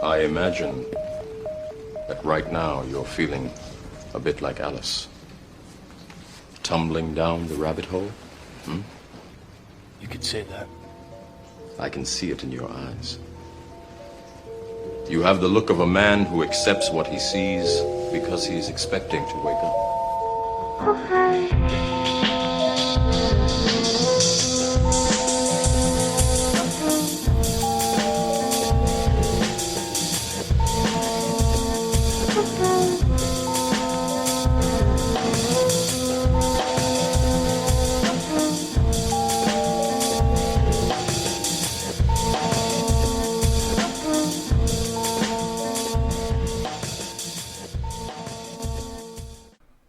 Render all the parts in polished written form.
I imagine that right now you're feeling a bit like Alice. Tumbling down the rabbit hole? You could say that. I can see it in your eyes. You have the look of a man who accepts what he sees because he's expecting to wake up.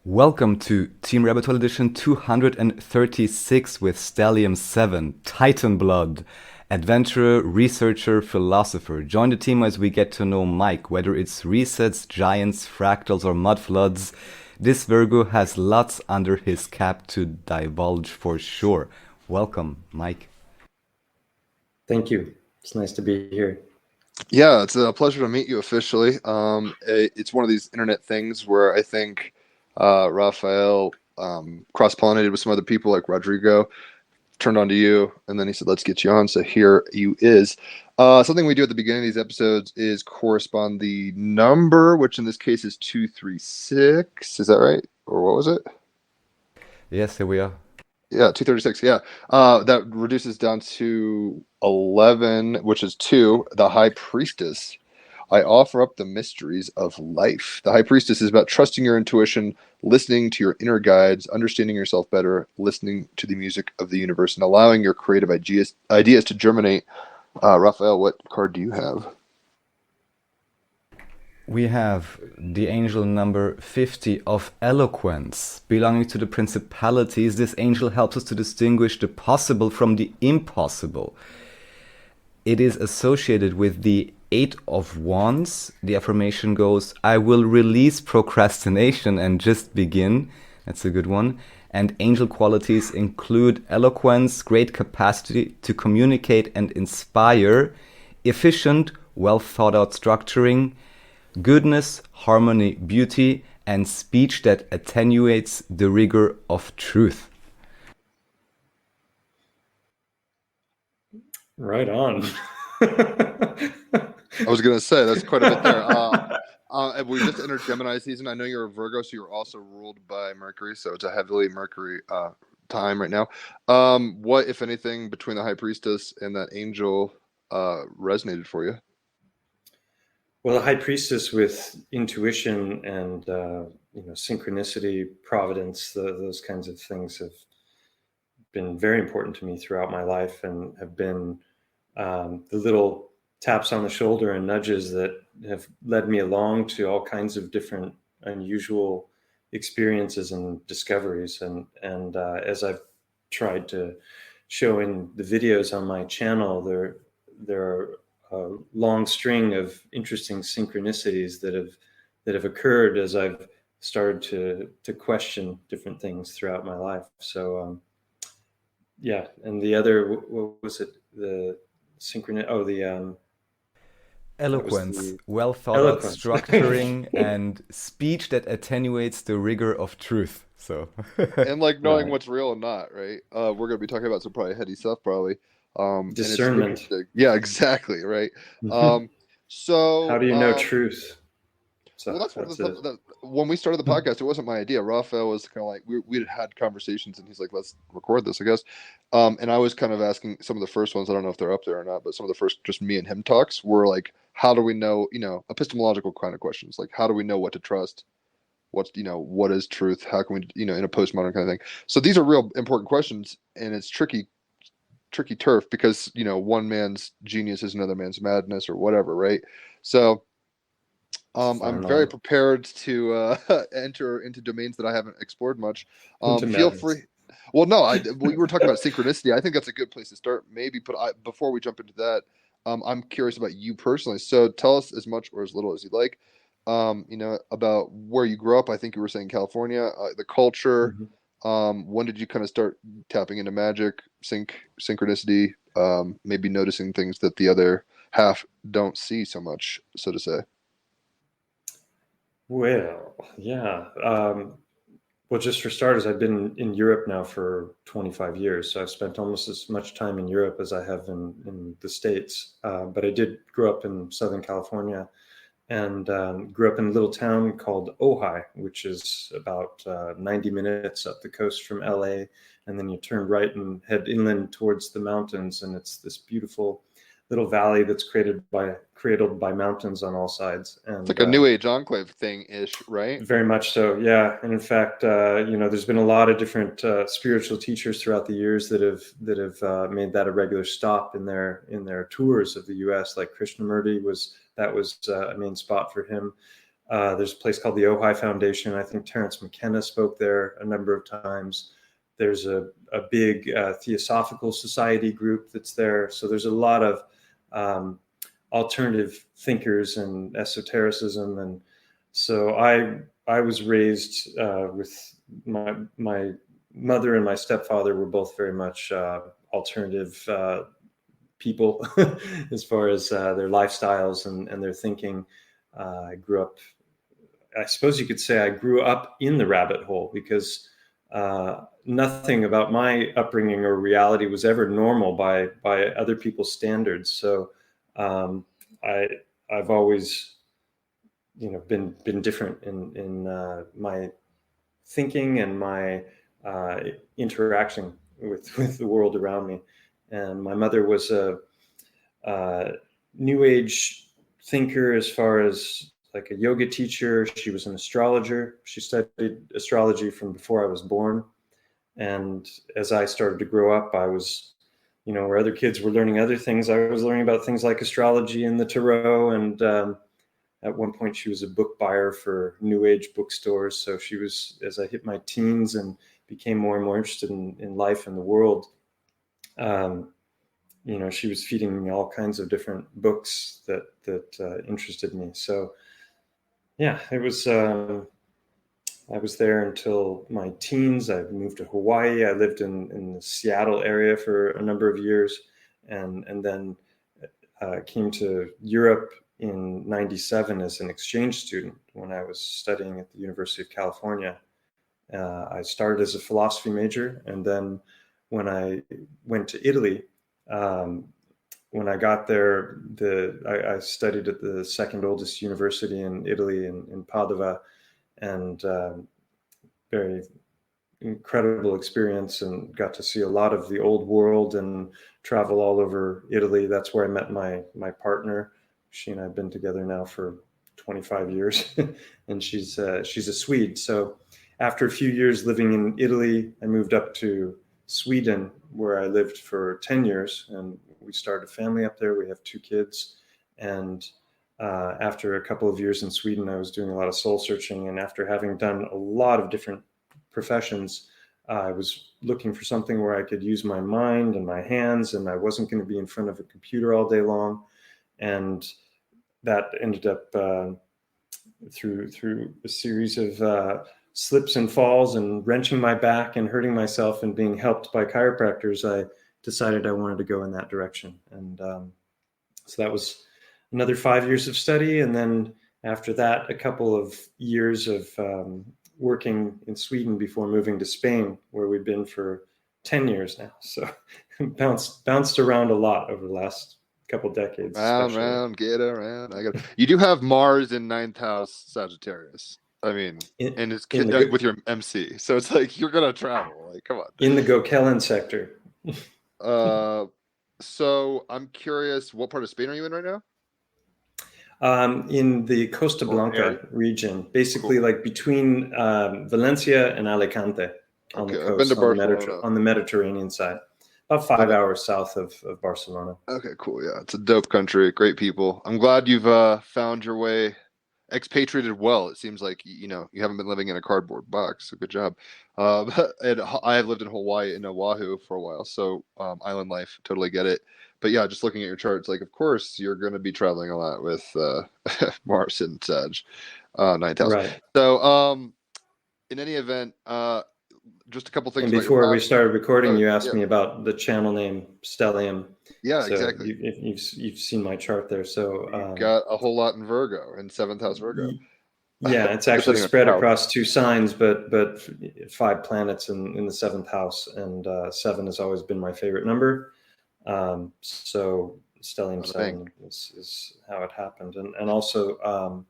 Welcome to Team Rabbit Hole Edition 236 with Stellium7, Titan Blood, adventurer, researcher, philosopher. Join the team as we get to know Mike. Whether it's resets, giants, fractals, or mud floods, this Virgo has lots under his cap to divulge for sure. Welcome, Mike. Thank you. It's nice to be here. Yeah, it's a pleasure to meet you officially. It's one of these internet things where I think Raphael cross-pollinated with some other people like Rodrigo, turned on to you, and then he said, let's get you on. So here you is. Something we do at the beginning of these episodes is correspond the number, which in this case is 236. Is that right? Or what was it? Yes, here we are. Yeah, 236. Yeah. That reduces down to 11, which is 2, the High Priestess. I offer up the mysteries of life. The High Priestess is about trusting your intuition, listening to your inner guides, understanding yourself better, listening to the music of the universe, and allowing your creative ideas to germinate. Raphael, what card do you have? We have the angel number 50 of eloquence. Belonging to the principalities, this angel helps us to distinguish the possible from the impossible. It is associated with the 8 of Wands. The affirmation goes, I will release procrastination and just begin. That's a good one. And angel qualities include eloquence, great capacity to communicate and inspire, efficient, well thought out structuring, goodness, harmony, beauty, and speech that attenuates the rigor of truth. Right on. I was going to say, that's quite a bit there. We just entered Gemini season. I know you're a Virgo, so you're also ruled by Mercury, so it's a heavily Mercury time right now. What, if anything, between the High Priestess and that angel resonated for you? Well, the High Priestess with intuition and synchronicity, providence, those kinds of things have been very important to me throughout my life, and have been the little taps on the shoulder and nudges that have led me along to all kinds of different unusual experiences and discoveries. And as I've tried to show in the videos on my channel, there are a long string of interesting synchronicities that have occurred as I've started to question different things throughout my life. So yeah, and the other, what was it? The eloquence, well thought out structuring, and speech that attenuates the rigor of truth. So and like knowing what's real and not, right? We're going to be talking about some probably heady stuff, probably. Discernment. Yeah, exactly, right. So how do you know truth? So well, that's one of the stuff that when we started the podcast, it wasn't my idea. Raphael was kind of like, we had conversations, and he's like, let's record this, I guess. And I was kind of asking some of the first ones. I don't know if they're up there or not, but some of the first just me and him talks were like, how do we know, epistemological kind of questions, like how do we know what to trust? What's, what is truth? How can we, in a postmodern kind of thing? So these are real important questions, and it's tricky turf because, one man's genius is another man's madness or whatever, right? So I'm very prepared to enter into domains that I haven't explored much. Feel free. Well, no, we were talking about synchronicity. I think that's a good place to start. Maybe, before we jump into that, I'm curious about you personally. So tell us as much or as little as you'd like. About where you grew up. I think you were saying California. The culture. When did you kind of start tapping into magic, synchronicity? Maybe noticing things that the other half don't see so much, so to say? Well, yeah. Well, just for starters, I've been in Europe now for 25 years. So I've spent almost as much time in Europe as I have in the States. But I did grow up in Southern California and grew up in a little town called Ojai, which is about 90 minutes up the coast from LA. And then you turn right and head inland towards the mountains. And it's this beautiful little valley that's cradled by mountains on all sides. And It's like a New Age enclave thing-ish, right? very much so, yeah. And in fact, there's been a lot of different spiritual teachers throughout the years that have made that a regular stop in their tours of the U.S. Like Krishnamurti was a main spot for him. There's a place called the Ojai Foundation. I think Terence McKenna spoke there a number of times. There's a big Theosophical Society group that's there. So there's a lot of alternative thinkers and esotericism. And so I was raised with my mother and my stepfather were both very much alternative people as far as their lifestyles and their thinking. I grew up, I suppose you could say I grew up in the rabbit hole because nothing about my upbringing or reality was ever normal by other people's standards. So I've always, been different in my thinking and my interaction with the world around me. And my mother was a New Age thinker as far as like a yoga teacher. She was an astrologer. She studied astrology from before I was born. And as I started to grow up, I was, where other kids were learning other things, I was learning about things like astrology and the tarot. And at one point, she was a book buyer for New Age bookstores. So she was, as I hit my teens and became more and more interested in life and the world, she was feeding me all kinds of different books that interested me. So, yeah, it was. I was there until my teens. I moved to Hawaii. I lived in the Seattle area for a number of years, and then came to Europe in '97 as an exchange student when I was studying at the University of California. I started as a philosophy major, and then when I went to Italy, when I got there, I studied at the second oldest university in Italy in Padua, and very incredible experience, and got to see a lot of the old world and travel all over Italy. That's where I met my partner. She and I have been together now for 25 years, and she's a Swede. So after a few years living in Italy, I moved up to Sweden, where I lived for 10 years, and we started a family up there. We have 2 kids, and after a couple of years in Sweden, I was doing a lot of soul searching, and after having done a lot of different professions, I was looking for something where I could use my mind and my hands, and I wasn't going to be in front of a computer all day long. And that ended up through a series of slips and falls and wrenching my back and hurting myself and being helped by chiropractors, I decided I wanted to go in that direction. And so that was another 5 years of study. And then after that, a couple of years of working in Sweden before moving to Spain, where we've been for 10 years now. So bounced around a lot over the last couple decades. Round, get around. You do have Mars in 9th house Sagittarius. I mean, and it's with your MC. So it's like, you're going to travel. Like, come on. In the Gokelen sector. So I'm curious, what part of Spain are you in right now? In the Costa Blanca region, basically like between Valencia and Alicante on the coast, on the Mediterranean side, about 5 hours south of Barcelona. Okay, cool. Yeah, it's a dope country, great people. I'm glad you've found your way, expatriated well. It seems like you haven't been living in a cardboard box. So good job. And I have lived in Hawaii and Oahu for a while, so island life, totally get it. But yeah, just looking at your charts, like, of course, you're going to be traveling a lot with Mars and Sag, 9th house. Right. So, in any event, just a couple things And about before your we past. started recording, you asked Yeah, me about the channel name Stellium. yeah, So exactly. you've seen my chart there. So You got a whole lot in Virgo, in seventh house Virgo. yeah, it's actually Depending on spread how. across 2 signs, but 5 planets in the 7th house, and 7 has always been my favorite number. So Stellium Bada bing. 7 is how it happened, and also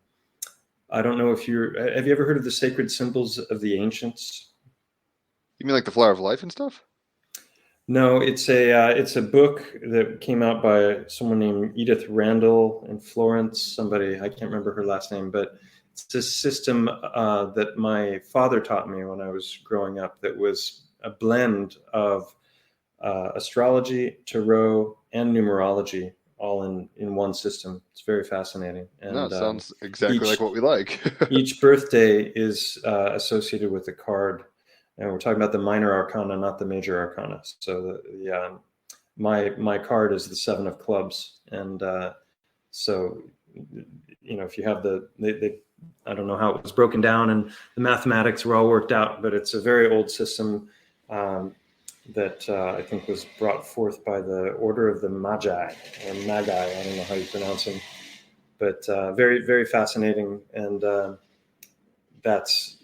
I don't know if have you ever heard of the sacred symbols of the ancients? You mean like the Flower of Life and stuff? No, it's a book that came out by someone named Edith Randall in Florence. Somebody, I can't remember her last name, but it's a system that my father taught me when I was growing up. That was a blend of astrology, tarot, and numerology all in one system. It's very fascinating. No, And it sounds exactly like what we like. each birthday is associated with a card, and we're talking about the minor arcana, not the major arcana. So my card is the 7 of clubs, and so if you have I don't know how it was broken down, and the mathematics were all worked out, but it's a very old system that I think was brought forth by the Order of the Magi, or Magi. I don't know how you pronounce them, but very, very fascinating. And that's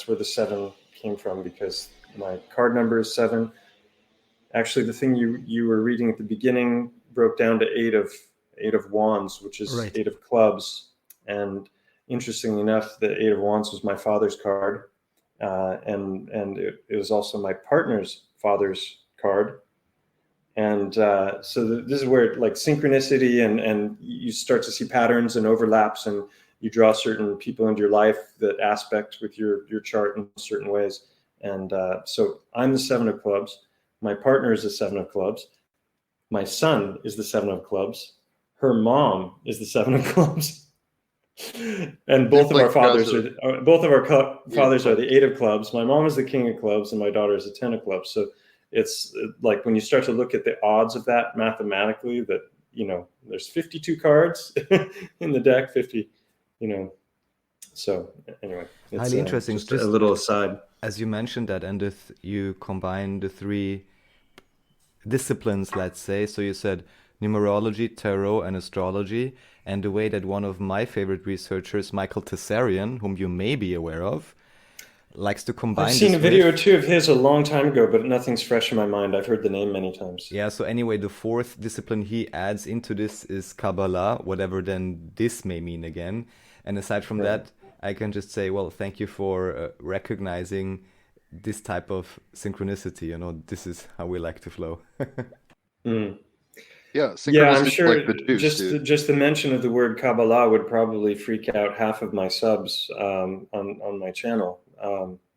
where the 7 came from, because my card number is 7. Actually, the thing you were reading at the beginning broke down to 8 of wands, which is Right. 8 of clubs. And interestingly enough, the 8 of wands was my father's card, and it was also my partner's father's card. And so this is where like synchronicity and you start to see patterns and overlaps, and you draw certain people into your life that aspect with your chart in certain ways. And so I'm the 7 of clubs. My partner is the 7 of clubs. My son is the 7 of clubs. Her mom is the 7 of clubs. And both of our fathers are the 8 of clubs. My mom is the king of clubs, and my daughter is the 10 of clubs. So it's like when you start to look at the odds of that mathematically, that there's 52 cards in the deck, 50. So anyway, it's Highly interesting. just a little aside. As you mentioned that, and you combine the 3 disciplines, let's say. So you said numerology, tarot, and astrology. And the way that one of my favorite researchers, Michael Tessarian, whom you may be aware of, likes to combine. I've seen a video or 2 of his a long time ago, but nothing's fresh in my mind. I've heard the name many times. Yeah, so anyway, the 4th discipline he adds into this is Kabbalah, whatever then this may mean again. And aside from that, I can just say, well, thank you for recognizing this type of synchronicity. This is how we like to flow. Yeah, I'm sure like the juice, just the mention of the word Kabbalah would probably freak out half of my subs on my channel,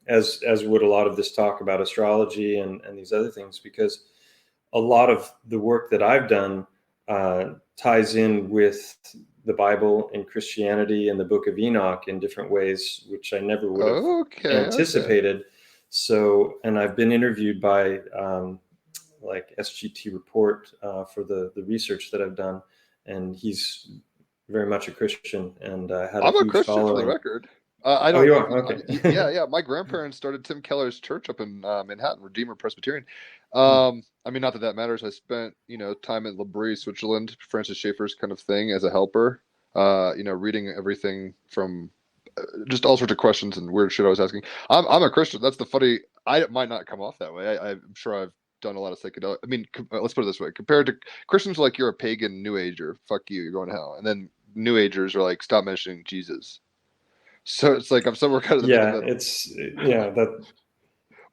as would a lot of this talk about astrology and these other things, because a lot of the work that I've done ties in with the Bible and Christianity and the Book of Enoch in different ways, which I never would have anticipated. So, and I've been interviewed by like SGT Report for the research that I've done, and he's very much a Christian, and had a huge Christian following. For the record. I don't know. Okay. Yeah. My grandparents started Tim Keller's church up in Manhattan, Redeemer Presbyterian. I mean, not that matters. I spent time in L'Abri, Switzerland, Francis Schaeffer's kind of thing as a helper. Reading everything from just all sorts of questions and weird shit I was asking. I'm a Christian. That's the funny. I might not come off that way. I'm sure I've done a lot of psychedelic. I mean, let's put it this way: compared to Christians, are like, you're a pagan New Ager. Fuck you. You're going to hell. And then New Agers are like, stop mentioning Jesus. So it's like I'm somewhere kind of the middle. That.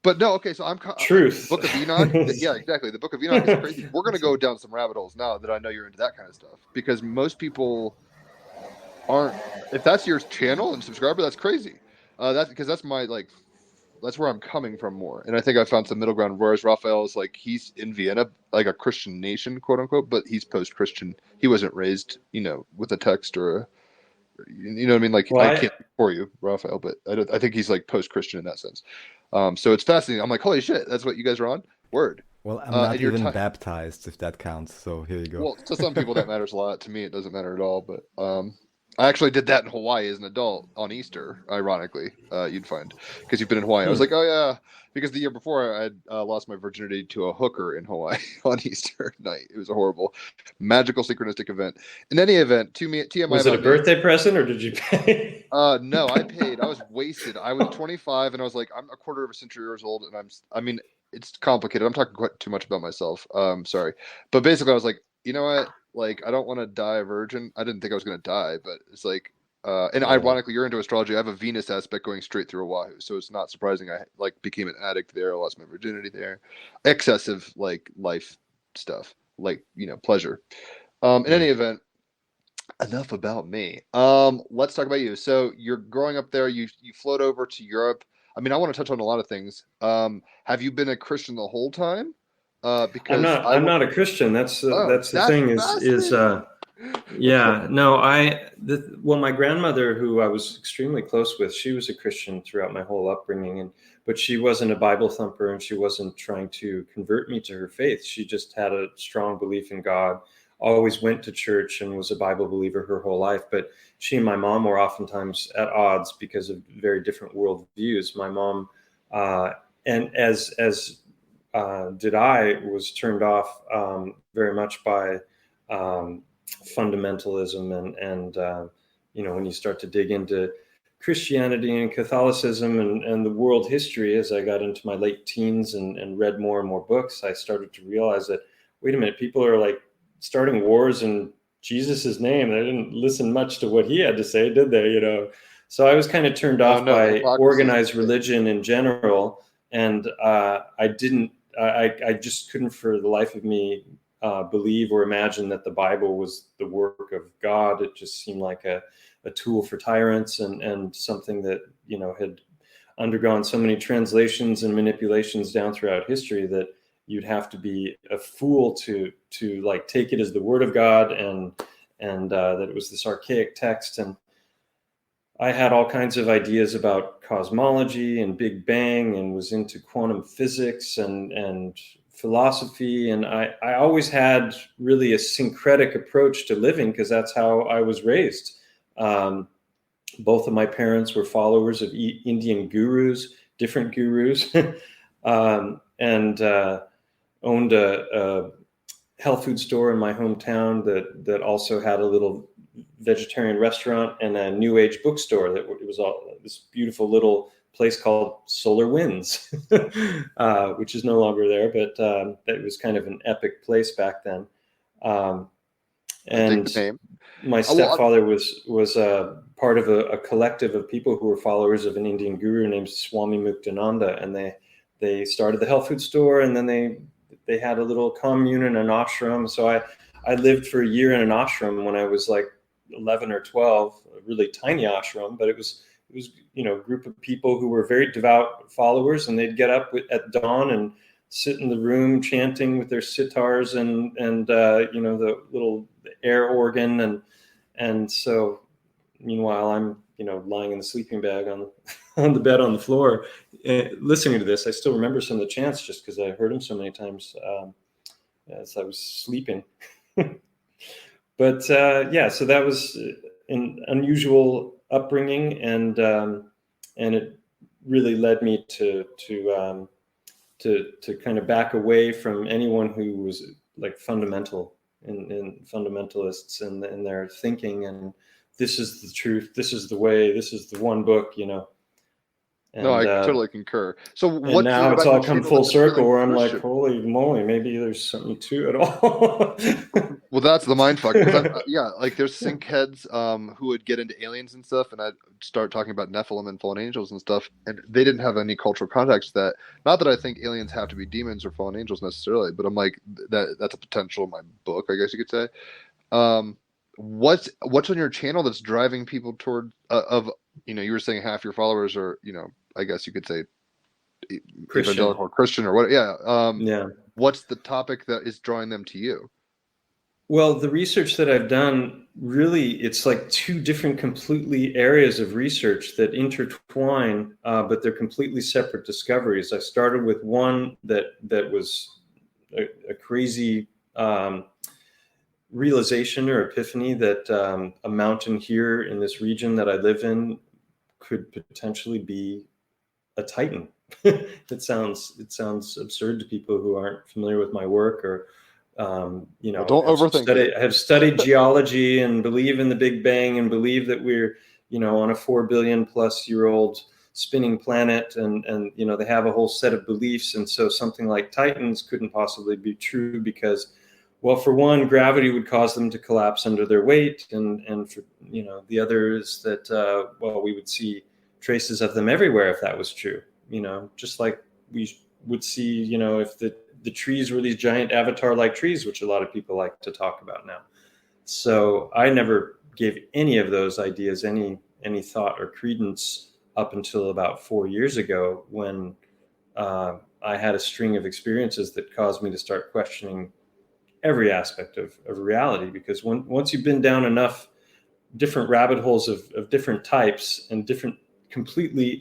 But no, okay. So I'm truth. Book of Enoch. Yeah, exactly. The Book of Enoch is crazy. We're gonna go down some rabbit holes now that I know you're into that kind of stuff, because most people aren't. If that's your channel and subscriber, that's crazy. That's because that's my that's where I'm coming from more. And I think I found some middle ground. Whereas Raphael is like, he's in Vienna, like a Christian nation, quote unquote, but he's post-Christian. He wasn't raised, with a text or a. You know what I mean? Like, well, I can't speak for you, Raphael, but I think he's like post-Christian in that sense. So it's fascinating. I'm like, holy shit, that's what you guys are on? Word. Well, I'm not even baptized, if that counts. So here you go. Well, to some people that matters a lot. To me, it doesn't matter at all. But I actually did that in Hawaii as an adult on Easter, ironically, you'd find, because you've been in Hawaii. I was like, oh yeah, because the year before I had lost my virginity to a hooker in Hawaii on Easter night. It was a horrible, magical, synchronistic event. In any event, TMI Was it a about me. birthday present or did you pay? No, I paid. I was wasted. I was 25 and I was like, I'm a quarter of a century years old and I mean, it's complicated. I'm talking quite too much about myself. Sorry. But basically I was like, you know what? Like, I don't want to die a virgin. I didn't think I was going to die, but it's like, and ironically, you're into astrology. I have a Venus aspect going straight through Oahu. So it's not surprising I like became an addict there. I lost my virginity there. Excessive like life stuff, like, pleasure. In any event, enough about me. Let's talk about you. So you're growing up there. You float over to Europe. I mean, I want to touch on a lot of things. Have you been a Christian the whole time? Because I'm not a Christian. That's the that's thing fascinating. yeah, no, well, my grandmother, who I was extremely close with, she was a Christian throughout my whole upbringing, but she wasn't a Bible thumper and she wasn't trying to convert me to her faith. She just had a strong belief in God, always went to church and was a Bible believer her whole life. But she and my mom were oftentimes at odds because of very different worldviews. My mom, and as did I, was turned off very much by fundamentalism and when you start to dig into Christianity and Catholicism and the world history, as I got into my late teens and read more and more books, I started to realize that, wait a minute, people are like starting wars in Jesus's name. They didn't listen much to what he had to say, did they? So I was kind of turned off by organized religion in general, and I just couldn't for the life of me believe or imagine that the Bible was the work of God. It just seemed like a tool for tyrants and something that had undergone so many translations and manipulations down throughout history that you'd have to be a fool to like take it as the word of God and that it was this archaic text. And I had all kinds of ideas about cosmology and Big Bang and was into quantum physics and philosophy. And I always had really a syncretic approach to living because that's how I was raised. Both of my parents were followers of Indian gurus, different gurus, and owned a health food store in my hometown that also had a little vegetarian restaurant and a new age bookstore. That it was all this beautiful little place called Solar Winds, which is no longer there, but that was kind of an epic place back then. And my stepfather was part of a collective of people who were followers of an Indian guru named Swami Muktananda, and they started the health food store, and then they had a little commune and an ashram. So I lived for a year in an ashram when I was like 11 or 12, a really tiny ashram, but it was a group of people who were very devout followers, and they'd get up at dawn and sit in the room chanting with their sitars and the little air organ, and so meanwhile I'm lying in the sleeping bag on the bed on the floor listening to this. I still remember some of the chants just because I heard them so many times as I was sleeping. But so that was an unusual upbringing, and it really led me to kind of back away from anyone who was like fundamental and fundamentalists in their thinking, and this is the truth, this is the way, this is the one book, And, no, I totally concur. So what now it's all come full circle where I'm like, holy moly, maybe there's something to it all. Well, that's the mind fuck. Yeah, like there's sync heads who would get into aliens and stuff, and I'd start talking about Nephilim and fallen angels and stuff, and they didn't have any cultural context. That not that I think aliens have to be demons or fallen angels necessarily, but I'm like that's a potential in my book, I guess you could say. What's on your channel that's driving people toward you were saying half your followers are I guess you could say evangelical Christian or what? Yeah. What's the topic that is drawing them to you? Well, the research that I've done, really, it's like two different completely areas of research that intertwine, but they're completely separate discoveries. I started with one that was a crazy realization or epiphany that a mountain here in this region that I live in could potentially be a titan. It sounds absurd to people who aren't familiar with my work, or Well, don't overthink it. have studied geology and believe in the Big Bang and believe that we're on a 4 billion plus year old spinning planet, and they have a whole set of beliefs, and so something like titans couldn't possibly be true because, well, for one, gravity would cause them to collapse under their weight, and for the other is that well, we would see traces of them everywhere if that was true. Just like we would see, if the trees were these giant avatar-like trees, which a lot of people like to talk about now. So I never gave any of those ideas any thought or credence up until about 4 years ago, when I had a string of experiences that caused me to start questioning every aspect of reality. Because once you've been down enough different rabbit holes of different types and different completely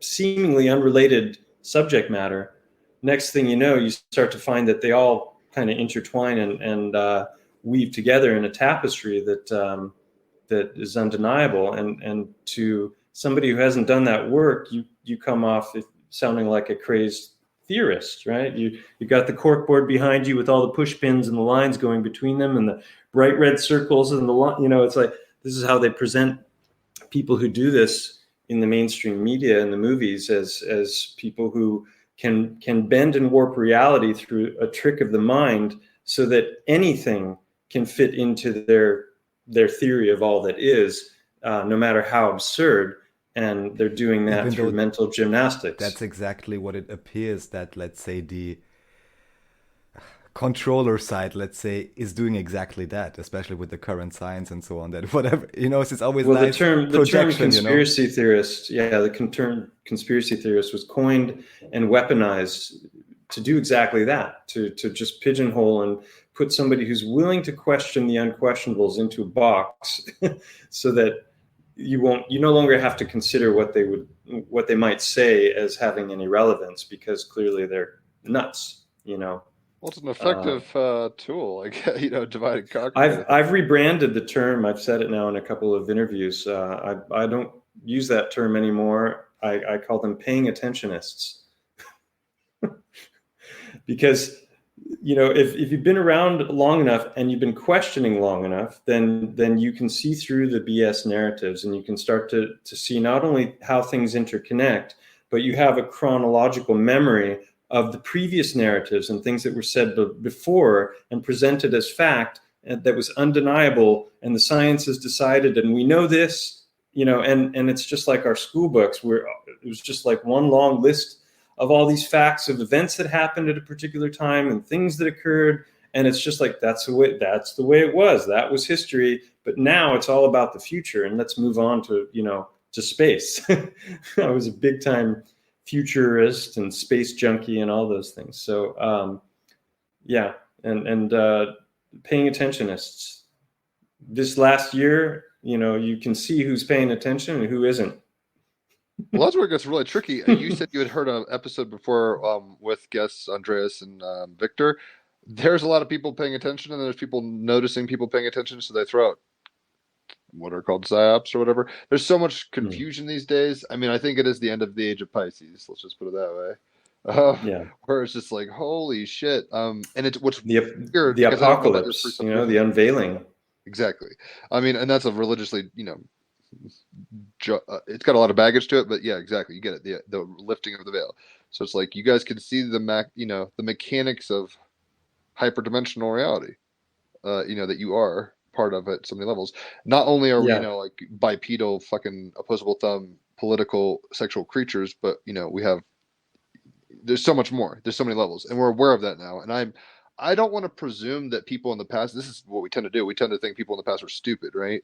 seemingly unrelated subject matter, next thing you know, you start to find that they all kind of intertwine and weave together in a tapestry that is undeniable. And to somebody who hasn't done that work, you come off sounding like a crazed theorist, right? You got the corkboard behind you with all the push pins and the lines going between them and the bright red circles and it's like, this is how they present people who do this in the mainstream media and the movies, as people who can bend and warp reality through a trick of the mind so that anything can fit into their theory of all that is, no matter how absurd. And they're doing that Even through though mental gymnastics. that's exactly what it appears that, let's say, the controller side, let's say, is doing exactly that, especially with the current science and so on. That whatever, it's always Well, nice the term projection, conspiracy theorist, the term conspiracy theorist was coined and weaponized to do exactly that, to just pigeonhole and put somebody who's willing to question the unquestionables into a box, so that you no longer have to consider what they might say as having any relevance, because clearly they're nuts. Well, it's an effective tool, like divide and conquer. I've rebranded the term. I've said it now in a couple of interviews. I don't use that term anymore. I call them paying attentionists, because if you've been around long enough and you've been questioning long enough, then you can see through the BS narratives, and you can start to see not only how things interconnect, but you have a chronological memory of the previous narratives and things that were said before and presented as fact, and that was undeniable, and the science has decided, and we know this, and it's just like our school books, where it was just like one long list of all these facts of events that happened at a particular time and things that occurred, and it's just like, that's the way it was. That was history, but now it's all about the future, and let's move on to to space. I was a big time futurist and space junkie and all those things. So and paying attentionists. This last year, you can see who's paying attention and who isn't. Well, that's where it gets really tricky. You said you had heard an episode before with guests Andreas and Victor. There's a lot of people paying attention, and there's people noticing people paying attention, so they throw out what are called psyops or whatever. There's so much confusion these days. I mean, I think it is the end of the age of Pisces. Let's just put it that way. Where it's just like, holy shit. And it's what's weird. The apocalypse, the unveiling. Exactly. I mean, and that's a religiously, it's got a lot of baggage to it, but yeah, exactly. You get it. The lifting of the veil. So it's like, you guys can see the mechanics of hyperdimensional reality, that you are part of at so many levels. Not only are we, like bipedal fucking opposable thumb political sexual creatures, but there's so much more. There's so many levels, and we're aware of that now. And I don't want to presume that people in the past, this is what we tend to do. We tend to think people in the past were stupid, right?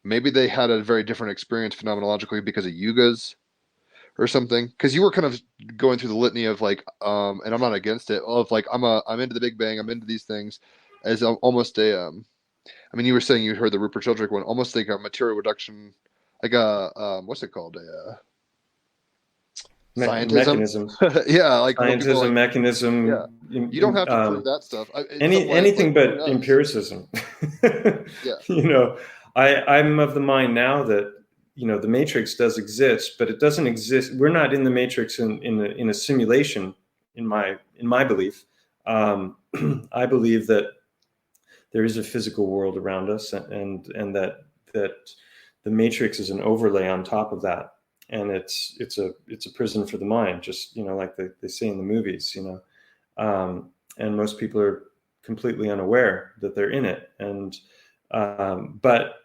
Maybe they had a very different experience phenomenologically because of yugas or something. Because you were kind of going through the litany of like, and I'm not against it, of like, I'm into the Big Bang, I'm into these things, as almost a I mean, you were saying you heard the Rupert Sheldrake one, almost like a material reduction, like a what's it called? mechanism, Yeah, like when people scientism, like, mechanism. yeah, you don't have to prove that stuff. In some ways, Anything like, who but knows? empiricism. Yeah. You know, I'm of the mind now that, you know, the matrix does exist, but it doesn't exist. We're not in the matrix in a simulation. In my belief, I believe that there is a physical world around us, and that the matrix is an overlay on top of that, and it's a prison for the mind, just, you know, like they say in the movies, you know, and most people are completely unaware that they're in it, and but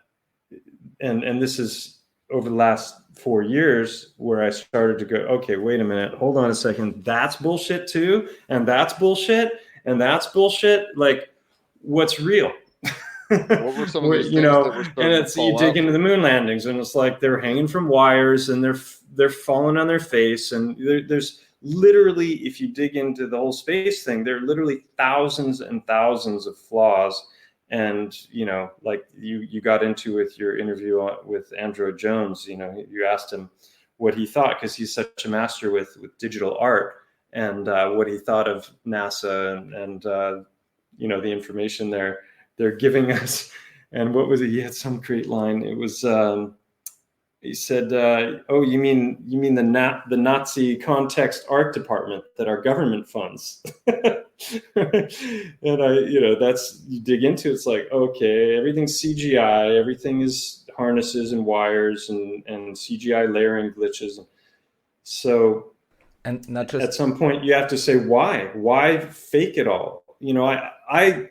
this is over the last 4 years where I started to go, okay, wait a minute, hold on a second, that's bullshit too, and that's bullshit, and that's bullshit. Like, what's real? What were some of these You things know, that were and starting to it's, you fall dig out into for the you? moon landings, and it's like they're hanging from wires, and they're falling on their face, and there's literally, if you dig into the whole space thing, there are literally thousands and thousands of flaws. And, you know, like you got into with your interview with Andrew Jones, you know, you asked him what he thought, because he's such a master with digital art, and what he thought of NASA, and you know, the information they're giving us. And what was it? He had some great line. It was, he said, "Oh, you mean the Nazi context art department that our government funds?" And you know, that's, you dig into it, it's like, okay, everything's CGI, everything is harnesses and wires and CGI layering glitches. So, And not at just some point, you have to say, why fake it all? You know, I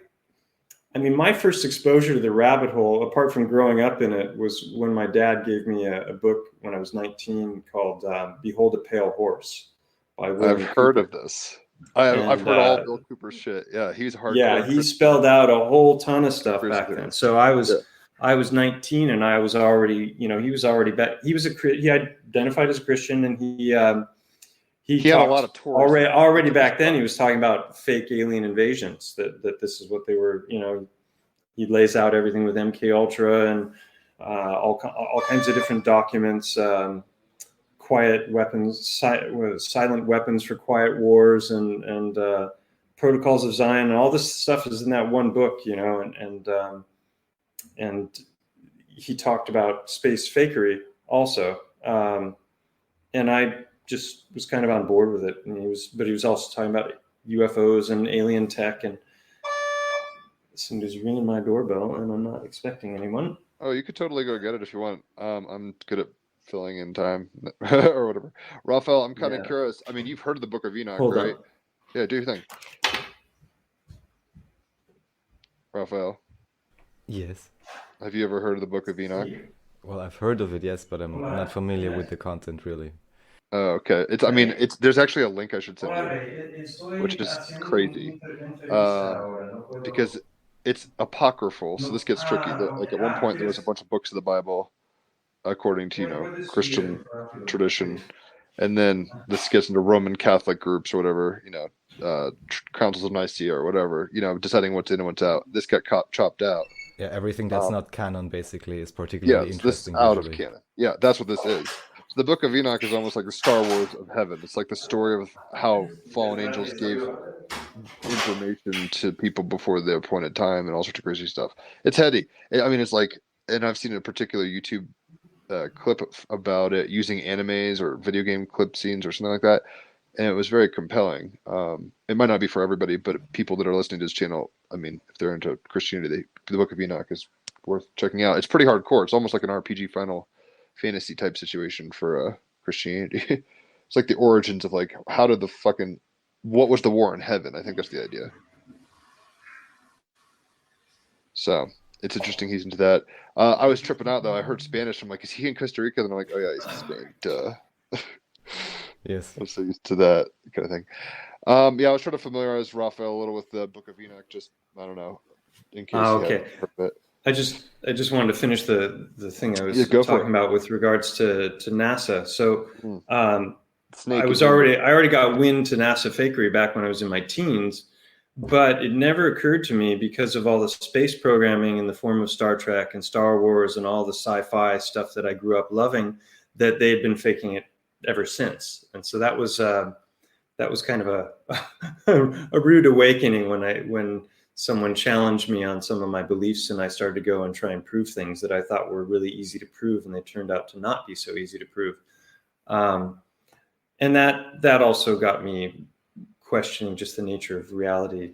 mean, my first exposure to the rabbit hole, apart from growing up in it, was when my dad gave me a book when I was 19 called "Behold a Pale Horse" by William I've heard Cooper. of this. I've heard all Bill Cooper's shit. Yeah, he's hardcore. Yeah, he spelled out a whole ton of stuff back then. So I was 19, and I was already, you know, he was already he identified as a Christian, and he had a lot of tours already back then. He was talking about fake alien invasions, that this is what they were, you know. He lays out everything with MK Ultra and all kinds of different documents, quiet weapons, silent weapons for quiet wars, and protocols of Zion, and all this stuff is in that one book, you know. And he talked about space fakery also, and I just was kind of on board with it. And he was also talking about UFOs and alien tech. And somebody's ringing my doorbell, and I'm not expecting anyone. Oh, you could totally go get it if you want. I'm good at filling in time or whatever. Raphael, I'm kind of curious. I mean, you've heard of the Book of Enoch, Hold right? on. Yeah, do your thing. Raphael, yes. have you ever heard of the Book of Enoch? Well, I've heard of it, yes, but I'm not familiar with the content really. Oh, okay. There's actually a link I should send you, which is crazy, because it's apocryphal. So this gets tricky. Like at one point there was a bunch of books of the Bible, according to, you know, Christian tradition, and then this gets into Roman Catholic groups or whatever, you know, councils of Nicaea or whatever, you know, deciding what's in and what's out. This got chopped out. Yeah, everything that's not canon basically is particularly interesting. This out of canon. Yeah, that's what this is. So the Book of Enoch is almost like the Star Wars of heaven. It's like the story of how fallen angels gave information to people before the appointed time and all sorts of crazy stuff. It's heady. I mean, it's like, and I've seen a particular YouTube clip about it using animes or video game clip scenes or something like that, and it was very compelling. It might not be for everybody, but people that are listening to this channel, I mean, if they're into Christianity, the Book of Enoch is worth checking out. It's pretty hardcore. It's almost like an RPG Final Fantasy type situation for Christianity. It's like the origins of, like, how did what was the war in heaven? I think that's the idea. So it's interesting he's into that. I was tripping out though. I heard Spanish. I'm like, is he in Costa Rica? And I'm like, oh yeah, he's in Spain. Duh. Yes. I'm so used to that kind of thing. Yeah, I was trying to familiarize Raphael a little with the Book of Enoch. Just, I don't know, in case. Okay. I just wanted to finish the thing I was talking about with regards to NASA. So I already got wind to NASA fakery back when I was in my teens, but it never occurred to me, because of all the space programming in the form of Star Trek and Star Wars and all the sci-fi stuff that I grew up loving, that they had been faking it ever since. And so that was kind of a rude awakening when someone challenged me on some of my beliefs, and I started to go and try and prove things that I thought were really easy to prove, and they turned out to not be so easy to prove. And that also got me questioning just the nature of reality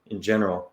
in general.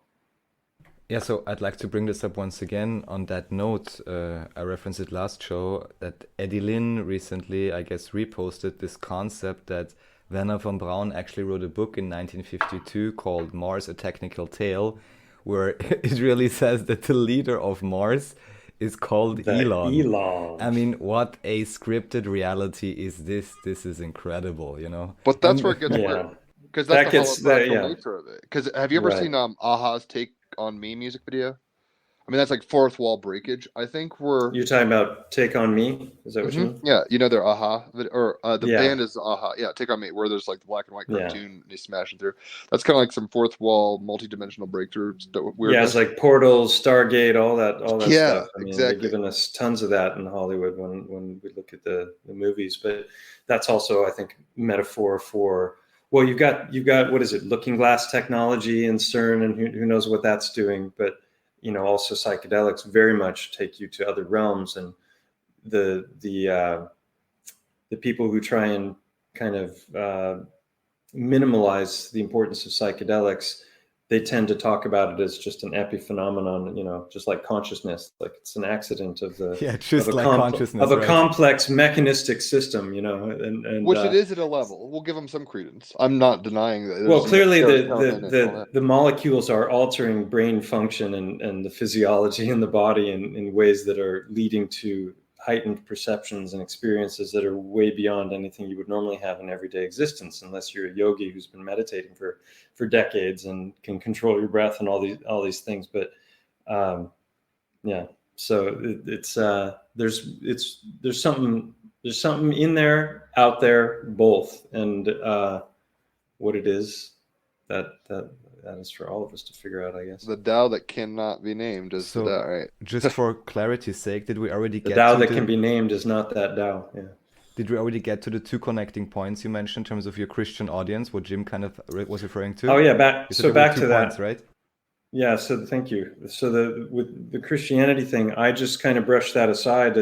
Yeah, so I'd like to bring this up once again. On that note, I referenced it last show that Eddie Lynn recently, I guess, reposted this concept that Werner von Braun actually wrote a book in 1952 called Mars, A Technical Tale, where it really says that the leader of Mars is called Elon. Elon. I mean, what a scripted reality is this? This is incredible, you know? But that's where it gets weird. Because that's the holographical nature of it. Because have you ever seen Aha's Take on Me music video? I mean, that's like fourth wall breakage. I think you're talking about Take on Me. Is that what you mean? Yeah, you know their Aha, or the band is Aha. Yeah, Take on Me, where there's like the black and white cartoon and they smash it through. That's kind of like some fourth wall, multi-dimensional breakthrough. Yeah, it's like Portals, Stargate, all that stuff. I mean, exactly. They've given us tons of that in Hollywood when we look at the movies. But that's also, I think, metaphor for. Well, you've got what is it? Looking glass technology and CERN, and who knows what that's doing, but. Also psychedelics very much take you to other realms, and the people who try and kind of minimalize the importance of psychedelics, they tend to talk about it as just an epiphenomenon, just like consciousness, like it's an accident of the consciousness of a complex mechanistic system, and which it is at a level. We'll give them some credence. I'm not denying that. Well, clearly the molecules are altering brain function and the physiology in the body in ways that are leading to heightened perceptions and experiences that are way beyond anything you would normally have in everyday existence, unless you're a yogi who's been meditating for decades and can control your breath and all these things. But so it's there's something in there, out there, both, and what it is that is for all of us to figure out, I guess. The Tao that cannot be named is the Tao, right? Just for clarity's sake, did we already get the Tao that can be named is not that Tao? Yeah. Did we already get to the two connecting points you mentioned in terms of your Christian audience, what Jim kind of was referring to? Oh yeah, back to that, points, right? Yeah, so thank you. So with the Christianity thing, I just kind of brushed that aside.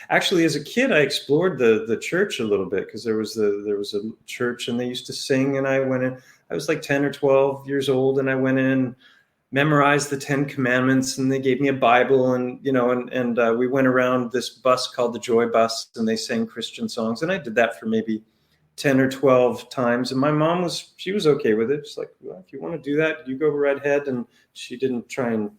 Actually, as a kid, I explored the church a little bit, because there was a church and they used to sing, and I went in. I was like 10 or 12 years old, and I went in, memorized the 10 Commandments, and they gave me a Bible, and we went around this bus called the Joy Bus, and they sang Christian songs, and I did that for maybe 10 or 12 times, and my mom was okay with it. She's like, well, if you want to do that, you go right ahead, and she didn't try and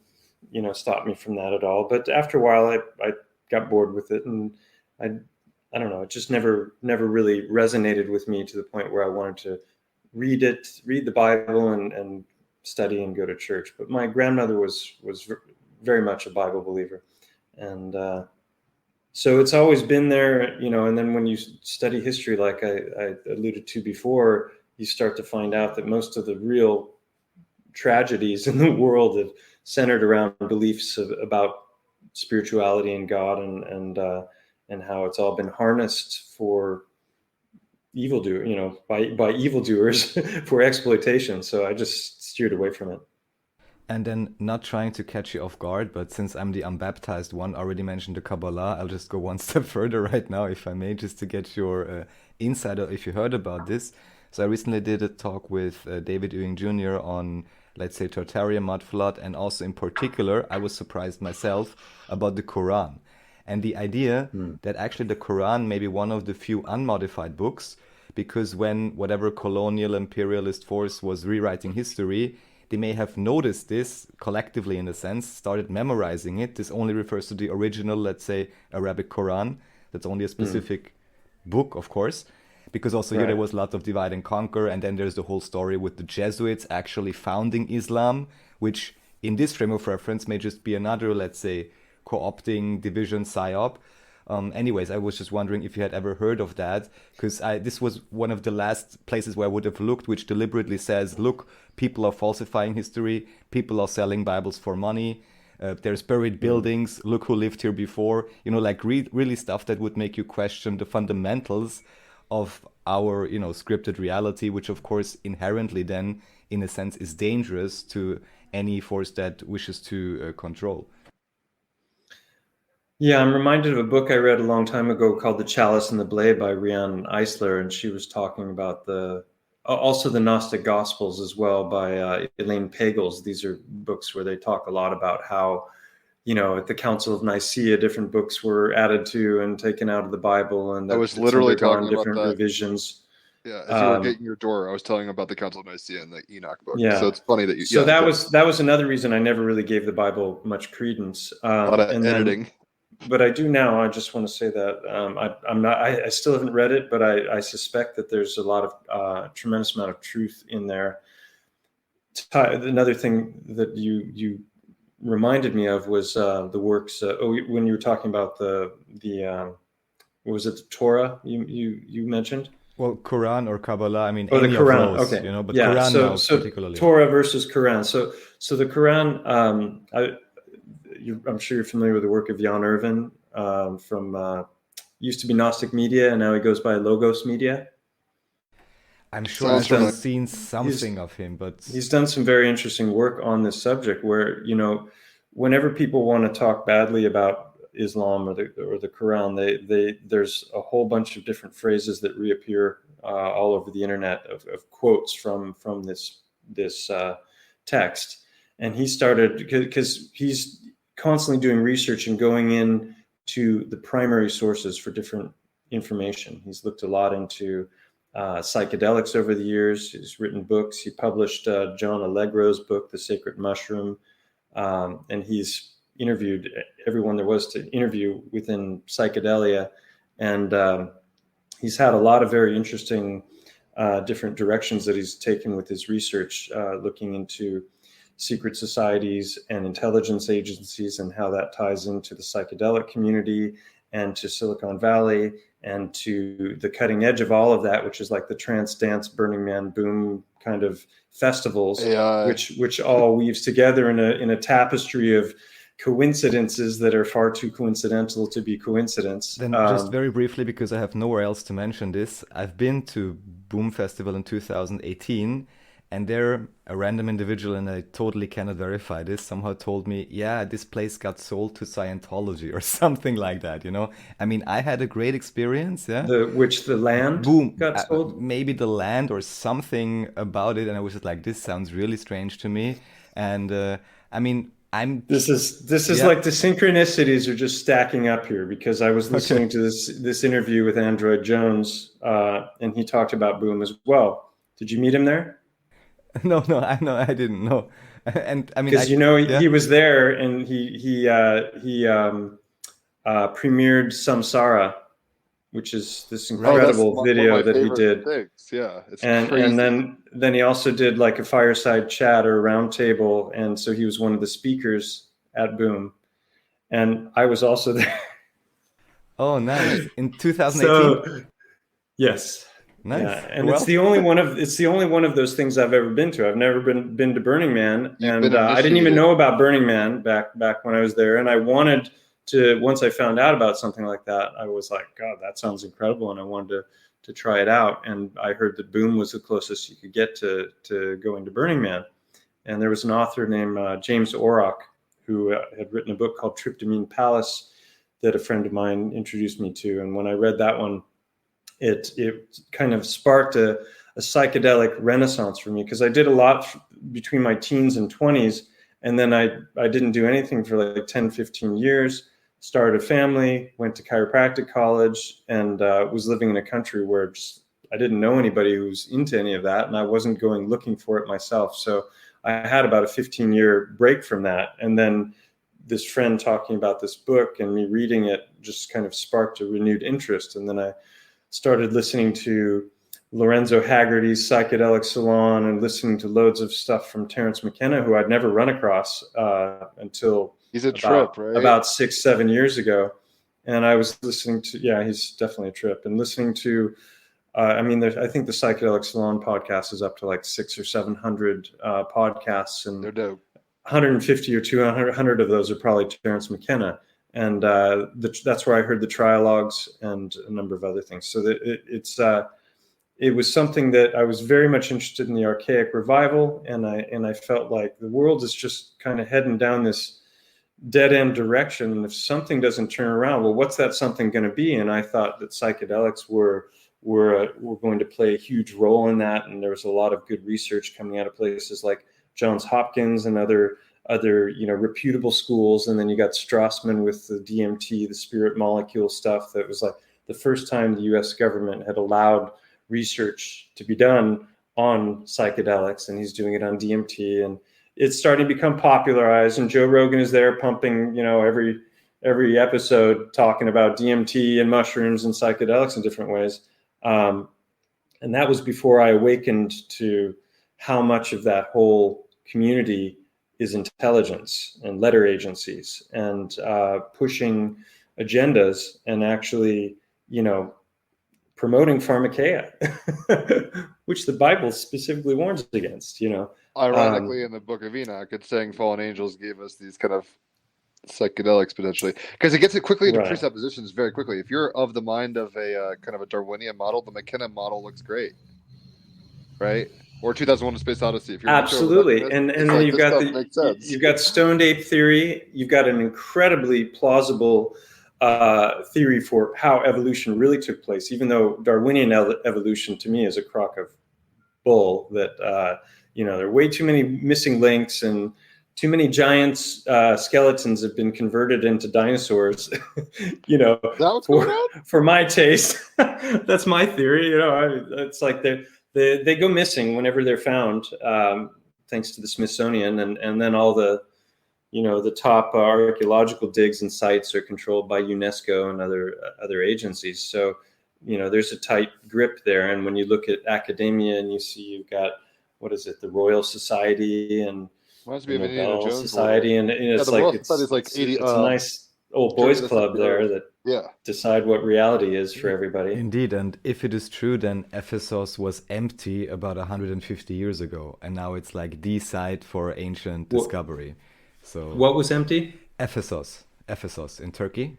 stop me from that at all. But after a while, I got bored with it, and I don't know, it just never really resonated with me to the point where I wanted to read the Bible and study and go to church. But my grandmother was very much a Bible believer, and so it's always been there, and then when you study history, like I alluded to before, you start to find out that most of the real tragedies in the world have centered around beliefs about spirituality and God, and how it's all been harnessed for evildoer, by evildoers for exploitation. So I just steered away from it. And then, not trying to catch you off guard, but since I'm the unbaptized one, already mentioned the Kabbalah, I'll just go one step further right now, if I may, just to get your insight, if you heard about this. So I recently did a talk with David Ewing Jr. on, let's say, Tartarian mudflood, and also in particular, I was surprised myself about the Quran. And the idea that actually the Quran may be one of the few unmodified books, because when whatever colonial imperialist force was rewriting history, they may have noticed this collectively, in a sense, started memorizing it. This only refers to the original, let's say, Arabic Quran. That's only a specific book, of course, because also here there was a lot of divide and conquer. And then there's the whole story with the Jesuits actually founding Islam, which in this frame of reference may just be another, let's say, co-opting division psyop. Anyways, I was just wondering if you had ever heard of that, because this was one of the last places where I would have looked, which deliberately says, look, people are falsifying history, people are selling Bibles for money, there's buried buildings, look who lived here before, like really stuff that would make you question the fundamentals of our, scripted reality, which of course inherently then, in a sense, is dangerous to any force that wishes to control. Yeah, I'm reminded of a book I read a long time ago called The Chalice and the Blade by Riane Eisler, and she was talking about also the Gnostic Gospels as well by Elaine Pagels. These are books where they talk a lot about how, at the Council of Nicaea, different books were added to and taken out of the Bible, and I that was it's literally undergone talking about different that. revisions. Yeah, as you were getting your door, I was telling him about the Council of Nicaea and the Enoch book. Yeah. So it's funny that you. So that was another reason I never really gave the Bible much credence. A lot of editing. But I do now. I just want to say that I'm not. I still haven't read it, but I suspect that there's a lot of tremendous amount of truth in there. Another thing that you reminded me of was the works. When you were talking about the what was it, the Torah you mentioned? Well, Quran or Kabbalah, I mean, the any Quran, of those, okay. but Yeah, Quran now so particularly. Torah versus Quran. So the Quran, I'm sure you're familiar with the work of Jan Irvin from used to be Gnostic Media, and now he goes by Logos Media. I'm sure I've seen something of him, but he's done some very interesting work on this subject where, whenever people want to talk badly about Islam or the Quran, there's a whole bunch of different phrases that reappear all over the internet of quotes from this text. And he started, because he's constantly doing research and going in to the primary sources for different information. He's looked a lot into psychedelics over the years. He's written books. He published John Allegro's book, The Sacred Mushroom, and he's interviewed everyone there was to interview within psychedelia, and he's had a lot of very interesting different directions that he's taken with his research, looking into secret societies and intelligence agencies and how that ties into the psychedelic community and to Silicon Valley and to the cutting edge of all of that, which is like the trance dance, Burning Man boom kind of festivals, which all weaves together in a tapestry of coincidences that are far too coincidental to be coincidence. Then just very briefly, because I have nowhere else to mention this, I've been to Boom Festival in 2018, and there a random individual, and I totally cannot verify this, somehow told me, yeah, this place got sold to Scientology or something like that, I mean, I had a great experience, yeah. The land Boom got sold? Maybe the land or something about it, and I was just like, this sounds really strange to me. And I mean, This is like the synchronicities are just stacking up here, because I was listening to this interview with Android Jones, and he talked about Boom as well. Did you meet him there? No, I didn't know. And I mean, because he was there, and he premiered Samsara, which is this incredible video that he did. Yeah, it's crazy. And then he also did like a fireside chat or a round table, and so he was one of the speakers at Boom, and I was also there. Oh, nice! In 2018. Yes. Nice. Yeah, and it's the only one of those things I've ever been to. I've never been to Burning Man, and I didn't even know about Burning Man back when I was there, and I wanted to. Once I found out about something like that, I was like, God, that sounds incredible, and I wanted to try it out. And I heard that Boom was the closest you could get to going to Burning Man. And there was an author named James Orrock who had written a book called Tryptamine Palace that a friend of mine introduced me to. And when I read that one, it kind of sparked a psychedelic renaissance for me, because I did a lot between my teens and 20s, and then I didn't do anything for like 10, 15 years, started a family, went to chiropractic college, and was living in a country where I didn't know anybody who was into any of that, and I wasn't going looking for it myself. So I had about a 15-year break from that, and then this friend talking about this book and me reading it just kind of sparked a renewed interest. And then I started listening to Lorenzo Haggerty's Psychedelic Salon and listening to loads of stuff from Terence McKenna, who I'd never run across until about 6-7 years ago. And I was listening to, he's definitely a trip. And listening to, I think the Psychedelic Salon podcast is up to like 600 or 700 podcasts, and they're dope. 150 or 200 of those are probably Terence McKenna. and that's where I heard the trialogues and a number of other things. So that it was something that I was very much interested in, the archaic revival, and I felt like the world is just kind of heading down this dead end direction, and if something doesn't turn around, well, what's that something going to be? And I thought that psychedelics were going to play a huge role in that, and there was a lot of good research coming out of places like Johns Hopkins and other reputable schools. And then you got Strassman with the DMT, the spirit molecule stuff. That was like the first time the US government had allowed research to be done on psychedelics, and he's doing it on DMT, and it's starting to become popularized. And Joe Rogan is there pumping, every episode talking about DMT and mushrooms and psychedelics in different ways. And that was before I awakened to how much of that whole community is intelligence and letter agencies and pushing agendas and actually, promoting pharmakeia, which the Bible specifically warns against, Ironically, in the Book of Enoch, it's saying fallen angels gave us these kind of psychedelics potentially, because it gets it quickly into presuppositions very quickly. If you're of the mind of a kind of a Darwinian model, the McKenna model looks great, right? Or 2001: A Space Odyssey. If you're absolutely, and then like, you've got stoned ape theory. You've got an incredibly plausible theory for how evolution really took place, even though Darwinian evolution to me is a crock of bull. That there are way too many missing links, and too many giant skeletons have been converted into dinosaurs. For my taste. That's my theory. It's like they go missing whenever they're found, thanks to the Smithsonian, and then all the top archaeological digs and sites are controlled by UNESCO and other agencies. So, there's a tight grip there. And when you look at academia and you see you've got, the Royal Society and the Nobel Society, and it's a nice old boys club there that decide what reality is for everybody. Indeed, and if it is true, then Ephesus was empty about 150 years ago, and now it's like the site for ancient discovery. So what was empty? Ephesus in Turkey,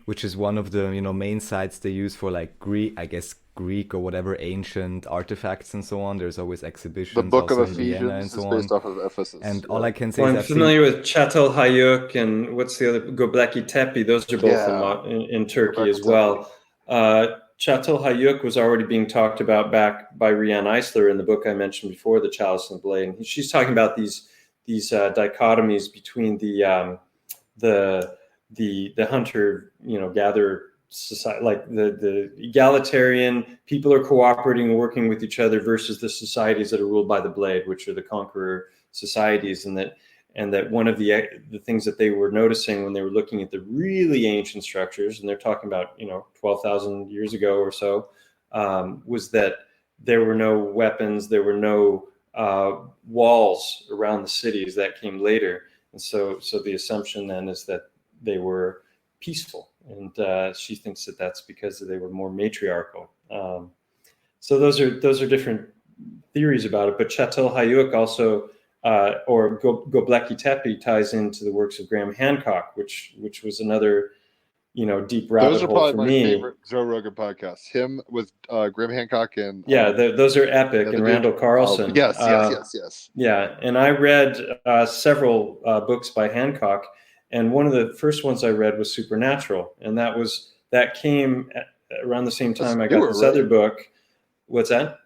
which is one of the main sites they use for like Greek or whatever ancient artifacts and so on. There's always exhibitions. The Book of Ephesians and so based off of Ephesus. And all I can say is I'm familiar with Çatal Hayuk and what's the other, Göbekli Tepe. Those are both in Turkey as well. Çatal Hayuk was already being talked about back by Rianne Eisler in the book I mentioned before, The Chalice and the Blade. And she's talking about these dichotomies between the hunter gatherer society, like the egalitarian people are cooperating and working with each other, versus the societies that are ruled by the blade, which are the conqueror societies. And that one of the things that they were noticing when they were looking at the really ancient structures, and they're talking about 12,000 years ago or so, was that there were no weapons, there were no walls around the cities. That came later. And so the assumption then is that they were peaceful, and she thinks that that's because they were more matriarchal. So those are different theories about it. But Çatal Hayuk also, or Göbekli Tepe, ties into the works of Graham Hancock, which was another deep rabbit hole for me. Those are probably my favorite Joe Rogan podcasts. Him with Graham Hancock and those are epic. And Randall Carlson. Yes. Yeah, and I read several books by Hancock, and one of the first ones I read was Supernatural, and that came around the same time I got this other book. What's that?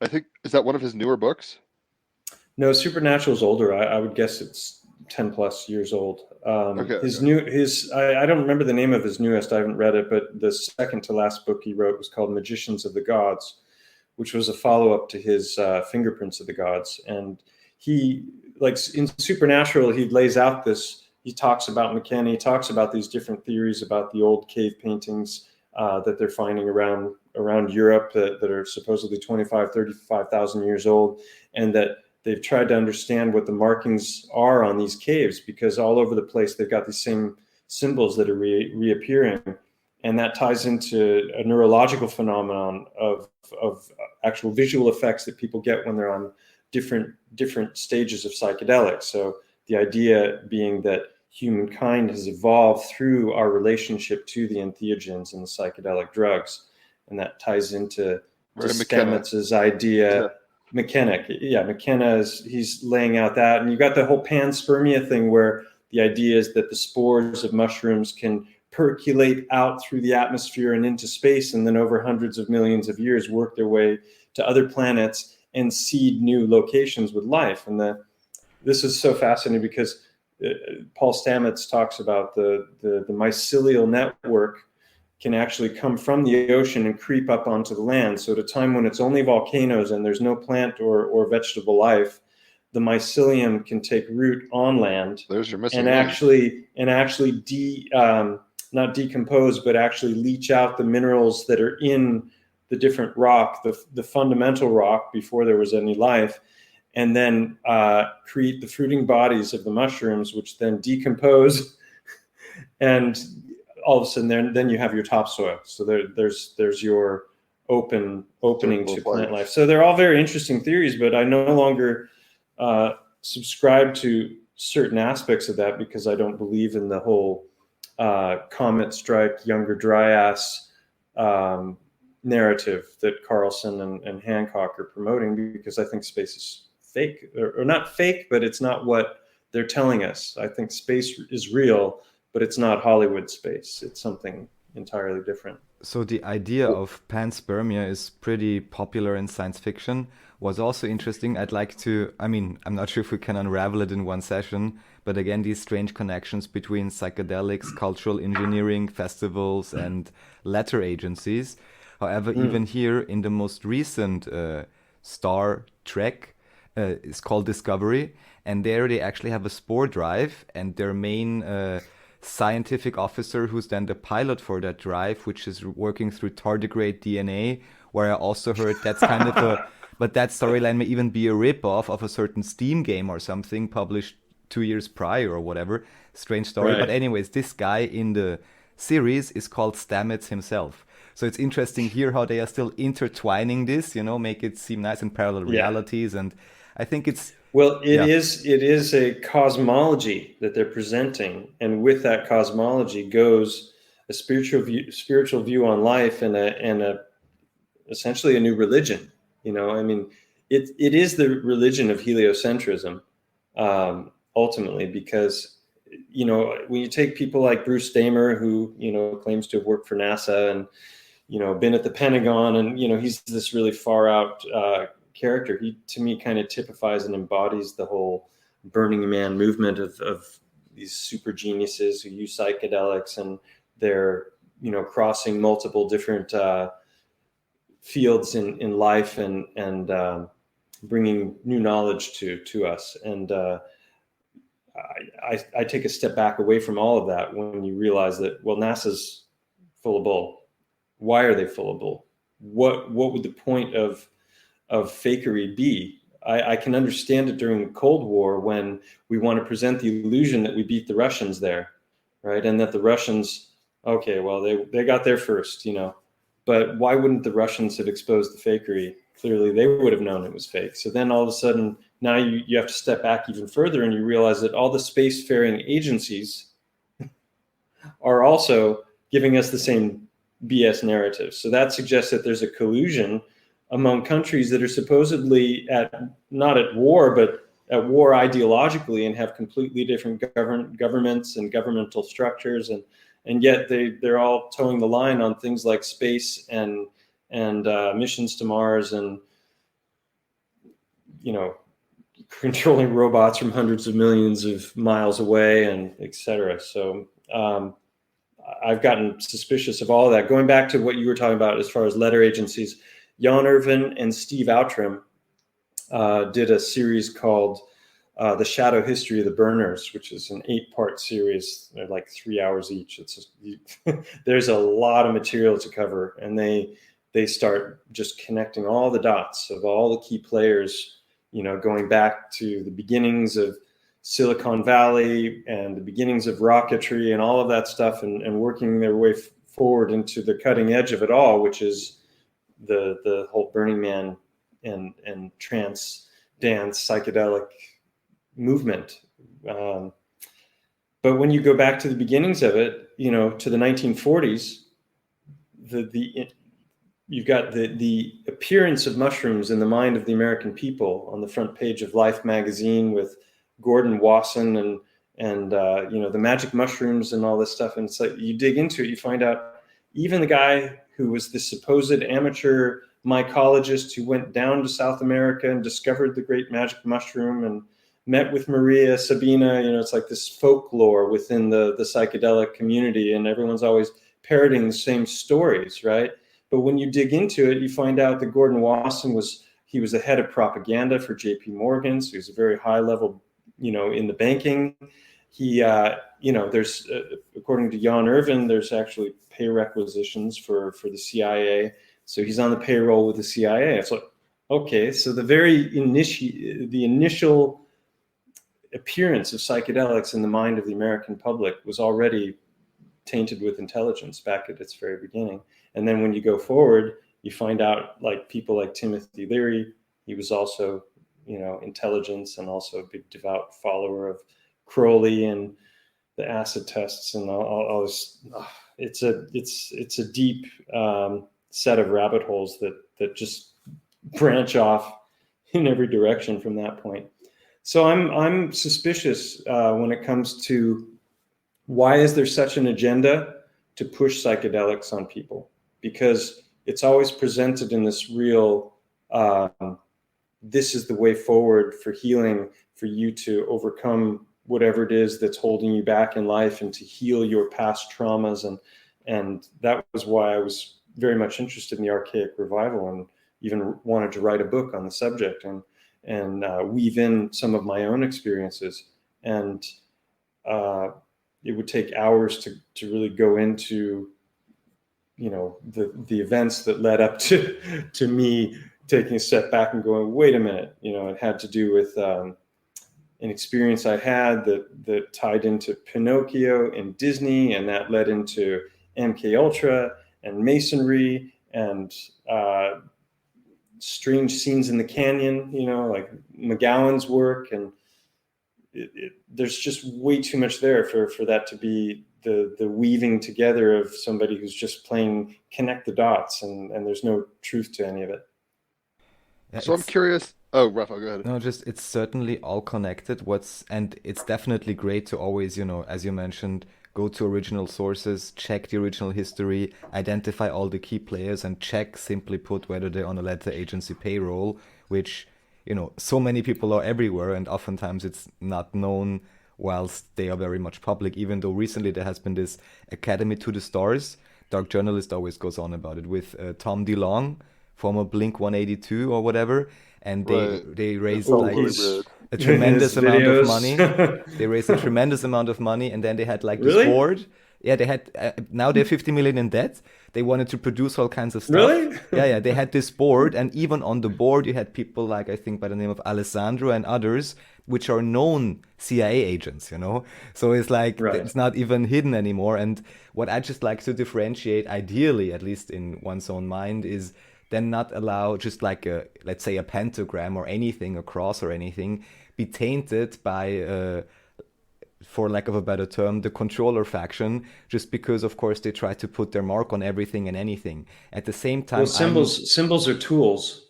I think, is that one of his newer books? No, Supernatural is older. I would guess it's 10 plus years old. I don't remember the name of his newest. I haven't read it, but the second to last book he wrote was called Magicians of the Gods, which was a follow-up to his Fingerprints of the Gods. And he, like in Supernatural, he lays out this, he talks about McKenna, he talks about these different theories about the old cave paintings that they're finding around Europe that are supposedly 35,000 years old, and that they've tried to understand what the markings are on these caves, because all over the place they've got these same symbols that are reappearing. And that ties into a neurological phenomenon of actual visual effects that people get when they're on different stages of psychedelics. So the idea being that humankind has evolved through our relationship to the entheogens and the psychedelic drugs. And that ties into Stamets' idea. Yeah. McKenna he's laying out that. And you got the whole panspermia thing where the idea is that the spores of mushrooms can percolate out through the atmosphere and into space, and then over hundreds of millions of years work their way to other planets and seed new locations with life. And this is so fascinating because Paul Stamets talks about the mycelial network can actually come from the ocean and creep up onto the land. So at a time when it's only volcanoes and there's no plant or vegetable life, the mycelium can take root on land. There's your missing and actually not decompose, but actually leach out the minerals that are in the different rock, the fundamental rock before there was any life, and then create the fruiting bodies of the mushrooms, which then decompose, and all of a sudden then you have your topsoil. So there's your opening to plant life. So they're all very interesting theories, but I no longer subscribe to certain aspects of that because I don't believe in the whole comet strike younger dryas narrative that Carlson and Hancock are promoting, because I think space is fake, or not fake, but it's not what they're telling us. I think space is real, but it's not Hollywood space. It's something entirely different. So the idea of panspermia is pretty popular in science fiction. Was also interesting. I'd like to, I'm not sure if we can unravel it in one session, but again, these strange connections between psychedelics, cultural engineering, festivals, and letter agencies. However, even here in the most recent Star Trek, it's called Discovery, and there they actually have a spore drive, and their main scientific officer, who's then the pilot for that drive, which is working through tardigrade DNA, where I also heard that's kind of a, but that storyline may even be a rip-off of a certain Steam game or something published 2 years prior or whatever. Strange story. Right. But anyways, this guy in the series is called Stamets himself. So it's interesting here how they are still intertwining this, make it seem nice in parallel realities. And I think it's... Well, it is a cosmology that they're presenting. And with that cosmology goes a spiritual view on life and a essentially a new religion. It is the religion of heliocentrism, ultimately, because, when you take people like Bruce Damer, who, claims to have worked for NASA and, been at the Pentagon, and, he's this really far out character. He, to me, kind of typifies and embodies the whole Burning Man movement of these super geniuses who use psychedelics, and they're, crossing multiple different fields in life and bringing new knowledge to us. And I take a step back away from all of that when you realize that, well, NASA's full of bull. Why are they full of bull? What would the point of fakery be? I can understand it during the Cold War when we want to present the illusion that we beat the Russians there, right? And that the Russians, okay, well, they got there first, but why wouldn't the Russians have exposed the fakery? Clearly, they would have known it was fake. So then all of a sudden, now you have to step back even further, and you realize that all the spacefaring agencies are also giving us the same BS narrative. So that suggests that there's a collusion among countries that are supposedly not at war, but at war ideologically, and have completely different governments and governmental structures, and yet they're all towing the line on things like space and missions to Mars, and controlling robots from hundreds of millions of miles away, and etc. So I've gotten suspicious of all of that. Going back to what you were talking about as far as letter agencies, Jan Irvin and Steve Outram did a series called The Shadow History of the Burners, which is an 8-part series. They're like 3 hours each. It's just, there's a lot of material to cover, and they start just connecting all the dots of all the key players, going back to the beginnings of Silicon Valley and the beginnings of rocketry and all of that stuff, and working their way forward into the cutting edge of it all, which is the whole Burning Man and trance dance psychedelic movement. But when you go back to the beginnings of it, you know, to the 1940s, you've got the appearance of mushrooms in the mind of the American people on the front page of Life magazine with Gordon Wasson and you know, the magic mushrooms and all this stuff. And it's like, you dig into it, you find out even the guy who was the supposed amateur mycologist who went down to South America and discovered the great magic mushroom and met with Maria Sabina, you know, it's like this folklore within the psychedelic community, and everyone's always parroting the same stories, right? But when you dig into it, you find out that Gordon Wasson was the head of propaganda for J.P. Morgan, so he was a very high level, you know, in the banking. He, you know, there's according to Jan Irvin, there's actually pay requisitions for the CIA, so he's on the payroll with the CIA. It's like, okay, so the initial appearance of psychedelics in the mind of the American public was already tainted with intelligence back at its very beginning. And then when you go forward, you find out like people like Timothy Leary, he was also, you know, intelligence and also a big devout follower of Crowley and the acid tests and all this. It's a deep set of rabbit holes that just branch off in every direction from that point. So I'm suspicious when it comes to why is there such an agenda to push psychedelics on people? Because it's always presented in this real, this is the way forward for healing, for you to overcome whatever it is that's holding you back in life and to heal your past traumas. And that was why I was very much interested in the archaic revival and even wanted to write a book on the subject and weave in some of my own experiences. And it would take hours to really go into, you know, the events that led up to me taking a step back and going, wait a minute, you know, it had to do with an experience I had that tied into Pinocchio and Disney, and that led into MK Ultra and Masonry and strange scenes in the canyon, you know, like McGowan's work. And there's just way too much there for that to be the weaving together of somebody who's just playing connect the dots, and there's no truth to any of it. Yeah, So I'm curious. Oh, Rafa, go ahead. No, just it's certainly all connected. And it's definitely great to always, you know, as you mentioned, go to original sources, check the original history, identify all the key players, and check, simply put, whether they're on a letter agency payroll, which, you know, so many people are everywhere, and oftentimes it's not known whilst they are very much public, even though recently there has been this Academy to the Stars. Dark Journalist always goes on about it with Tom DeLonge, former Blink 182 or whatever, and they raised like a tremendous amount of money. They raised a tremendous amount of money, and then they had like this board. Yeah, they had now they're 50 million in debt. They wanted to produce all kinds of stuff. Really? Yeah. They had this board, and even on the board, you had people like, I think by the name of Alessandro and others, which are known CIA agents, you know? So it's like, It's not even hidden anymore. And what I just like to differentiate, ideally, at least in one's own mind, is then not allow just like let's say a pentagram or anything, a cross or anything, be tainted by, for lack of a better term, the controller faction, just because, of course, they try to put their mark on everything and anything. At the same time, symbols are tools.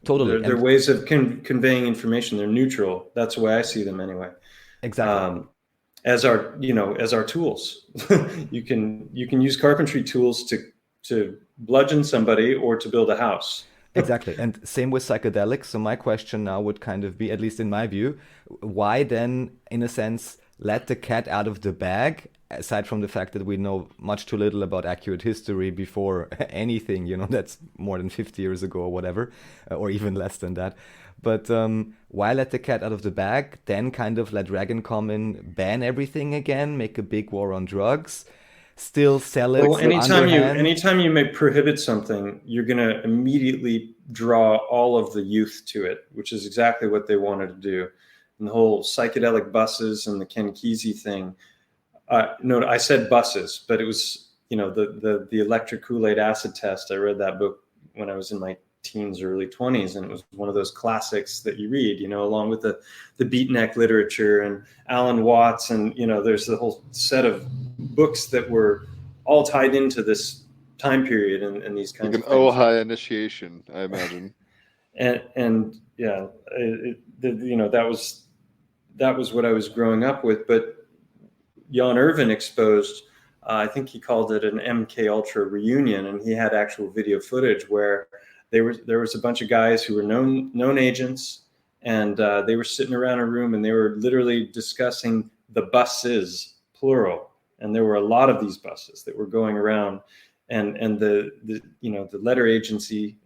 Totally, they're ways of conveying information. They're neutral. That's the way I see them, anyway. Exactly. As our tools, you can use carpentry tools to bludgeon somebody or to build a house. Exactly. And same with psychedelics. So my question now would kind of be, at least in my view, why then, in a sense, let the cat out of the bag, aside from the fact that we know much too little about accurate history before anything, you know, that's more than 50 years ago or whatever, or even less than that. But why let the cat out of the bag, then kind of let Reagan come in, ban everything again, make a big war on drugs, still sell it. Well, anytime you may prohibit something, you're going to immediately draw all of the youth to it, which is exactly what they wanted to do. And the whole psychedelic buses and the Ken Kesey thing. No, I said buses, but it was, you know, the electric Kool-Aid acid test. I read that book when I was in my teens, early 20s, and it was one of those classics that you read, you know, along with the beatnik literature and Alan Watts, and you know, there's the whole set of books that were all tied into this time period and these kinds like of an things. Ojai initiation, I imagine. and yeah, you know, that was what I was growing up with. But Jan Irvin exposed, I think he called it an MK Ultra reunion, and he had actual video footage where there was a bunch of guys who were known agents, and they were sitting around a room and they were literally discussing the buses, plural, and there were a lot of these buses that were going around, and the you know, the letter agency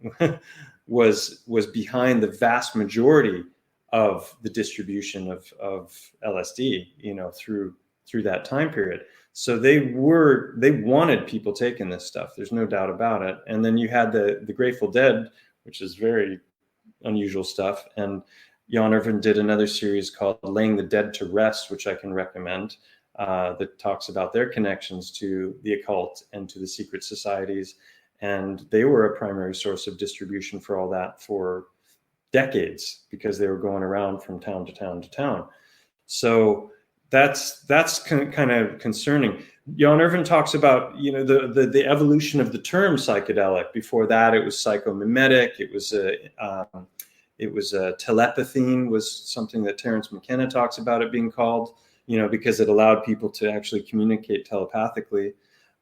was behind the vast majority of the distribution of LSD, you know, through that time period. So they wanted people taking this stuff. There's no doubt about it. And then you had the Grateful Dead, which is very unusual stuff. And Jan Irvin did another series called Laying the Dead to Rest, which I can recommend, that talks about their connections to the occult and to the secret societies. And they were a primary source of distribution for all that for decades, because they were going around from town to town to town. So that's kind of concerning. Jan Irvin talks about, you know, the evolution of the term psychedelic. Before that, it was psychomimetic. It was telepathine was something that Terence McKenna talks about it being called, you know, because it allowed people to actually communicate telepathically.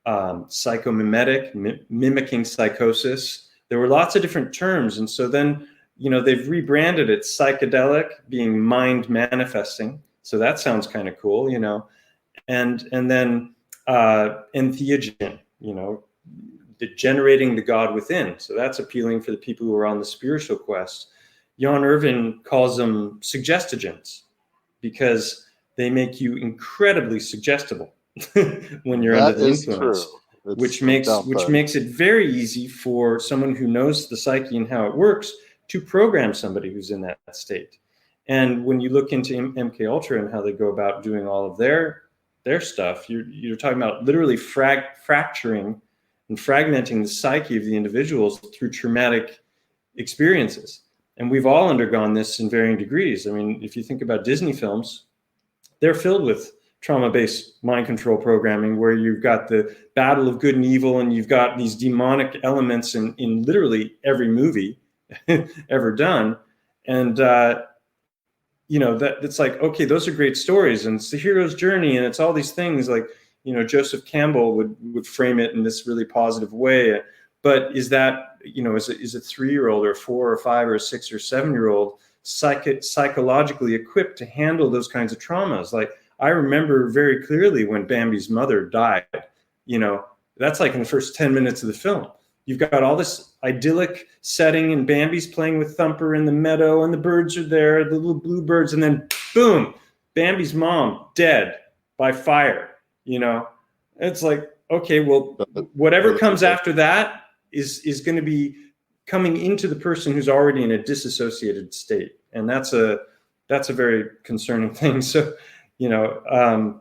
Psychomimetic, mimicking psychosis. There were lots of different terms, and so then, you know, they've rebranded it psychedelic, being mind manifesting. So that sounds kind of cool, you know, and then entheogen, you know, generating the God within. So that's appealing for the people who are on the spiritual quest. Jan Irvin calls them suggestogens because they make you incredibly suggestible when you're under the influence, which makes it very easy for someone who knows the psyche and how it works to program somebody who's in that state. And when you look into MK Ultra and how they go about doing all of their stuff, you're talking about literally fracturing and fragmenting the psyche of the individuals through traumatic experiences. And we've all undergone this in varying degrees. I mean, if you think about Disney films, they're filled with trauma-based mind control programming, where you've got the battle of good and evil, and you've got these demonic elements in literally every movie ever done. And you know, that it's like, okay, those are great stories, and it's the hero's journey, and it's all these things, like, you know, Joseph Campbell would frame it in this really positive way. But is that, you know, is a 3-year-old or 4 or 5 or 6 or 7-year-old psychologically equipped to handle those kinds of traumas? Like, I remember very clearly when Bambi's mother died, you know, that's like in the first 10 minutes of the film. You've got all this idyllic setting, and Bambi's playing with Thumper in the meadow, and the birds are there, the little bluebirds, and then boom, Bambi's mom dead by fire. You know, it's like, okay, well, whatever comes after that is going to be coming into the person who's already in a disassociated state, and that's a very concerning thing. So, you know,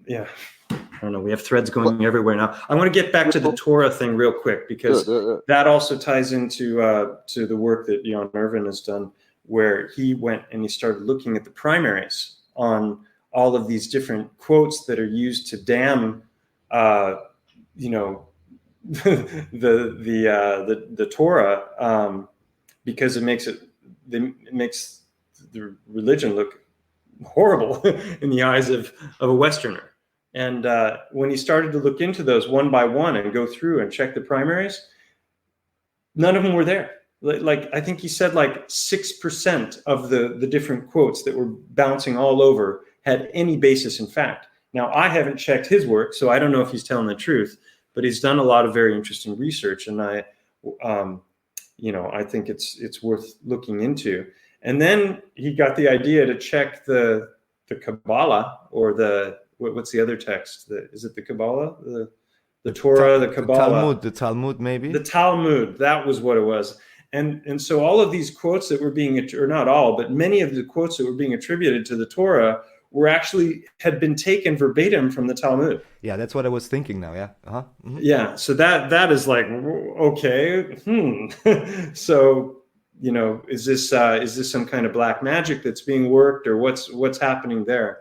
yeah. I don't know. We have threads going everywhere now. I want to get back to the Torah thing real quick, because that also ties into to the work that Jan Irvin has done, where he went and he started looking at the primaries on all of these different quotes that are used to damn, you know, the Torah, because it makes the religion look horrible in the eyes of a Westerner. And when he started to look into those one by one and go through and check the primaries, none of them were there. Like I think he said like 6% of the different quotes that were bouncing all over had any basis in fact. Now, I haven't checked his work, so I don't know if he's telling the truth, but he's done a lot of very interesting research, and I think it's worth looking into. And then he got the idea to check the Kabbalah, or what's the other text? Is it the Kabbalah? The Torah, the Kabbalah. The Talmud, maybe? The Talmud, that was what it was. And so all of these quotes that were being, or not all, but many of the quotes that were being attributed to the Torah had been taken verbatim from the Talmud. Yeah, that's what I was thinking now. Yeah. Yeah. So that is like, okay. So, is this some kind of black magic that's being worked, or what's happening there?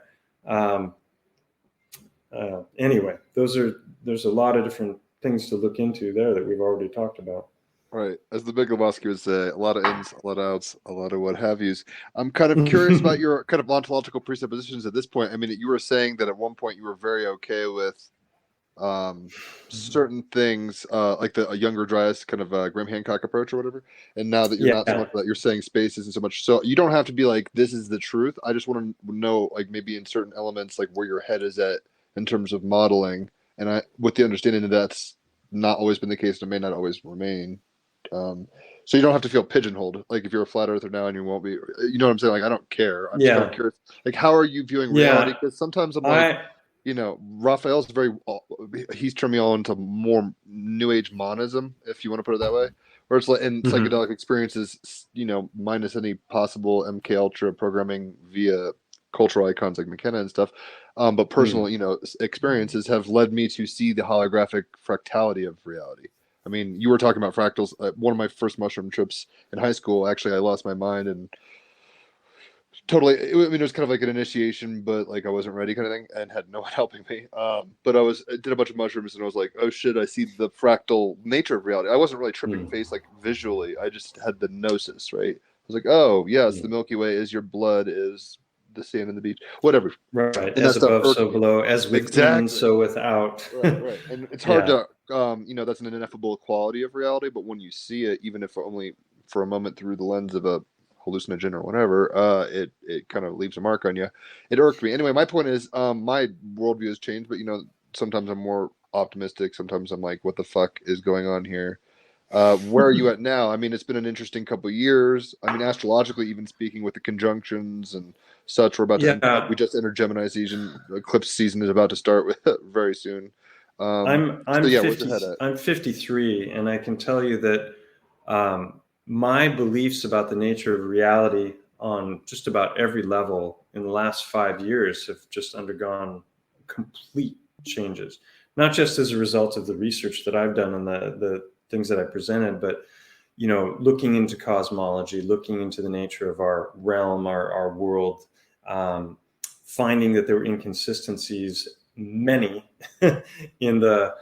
Anyway, there's a lot of different things to look into there that we've already talked about. Right. As the Big Lebowski would say, a lot of ins, a lot of outs, a lot of what have yous. I'm kind of curious about your kind of ontological presuppositions at this point. I mean, you were saying that at one point you were very okay with certain things, like a younger Dryas kind of Graham Hancock approach or whatever. And now that you're not so much that, you're saying space isn't so much. So you don't have to be like, this is the truth. I just want to know, like, maybe in certain elements, like where your head is at in terms of modeling. And with the understanding that that's not always been the case and it may not always remain. So you don't have to feel pigeonholed. Like if you're a flat earther now and you won't be, you know what I'm saying? Like, I don't care. I'm just kind of curious. Like, how are you viewing reality? Because sometimes I'm like, Raphael's he's turned me on to more new age monism, if you want to put it that way, where it's like in psychedelic experiences, minus any possible MK Ultra programming via cultural icons like McKenna and stuff. But personal, experiences have led me to see the holographic fractality of reality. I mean, you were talking about fractals. One of my first mushroom trips in high school, actually, I lost my mind and totally. It was kind of like an initiation, but like I wasn't ready, kind of thing, and had no one helping me. But I did a bunch of mushrooms, and I was like, oh shit, I see the fractal nature of reality. I wasn't really tripping face like visually. I just had the gnosis, right? I was like, oh yes, the Milky Way is your blood, is the sand and the beach, whatever. Right. And as above, so below, as within, so without. Right. And it's hard to, that's an ineffable quality of reality. But when you see it, even if only for a moment through the lens of a hallucinogen or whatever, it kind of leaves a mark on you. It irked me. Anyway, my point is, my worldview has changed. But sometimes I'm more optimistic. Sometimes I'm like, what the fuck is going on here? Where are you at now? I mean, it's been an interesting couple of years. I mean, astrologically, even speaking with the conjunctions and such, we're about to. We just entered Gemini season. Eclipse season is about to start with very soon. I'm 53, and I can tell you that my beliefs about the nature of reality on just about every level in the last 5 years have just undergone complete changes. Not just as a result of the research that I've done and the things that I presented, but looking into cosmology, looking into the nature of our realm, our world, finding that there were inconsistencies, many in the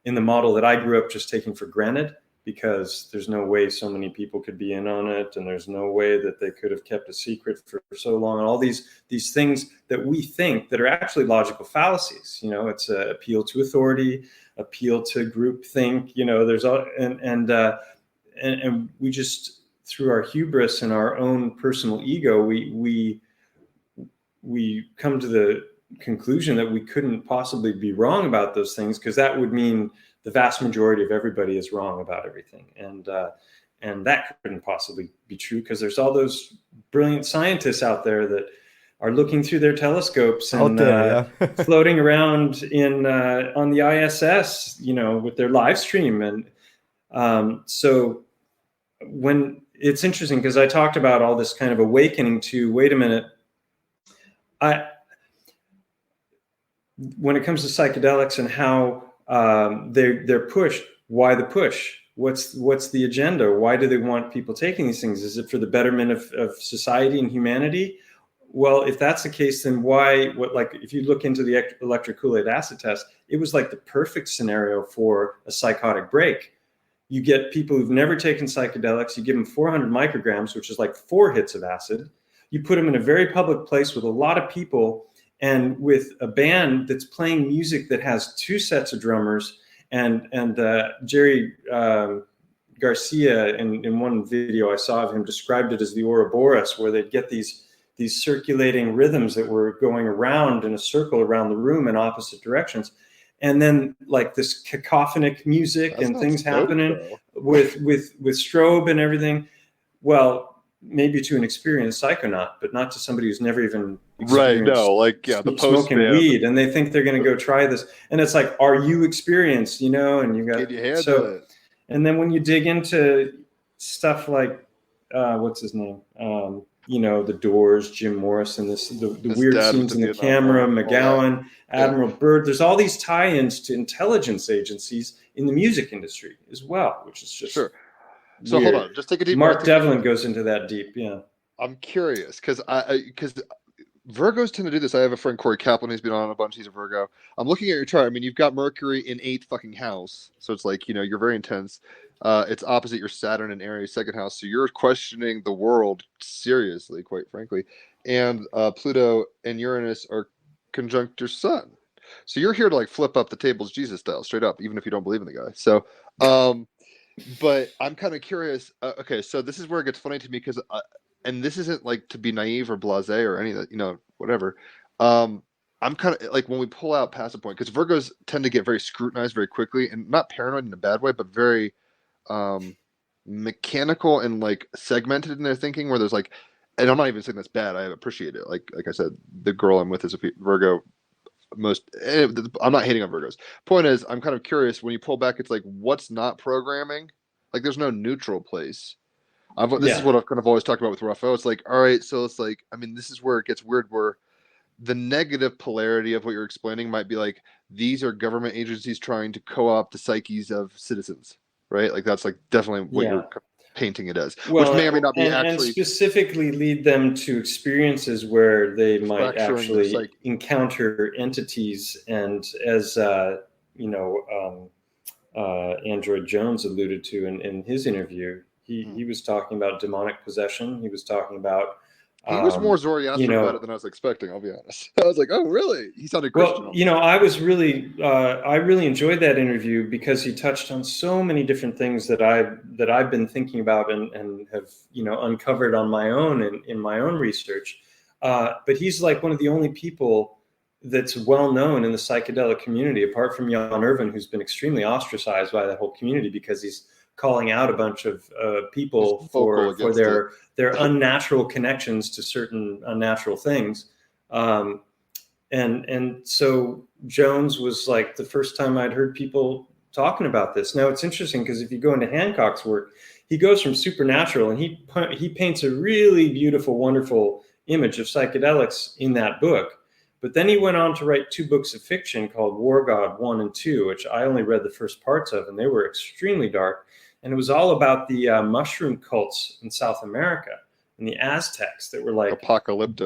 model that I grew up just taking for granted, because there's no way so many people could be in on it, and there's no way that they could have kept a secret for so long, and all these things that we think that are actually logical fallacies. It's an appeal to authority, appeal to groupthink. There's all and we just, through our hubris and our own personal ego, we come to the conclusion that we couldn't possibly be wrong about those things, because that would mean the vast majority of everybody is wrong about everything, and that couldn't possibly be true, because there's all those brilliant scientists out there that are looking through their telescopes and floating around on the ISS, with their live stream, and so when it's interesting, because I talked about all this kind of awakening to, wait a minute, when it comes to psychedelics and how they're pushed, why the push? What's the agenda? Why do they want people taking these things? Is it for the betterment of society and humanity? Well, if that's the case, then if you look into the electric Kool-Aid acid test, it was like the perfect scenario for a psychotic break. You get people who've never taken psychedelics, you give them 400 micrograms, which is like 4 hits of acid. You put them in a very public place with a lot of people, and with a band that's playing music that has 2 sets of drummers, and Jerry Garcia, in one video I saw of him, described it as the Ouroboros, where they'd get these circulating rhythms that were going around in a circle around the room in opposite directions. And then like this cacophonic music and things happening with strobe and everything. Well, maybe to an experienced psychonaut, but not to somebody who's never even the smoking weed, and they think they're going to go try this. And it's like, are you experienced? And you got it. And then when you dig into stuff like what's his name? the Doors, Jim Morrison, the His weird dad was scenes the in the Vietnam camera, War, all that. McGowan, Yeah. Admiral Byrd. There's all these tie-ins to intelligence agencies in the music industry as well, which is just Sure. So weird. hold on, just take a deep Mark breath. Devlin goes into that deep. Yeah. I'm curious because Virgos tend to do this. I have a friend, Corey Kaplan, who's been on a bunch. He's a Virgo. I'm looking at your chart. I mean, you've got Mercury in 8th fucking house. So it's like, you're very intense. It's opposite your Saturn in Aries 2nd house. So you're questioning the world seriously, quite frankly. And Pluto and Uranus are conjunct your sun. So you're here to like flip up the tables Jesus style, straight up, even if you don't believe in the guy. So, but I'm kind of curious. Okay, so this is where it gets funny to me because and this isn't like to be naive or blasé or any of that, whatever. I'm kind of like when we pull out past a point, because Virgos tend to get very scrutinized very quickly, and not paranoid in a bad way, but very mechanical and like segmented in their thinking, where there's like, and I'm not even saying that's bad. I appreciate it. Like I said, the girl I'm with is a Virgo. I'm not hating on Virgos. Point is, I'm kind of curious when you pull back. It's like, what's not programming? Like, there's no neutral place. This is what I've kind of always talked about with Raphael. It's like, all right, so it's like, I mean, this is where it gets weird, where the negative polarity of what you're explaining might be like, these are government agencies trying to co-opt the psyches of citizens, right? Like, that's like definitely what you're painting it as, which may or may not be actually. And specifically lead them to experiences where they might actually encounter entities. And as, Android Jones alluded to in his interview, he was talking about demonic possession. He was talking about. He was more Zoroastrian about it than I was expecting. I'll be honest. I was like, "Oh, really?" He sounded Christian. Well, I really enjoyed that interview because he touched on so many different things that I've been thinking about and have uncovered on my own in my own research. But he's like one of the only people that's well known in the psychedelic community, apart from Jan Irvin, who's been extremely ostracized by that whole community because he's calling out a bunch of people for their unnatural connections to certain unnatural things. And so Jones was like the first time I'd heard people talking about this. Now it's interesting because if you go into Hancock's work, he goes from supernatural and he paints a really beautiful, wonderful image of psychedelics in that book. But then he went on to write 2 books of fiction called War God 1 and 2, which I only read the first parts of, and they were extremely dark. And it was all about the mushroom cults in South America and the Aztecs that were like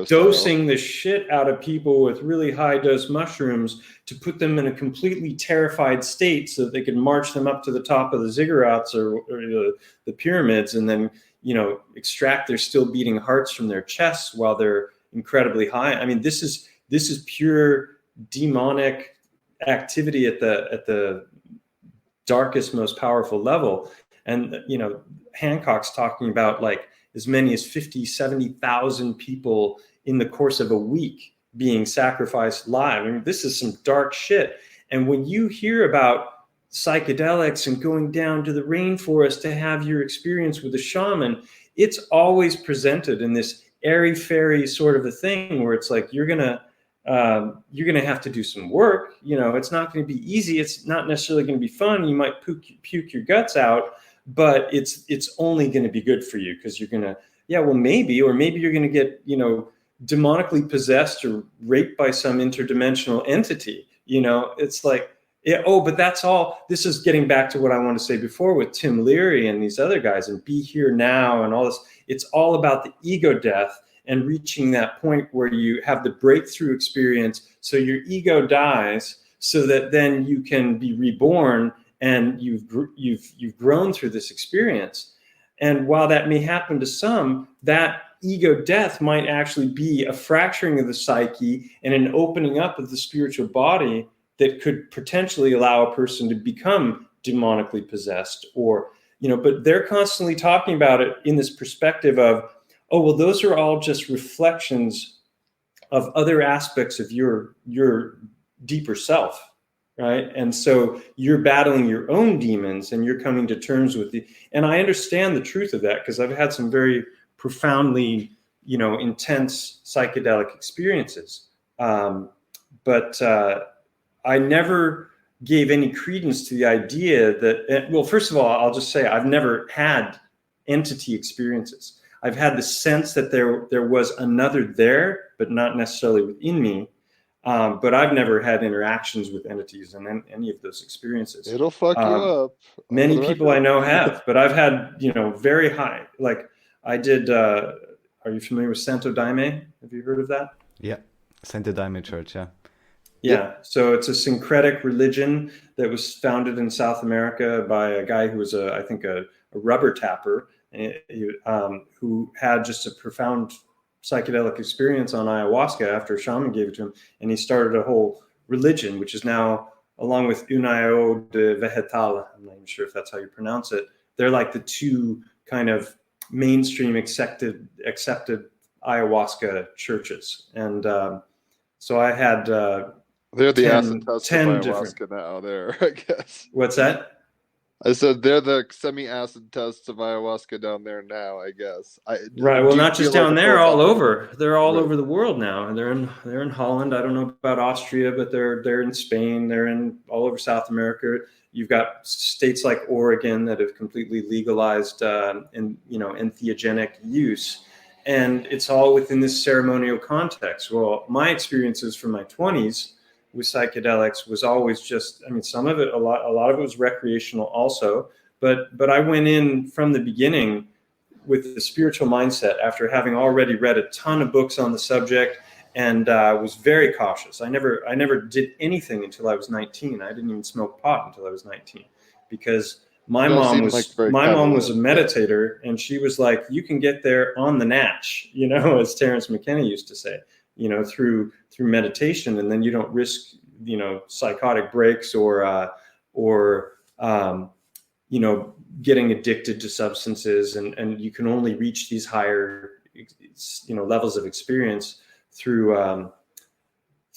dosing the shit out of people with really high dose mushrooms to put them in a completely terrified state so that they could march them up to the top of the ziggurats or the pyramids and then, extract their still beating hearts from their chests while they're incredibly high. I mean, this is pure demonic activity at the darkest, most powerful level. And, Hancock's talking about like as many as 50, 70,000 people in the course of a week being sacrificed live. I mean, this is some dark shit. And when you hear about psychedelics and going down to the rainforest to have your experience with a shaman, it's always presented in this airy-fairy sort of a thing where it's like, you're going to have to do some work. It's not going to be easy. It's not necessarily going to be fun. You might puke your guts out, but it's only going to be good for you because you're going to, maybe you're going to get, demonically possessed or raped by some interdimensional entity. It's like, but that's all. This is getting back to what I want to say before with Tim Leary and these other guys and Be Here Now and all this. It's all about the ego death and reaching that point where you have the breakthrough experience. So your ego dies so that then you can be reborn and you've grown through this experience. And while that may happen to some, that ego death might actually be a fracturing of the psyche and an opening up of the spiritual body that could potentially allow a person to become demonically possessed but they're constantly talking about it in this perspective of, those are all just reflections of other aspects of your deeper self, right? And so you're battling your own demons and you're coming to terms with and I understand the truth of that because I've had some very profoundly, intense psychedelic experiences. But I never gave any credence to the idea that, first of all, I'll just say I've never had entity experiences. I've had the sense that there was another there, but not necessarily within me. But I've never had interactions with entities in any of those experiences. It'll fuck you up. Many people I know have, but I've had, very high, like I did, are you familiar with Santo Daime? Have you heard of that? Yeah, Santo Daime Church, yeah. Yeah, so it's a syncretic religion that was founded in South America by a guy who was, I think, a rubber tapper, who had just a profound psychedelic experience on ayahuasca after a shaman gave it to him, and he started a whole religion, which is now, along with Unio de Vegetal, I'm not even sure if that's how you pronounce it, they're like the two kind of mainstream accepted ayahuasca churches. And so I had they're the acid 10 test of ayahuasca different... now there, I guess. What's that? I said they're the semi-acid tests of ayahuasca down there now, I guess. Right. Well, not just down there, all over. They're all over the world now, and they're in Holland. I don't know about Austria, but they're in Spain. They're in all over South America. You've got states like Oregon that have completely legalized entheogenic use, and it's all within this ceremonial context. Well, my experiences from my 20s with psychedelics was always just, some of it, a lot of it was recreational also, but I went in from the beginning with the spiritual mindset after having already read a ton of books on the subject, and was very cautious. I never did anything until I was 19. I didn't even smoke pot until I was 19, because my mom was a meditator, and she was like, you can get there on the natch, as Terence McKenna used to say, through meditation, and then you don't risk, psychotic breaks or getting addicted to substances, and you can only reach these higher, levels of experience through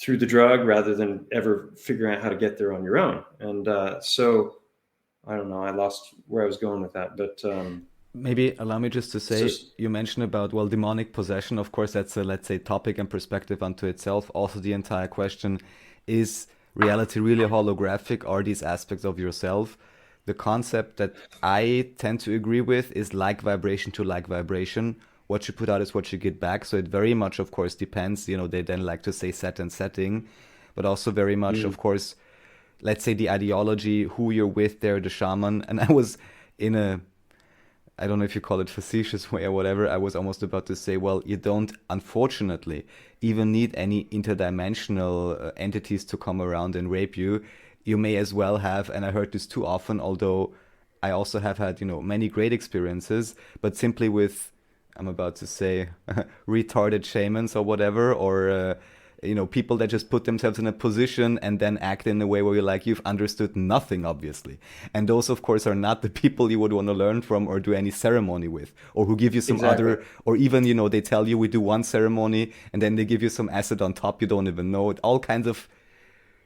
the drug, rather than ever figuring out how to get there on your own. And so I don't know, I lost where I was going with that, but maybe allow me just to say, you mentioned about, demonic possession. Of course, that's a, let's say, topic and perspective unto itself. Also, the entire question, is reality really holographic? Are these aspects of yourself? The concept that I tend to agree with is like vibration to like vibration. What you put out is what you get back. So it very much, of course, depends. They then like to say set and setting, but also very much, of course, let's say the ideology, who you're with there, the shaman. And I was in a, I don't know if you call it facetious way or whatever, I was almost about to say, well, you don't, unfortunately, even need any interdimensional entities to come around and rape you. You may as well have, and I heard this too often, although I also have had, many great experiences, but simply with, I'm about to say, retarded shamans or whatever, or, people that just put themselves in a position and then act in a way where you're like, you've understood nothing, obviously. And those, of course, are not the people you would want to learn from or do any ceremony with, or who give you some other, or even, they tell you we do one ceremony and then they give you some acid on top you don't even know. All kinds of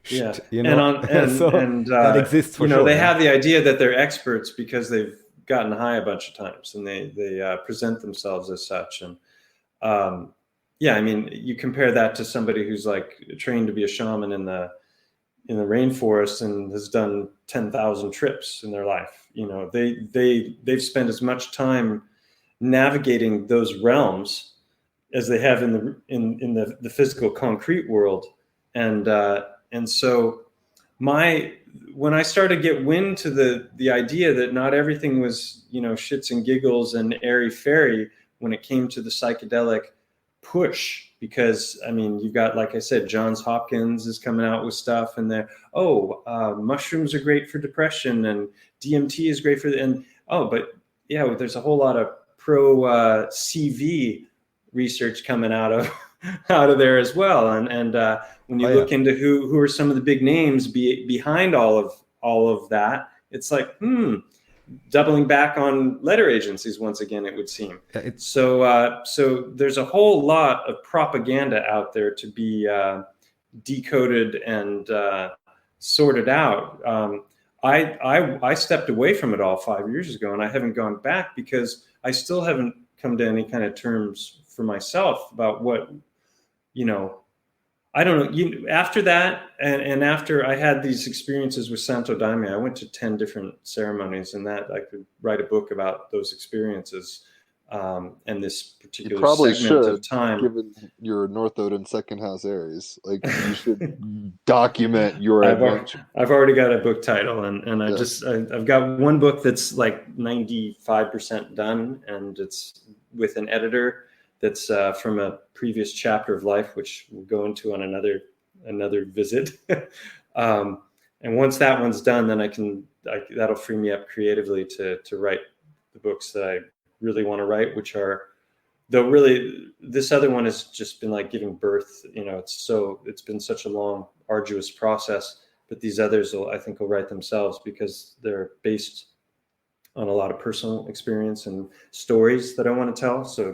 shit, that exists for sure. They have the idea that they're experts because they've gotten high a bunch of times, and they present themselves as such. And you compare that to somebody who's like trained to be a shaman in the rainforest and has done 10,000 trips in their life. They've spent as much time navigating those realms as they have in the physical concrete world. And so when I started to get wind to the idea that not everything was, shits and giggles and airy fairy when it came to the psychedelic push, because you've got, like I said, Johns Hopkins is coming out with stuff, and mushrooms are great for depression, and DMT is great for but there's a whole lot of pro CV research coming out of there as well, and when you look into who are some of the big names behind all of that, it's like doubling back on letter agencies once again, it would seem. So there's a whole lot of propaganda out there to be decoded and sorted out. I stepped away from it all 5 years ago, and I haven't gone back because I still haven't come to any kind of terms for myself about what, I don't know. After that, and after I had these experiences with Santo Daime, I went to 10 different ceremonies, and that I could write a book about those experiences. and this You particular probably segment of should, time. given your North Ode and Second House Aries. Like, you should document your adventure. I've already got a book title, and Yeah. I've got one book that's like 95% done, and it's with an editor that's from a previous chapter of life, which we'll go into on another visit. And once that one's done, then that'll free me up creatively to write the books that I really want to write, which are, though really this other one has just been like giving birth. It's been such a long, arduous process, but these others I think will write themselves because they're based on a lot of personal experience and stories that I want to tell. So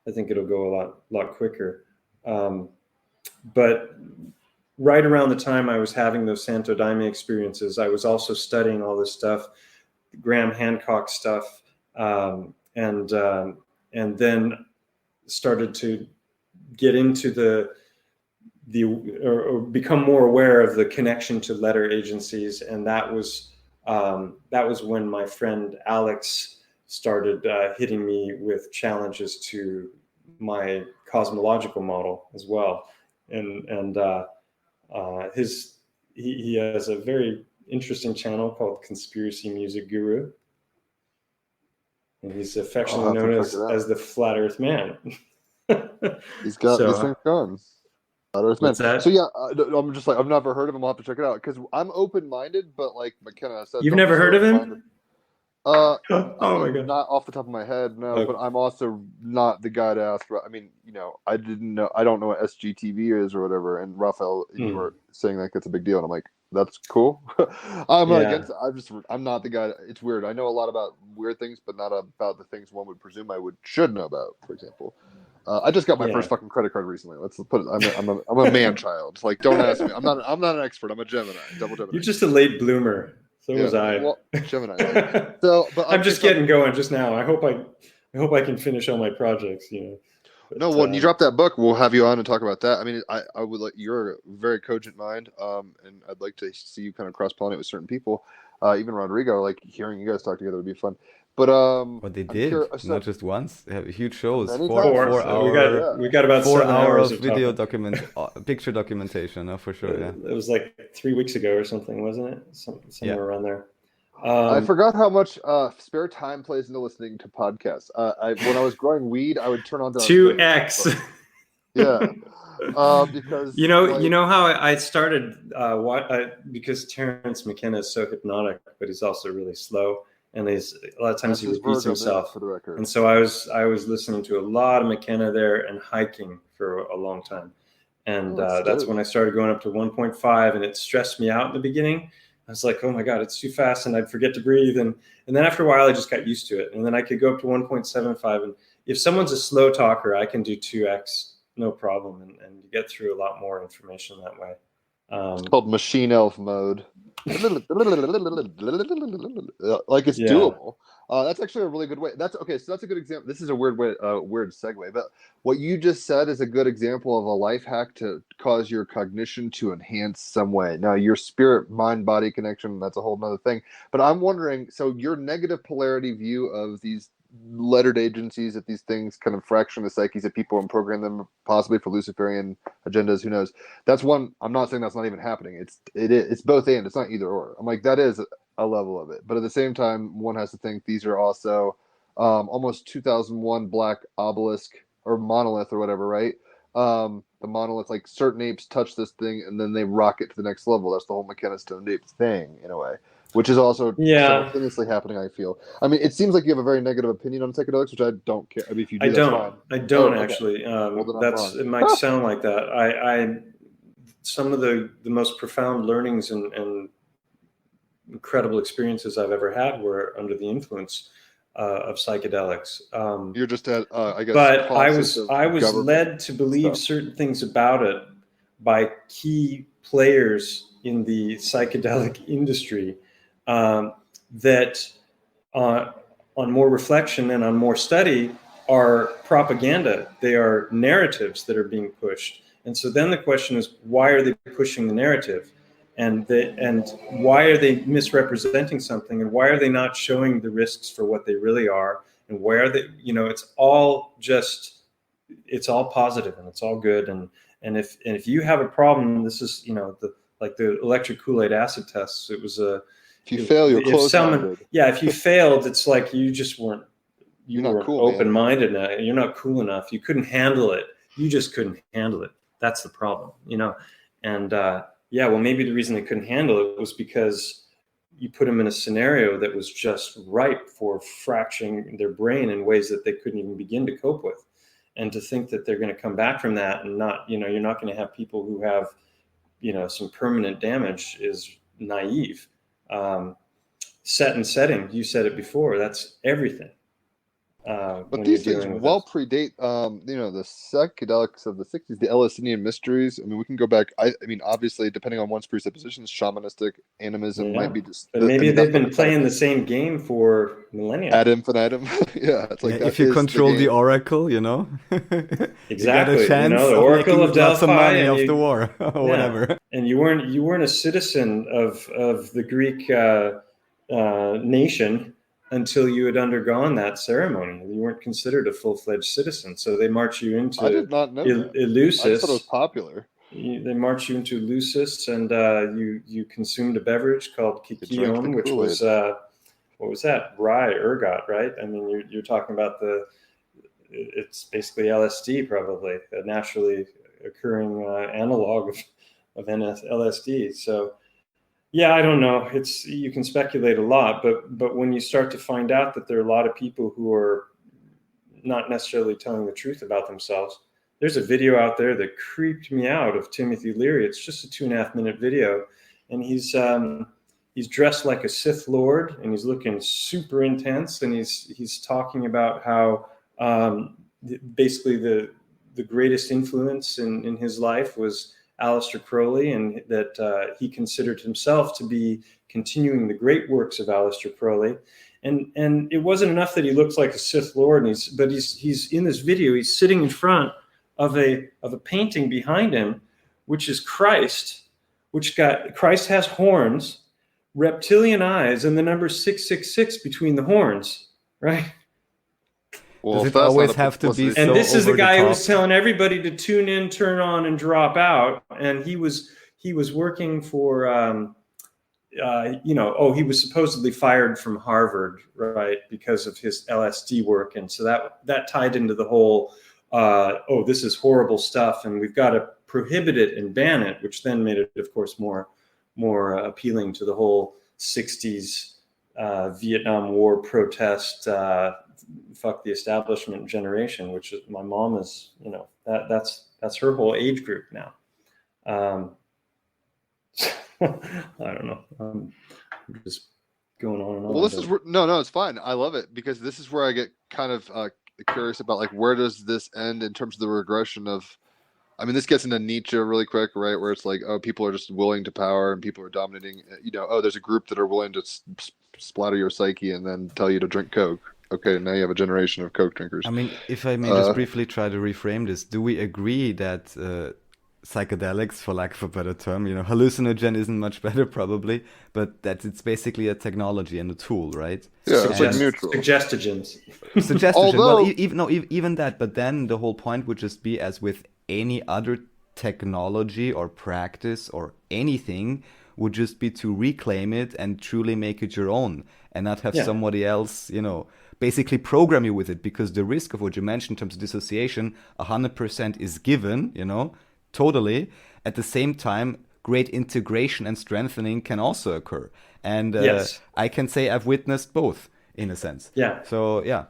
I think it'll go a lot quicker. But right around the time I was having those Santo Daime experiences, I was also studying all this stuff, Graham Hancock stuff, and then started to get into or become more aware of the connection to letter agencies, and that was when my friend Alex started hitting me with challenges to my cosmological model as well, and he has a very interesting channel called Conspiracy Music Guru, and he's affectionately known as the Flat Earth Man. He's got So, this thing going. Flat Earth Man. what's that? So yeah, I'm just like, I've never heard of him. I'll have to check it out because I'm open-minded, but like McKenna said, You've don't never be heard of him? open-minded. Oh my God. Not off the top of my head, no. Okay. But I'm also not the guy to ask about. I mean, I don't know what SGTV is or whatever. And Raphael, you were saying like it's a big deal, and I'm like, that's cool. I'm not against it. I'm not the guy. It's weird. I know a lot about weird things, but not about the things one would presume I should know about. For example, I just got my first fucking credit card recently. Let's put it. I'm a man child. Like, don't ask me. I'm not an expert. I'm a Gemini. Double Gemini. You're just a late bloomer. So was I. Well, Gemini. So, but I'm just getting going just now. I hope I can finish all my projects. But, no, when you drop that book, we'll have you on and talk about that. I mean, I would like, you're a very cogent mind, and I'd like to see you kind of cross-pollinate with certain people. Even Rodrigo, like hearing you guys talk together would be fun. But what they did, not just once. They have huge shows. Many 4 times. hour. We got about 4 7 hours hours of video picture documentation. For sure. Yeah. It was like 3 weeks ago or something, wasn't it? Somewhere around there. I forgot how much spare time plays into listening to podcasts. When I was growing weed, I would turn on 2x. Yeah. Because you know how I started because Terrence McKenna is so hypnotic, but he's also really slow, and a lot of times he repeats himself. For the record. And so I was listening to a lot of McKenna there and hiking for a long time, and that's when I started going up to 1.5, and it stressed me out in the beginning. I was like, oh my God, it's too fast, and I'd forget to breathe, and then after a while I just got used to it, and then I could go up to 1.75, and if someone's a slow talker, I can do 2x. No problem, and you get through a lot more information that way. It's called machine elf mode. Like it's doable. That's actually a really good way. That's okay. So that's a good example. This is a weird segue, but what you just said is a good example of a life hack to cause your cognition to enhance some way. Now, your spirit, mind, body connection, that's a whole nother thing. But I'm wondering, so your negative polarity view of these lettered agencies, that these things kind of fraction the psyches of people and program them possibly for Luciferian agendas, who knows? That's one. I'm not saying that's not even happening. It's both and. It's not either or. I'm like, that is a level of it, but at the same time, one has to think these are also almost 2001 black obelisk or monolith or whatever, right? The monolith, like certain apes touch this thing and then they rock it to the next level. That's the whole McKenna Stone Ape thing in a way, which is also simultaneously happening, I feel. I mean, it seems like you have a very negative opinion on psychedelics, which I don't care. I mean, if you do, that's fine. I don't actually. It might sound like that. I some of the most profound learnings and incredible experiences I've ever had were under the influence of psychedelics. You're just at, I guess. But I was led to believe certain things about it by key players in the psychedelic industry that on more reflection and on more study are propaganda. They are narratives that are being pushed. And so then the question is, why are they pushing the narrative? And why are they misrepresenting something? And why are they not showing the risks for what they really are? and where the, you know, it's all positive and it's all good. And if you have a problem, this is, you know, like the electric Kool-Aid acid tests, it was a, If you fail, you're closed-minded. Yeah, if you failed, it's like you just weren't, you You're not weren't cool, open-minded enough. You're not cool enough. You couldn't handle it. You just couldn't handle it. That's the problem, you know. And yeah, well, maybe the reason they couldn't handle it was because you put them in a scenario that was just ripe for fracturing their brain in ways that they couldn't even begin to cope with. And to think that they're going to come back from that and not, you know, you're not going to have people who have, you know, some permanent damage is naive. Set and setting, you said it before, that's everything. But these things well predate, you know, the psychedelics of the 60s, the Ellisonian mysteries. I mean, we can go back. I mean, obviously, depending on one's presuppositions, shamanistic animism might be just. But maybe they've been playing the same game for millennia. Ad infinitum. Yeah, it's like if you control the oracle, you know, exactly. You got a chance, you know, the Oracle of Delphi, money of the war or whatever. And you weren't a citizen of the Greek nation until you had undergone that ceremony. You weren't considered a full-fledged citizen. So they march you into I did not know Eleusis. I thought it was popular. They march you into Eleusis, and you consumed a beverage called kikium, which was what was that? Rye, ergot, right? I mean, you're talking about it's basically LSD, probably a naturally occurring analog of LSD. So. Yeah, I don't know. You can speculate a lot, but when you start to find out that there are a lot of people who are not necessarily telling the truth about themselves, there's a video out there that creeped me out of Timothy Leary. It's just a 2.5-minute video, and he's dressed like a Sith Lord, and he's looking super intense, and he's talking about how basically the greatest influence in his life was Aleister Crowley, and that he considered himself to be continuing the great works of Aleister Crowley. And it wasn't enough that he looks like a Sith Lord, but he's in this video, he's sitting in front of a painting behind him, which is Christ, Christ has horns, reptilian eyes, and the number 666 between the horns, right? Well, does it always have to be so? And this is the guy who was top? telling everybody to tune in, turn on, and drop out. And he was working for, you know, he was supposedly fired from Harvard, right, because of his LSD work, and so that tied into the whole, this is horrible stuff, and we've got to prohibit it and ban it, which then made it, of course, more appealing to the whole 60s Vietnam War protest. Fuck the establishment generation, which is, my mom is, you know, that's her whole age group now. I don't know. I'm just going on and on. Well, this is no, it's fine. I love it because this is where I get kind of curious about, like, where does this end in terms of the regression of. I mean, this gets into Nietzsche really quick, right? Where it's like, people are just willing to power and people are dominating. You know, there's a group that are willing to splatter your psyche and then tell you to drink Coke. Okay, now you have a generation of Coke drinkers. I mean, if I may just briefly try to reframe this, do we agree that psychedelics, for lack of a better term, you know, hallucinogen isn't much better probably, but that it's basically a technology and a tool, right? Yeah, it's like neutral. Suggestogens. Well, even that, but then the whole point would just be, as with any other technology or practice or anything, would just be to reclaim it and truly make it your own and not have somebody else, you know, basically program you with it, because the risk of what you mentioned in terms of dissociation 100% is given, you know, totally. At the same time, great integration and strengthening can also occur. And I can say I've witnessed both in a sense. Yeah. So, yeah.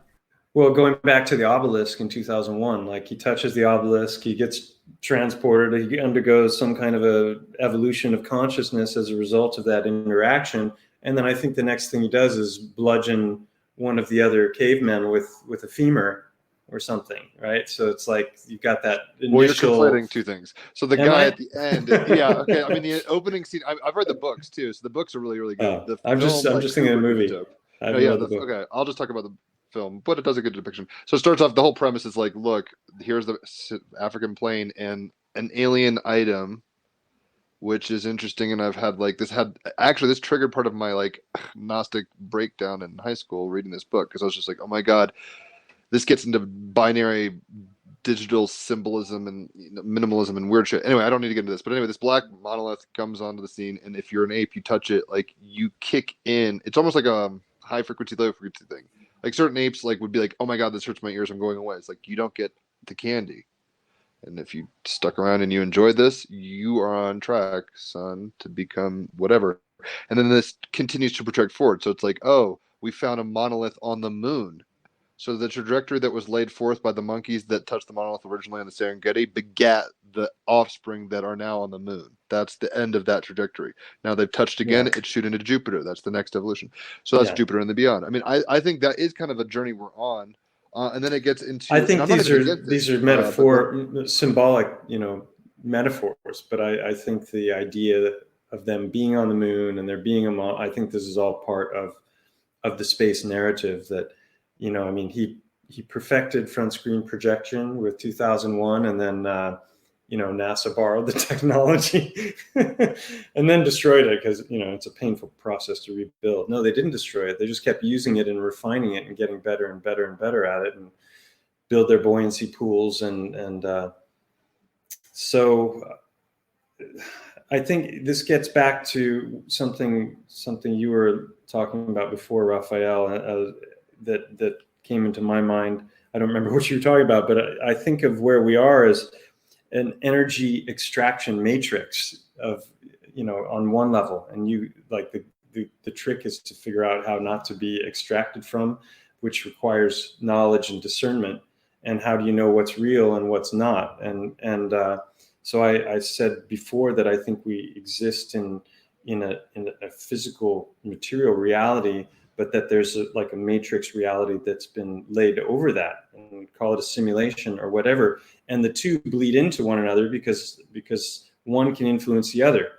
Well, going back to the obelisk in 2001, like, he touches the obelisk, he gets transported, he undergoes some kind of a evolution of consciousness as a result of that interaction. And then I think the next thing he does is bludgeon one of the other cavemen with a femur or something, right? So it's like you've got that initial... Well, you're conflating two things. So the guy at the end, okay. I mean, the opening scene, I've read the books too, so the books are really, really good. I'm just thinking of the movie. Okay. I'll just talk about the film, but it does a good depiction. So it starts off, the whole premise is like, look, here's the African plain, and an alien item which is interesting. And I've had like this triggered part of my like Gnostic breakdown in high school reading this book, because I was just like, oh my God, this gets into binary digital symbolism and minimalism and weird shit. Anyway, I don't need to get into this, but anyway, this black monolith comes onto the scene, and if you're an ape, you touch it, like you kick in. It's almost like a high frequency, low frequency thing. Like certain apes like would be like, oh my God, this hurts my ears, I'm going away. It's like, you don't get the candy. And if you stuck around and you enjoyed this, you are on track, son, to become whatever. And then this continues to project forward. So it's like, oh, we found a monolith on the moon. So the trajectory that was laid forth by the monkeys that touched the monolith originally on the Serengeti begat the offspring that are now on the moon. That's the end of that trajectory. Now they've touched again, it's shooting into Jupiter. That's the next evolution. So that's Jupiter and the beyond. I mean, I think that is kind of a journey we're on. And then it gets into. I think these are symbolic, metaphors. But I think the idea of them being on the moon and there being I think this is all part of the space narrative that, I mean, he perfected front screen projection with 2001, and then NASA borrowed the technology and then destroyed it because it's a painful process to rebuild. No, they didn't destroy it. They just kept using it and refining it and getting better and better and better at it, and build their buoyancy pools and so I think this gets back to something you were talking about before, Raphael, that came into my mind. I don't remember what you were talking about, but I think of where we are as an energy extraction matrix of, on one level, and you like the trick is to figure out how not to be extracted from, which requires knowledge and discernment. And how do you know what's real and what's not? And so I said before that I think we exist in a physical material reality, but that there's like a matrix reality that's been laid over that, and call it a simulation or whatever. And the two bleed into one another because one can influence the other.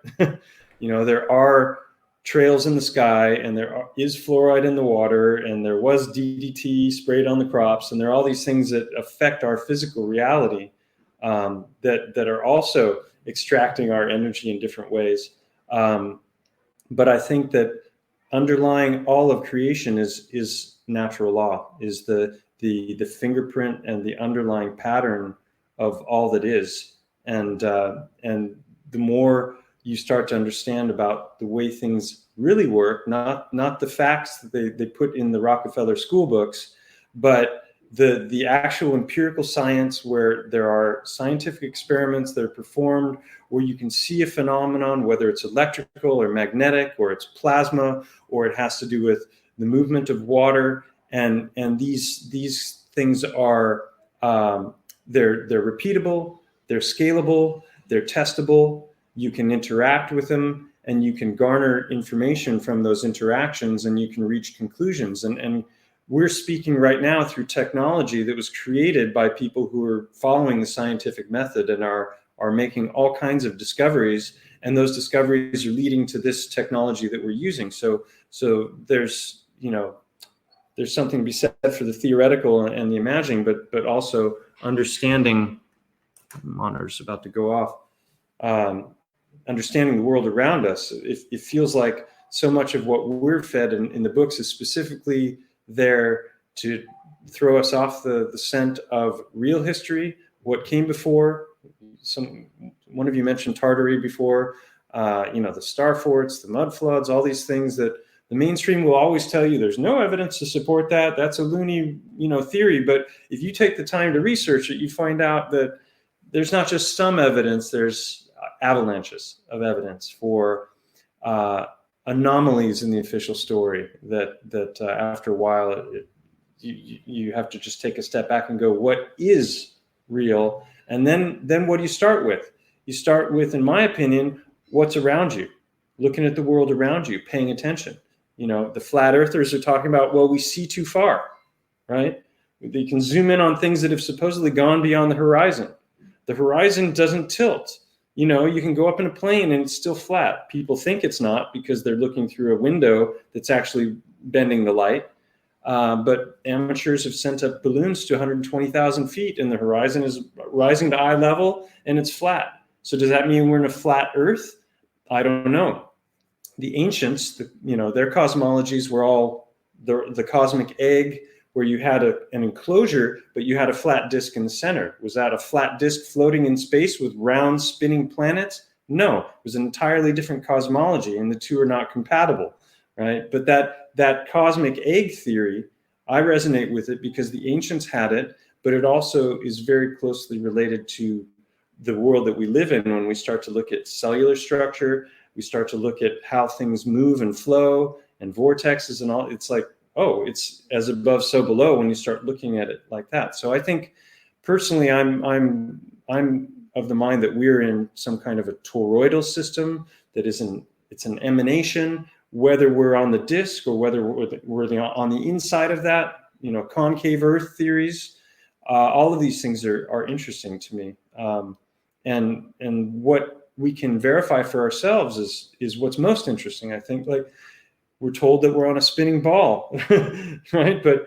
There are trails in the sky, and is fluoride in the water, and there was DDT sprayed on the crops, and there are all these things that affect our physical reality that are also extracting our energy in different ways. But I think that underlying all of creation is natural law, is the fingerprint and the underlying pattern of all that is. And the more you start to understand about the way things really work, not the facts that they put in the Rockefeller school books, but the actual empirical science, where there are scientific experiments that are performed where you can see a phenomenon, whether it's electrical or magnetic, or it's plasma, or it has to do with the movement of water. And these things are, they're repeatable, they're scalable, they're testable. You can interact with them, and you can garner information from those interactions, and you can reach conclusions. And we're speaking right now through technology that was created by people who are following the scientific method and are making all kinds of discoveries, and those discoveries are leading to this technology that we're using. So there's something to be said for the theoretical and the imagining, but also understanding. Monitor's about to go off. Understanding the world around us. It feels like so much of what we're fed in the books is specifically there to throw us off the scent of real history, what came before. One of you mentioned Tartary before, the star forts, the mud floods, all these things that the mainstream will always tell you there's no evidence to support that. That's a loony, theory. But if you take the time to research it, you find out that there's not just some evidence, there's avalanches of evidence for anomalies in the official story that after a while you have to just take a step back and go, what is real? And then what do you start with? You start with, in my opinion, what's around you, looking at the world around you, paying attention. The flat earthers are talking about, well, we see too far, right? They can zoom in on things that have supposedly gone beyond the horizon. The horizon doesn't tilt. You can go up in a plane and it's still flat. People think it's not because they're looking through a window that's actually bending the light. But amateurs have sent up balloons to 120,000 feet, and the horizon is rising to eye level, and it's flat. So does that mean we're in a flat Earth? I don't know. The ancients, their cosmologies were all the cosmic egg, where you had an enclosure, but you had a flat disk in the center. Was that a flat disk floating in space with round spinning planets? No, it was an entirely different cosmology, and the two are not compatible, right? But that cosmic egg theory, I resonate with it because the ancients had it, but it also is very closely related to the world that we live in. When we start to look at cellular structure, we start to look at how things move and flow and vortexes and all. It's like, oh, it's as above, so below when you start looking at it like that. So I think personally, I'm of the mind that we're in some kind of a toroidal system that it's an emanation, whether we're on the disk or whether we're on the inside of that, concave Earth theories. All of these things are interesting to me. And what we can verify for ourselves is what's most interesting, I think. Like, we're told that we're on a spinning ball, right? But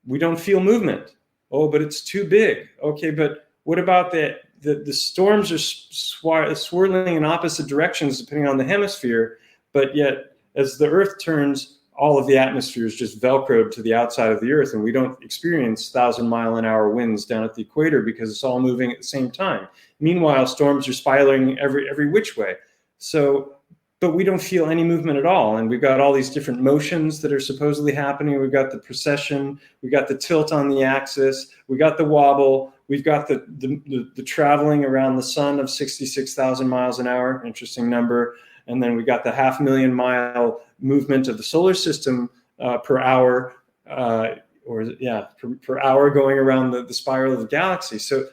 we don't feel movement. Oh, but it's too big. Okay, but what about the storms are swirling in opposite directions depending on the hemisphere, but yet as the Earth turns, all of the atmosphere is just velcroed to the outside of the Earth, and we don't experience 1,000-mile-an-hour winds down at the equator because it's all moving at the same time. Meanwhile, storms are spiraling every which way. So, but we don't feel any movement at all. And we've got all these different motions that are supposedly happening. We've got the precession, we got the tilt on the axis, we got the wobble, we've got the traveling around the sun of 66,000 miles an hour, interesting number. And then we got the 500,000-mile movement of the solar system per hour, per hour going around the spiral of the galaxy. So,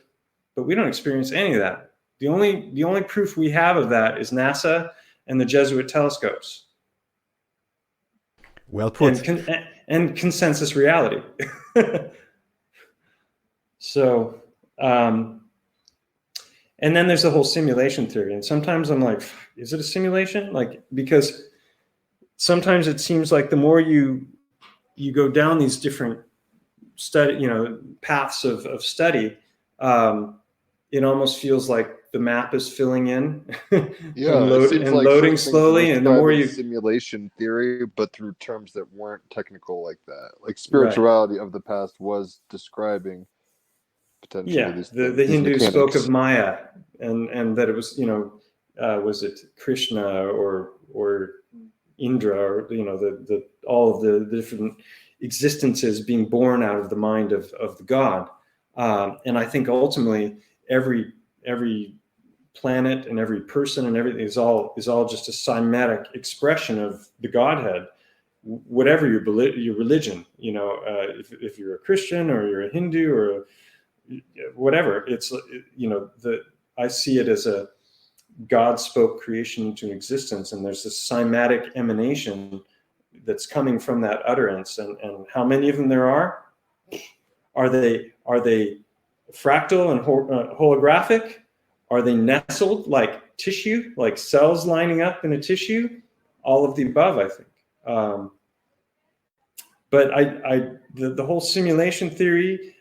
but we don't experience any of that. The only proof we have of that is NASA and the Jesuit telescopes. Well put. And consensus reality. So, and then there's the whole simulation theory. And sometimes I'm like, is it a simulation? Like, because sometimes it seems like the more you go down these different paths of study, it almost feels like the map is filling in loading slowly. And the more you simulation theory, but through terms that weren't technical like that, like spirituality of the past was describing potentially. Yeah, the Hindus spoke of Maya, and that it was, was it Krishna or Indra, or all of the different existences being born out of the mind of the god. And I think ultimately every planet and every person and everything is all just a cymatic expression of the Godhead, whatever your religion. If you're a Christian or you're a Hindu or whatever, I see it as a God spoke creation into existence, and there's this cymatic emanation that's coming from that utterance. And how many of them there are? Are they fractal and holographic? Are they nestled like tissue, like cells lining up in a tissue? All of the above, I think. But the whole simulation theory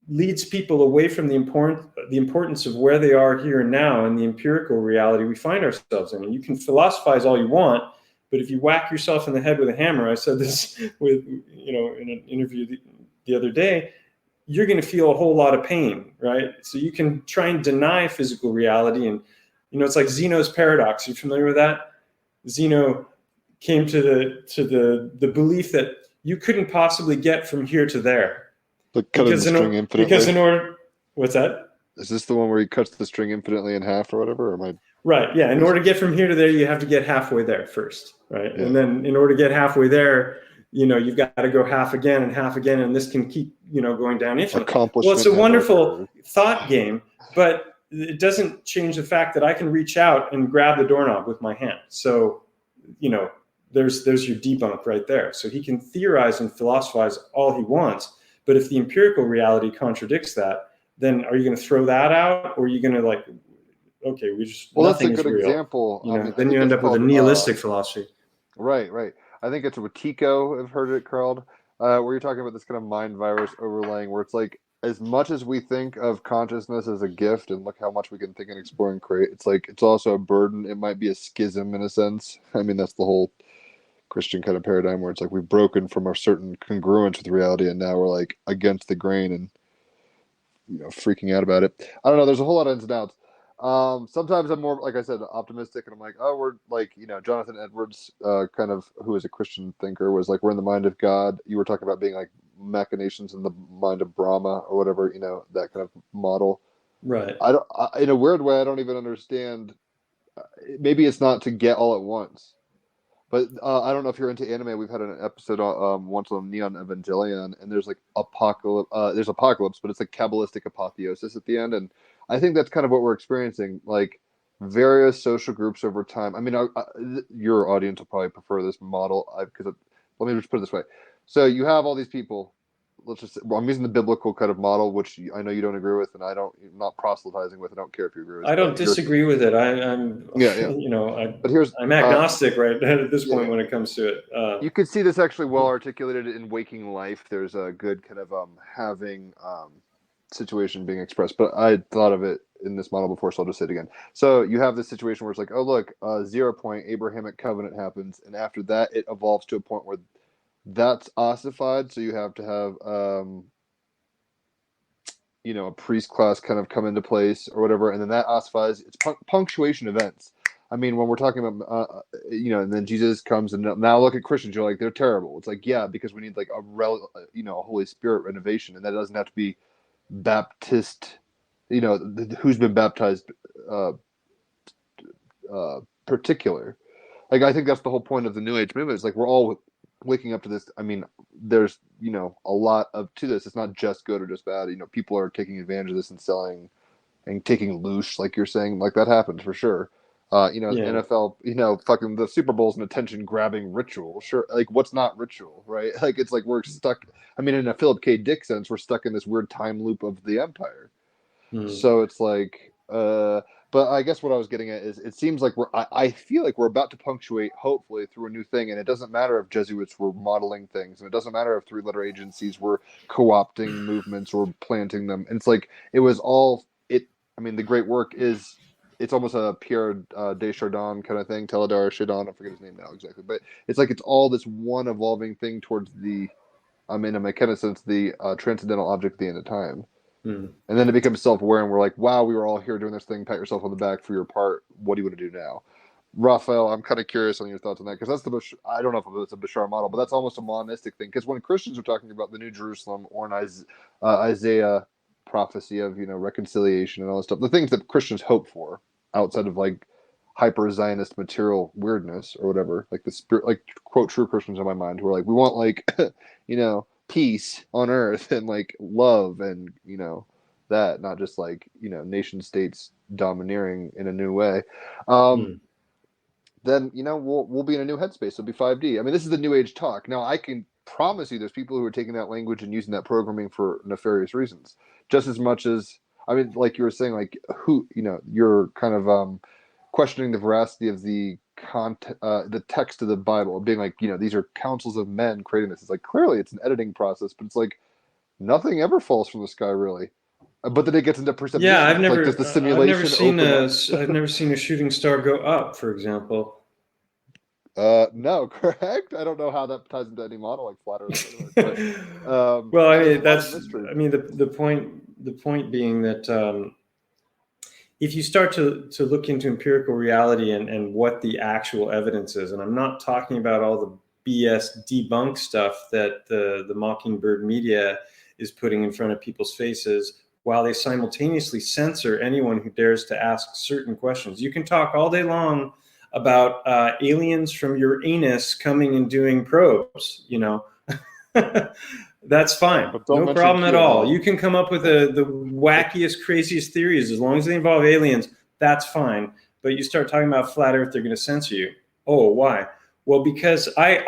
leads people away from the importance of where they are here and now and the empirical reality we find ourselves in. And you can philosophize all you want, but if you whack yourself in the head with a hammer, I said this with in an interview the other day, you're going to feel a whole lot of pain, right? So you can try and deny physical reality, and it's like Zeno's paradox. Are you familiar with that? Zeno came to the belief that you couldn't possibly get from here to there. Like cutting the string infinitely. Because in order, what's that? Is this the one where he cuts the string infinitely in half or whatever? Or am I? Right. Yeah. In order to get from here to there, you have to get halfway there first, right? Yeah. And then in order to get halfway there, you've got to go half again, and this can keep, going down infinitely. Well, it's a wonderful thought game, but it doesn't change the fact that I can reach out and grab the doorknob with my hand. So, there's your debunk right there. So he can theorize and philosophize all he wants, but if the empirical reality contradicts that, then are you going to throw that out, or are you going to okay, nothing is real. That's a good example. Then you end up with a nihilistic philosophy. Right. I think it's Wetiko, I've heard it called, where you're talking about this kind of mind virus overlaying, where it's like as much as we think of consciousness as a gift and look how much we can think and explore and create, it's like it's also a burden. It might be a schism in a sense. I mean, that's the whole Christian kind of paradigm where it's like we've broken from a certain congruence with reality and now we're like against the grain and freaking out about it. I don't know. There's a whole lot of ins and outs. Sometimes I'm more, like I said, optimistic, and I'm like, oh, we're like, Jonathan Edwards, kind of, who is a Christian thinker, was like, we're in the mind of God. You were talking about being like machinations in the mind of Brahma or whatever, that kind of model. Right. In a weird way, I don't even understand. Maybe it's not to get all at once. But I don't know if you're into anime. We've had an episode once on Neon Evangelion, and there's like apocalypse. There's apocalypse, but it's like Kabbalistic apotheosis at the end, and I think that's kind of what we're experiencing. Like various social groups over time. I mean, your audience will probably prefer this model because let me just put it this way. So you have all these people. I'm using the biblical kind of model, which I know you don't agree with, and I'm not proselytizing with. I don't care if you agree with. I don't disagree with it. I'm yeah. But I'm agnostic right at this point when it comes to it. You could see this actually well articulated in Waking Life. There's a good kind of having situation being expressed, but I thought of it in this model before, so I'll just say it again. So you have this situation where it's like, oh look, 0 point Abrahamic covenant happens, and after that it evolves to a point where that's ossified. So you have to have a priest class kind of come into place or whatever, and then that ossifies. It's punctuation events. I mean, when we're talking about, and then Jesus comes, and now look at Christians, you're like, they're terrible. It's like, yeah, because we need like a Holy Spirit renovation, and that doesn't have to be Baptist, who's been baptized, particular. Like, I think that's the whole point of the New Age movement. It's like we're all waking up to this. I mean, there's a lot to this. It's not just good or just bad. People are taking advantage of this and selling and taking loose, like you're saying, like that happens for sure. NFL, fucking the Super Bowl's an attention grabbing ritual. Sure. Like what's not ritual, right? Like it's like we're stuck. I mean, in a Philip K. Dick sense, we're stuck in this weird time loop of the empire. So it's like, but I guess what I was getting at is it seems like I feel like we're about to punctuate, hopefully, through a new thing. And it doesn't matter if Jesuits were modeling things, and it doesn't matter if 3-letter agencies were co-opting movements or planting them. And it's like, it was all it. I mean, the great work is, it's almost a Pierre Desjardins kind of thing, Teledar Chardin, I forget his name now exactly, but it's like it's all this one evolving thing towards in a McKenna sense, the transcendental object at the end of time. And then it becomes self-aware, and we're like, wow, we were all here doing this thing, pat yourself on the back for your part, what do you want to do now? Raphael, I'm kind of curious on your thoughts on that, because that's I don't know if it's a Bashar model, but that's almost a monistic thing, because when Christians are talking about the New Jerusalem or an Isaiah prophecy of reconciliation and all this stuff, the things that Christians hope for outside of like hyper Zionist material weirdness or whatever, like the spirit, like quote true Christians in my mind, who are like, we want like peace on earth and like love and that, not just like nation states domineering in a new way. Then we'll be in a new headspace. It'll be 5D. I mean, this is the New Age talk. Now I can promise you there's people who are taking that language and using that programming for nefarious reasons, just as much as, I mean, like you were saying, like who you're kind of questioning the veracity of the text of the Bible, being like, these are councils of men creating this. It's like, clearly it's an editing process, but it's like nothing ever falls from the sky really. But then it gets into perception. Yeah, I've never, like, does the simulation I've never seen a shooting star go up, for example. No, correct. I don't know how that ties into any model like flat Earth. But, well, I mean, the point being that if you start to look into empirical reality and what the actual evidence is, and I'm not talking about all the BS debunk stuff that the Mockingbird media is putting in front of people's faces, while they simultaneously censor anyone who dares to ask certain questions. You can talk all day long about aliens from Uranus coming and doing probes, that's fine. No problem at all. You can come up with the wackiest, craziest theories as long as they involve aliens. That's fine. But you start talking about flat Earth, they're going to censor you. Oh, why? Well, because I'm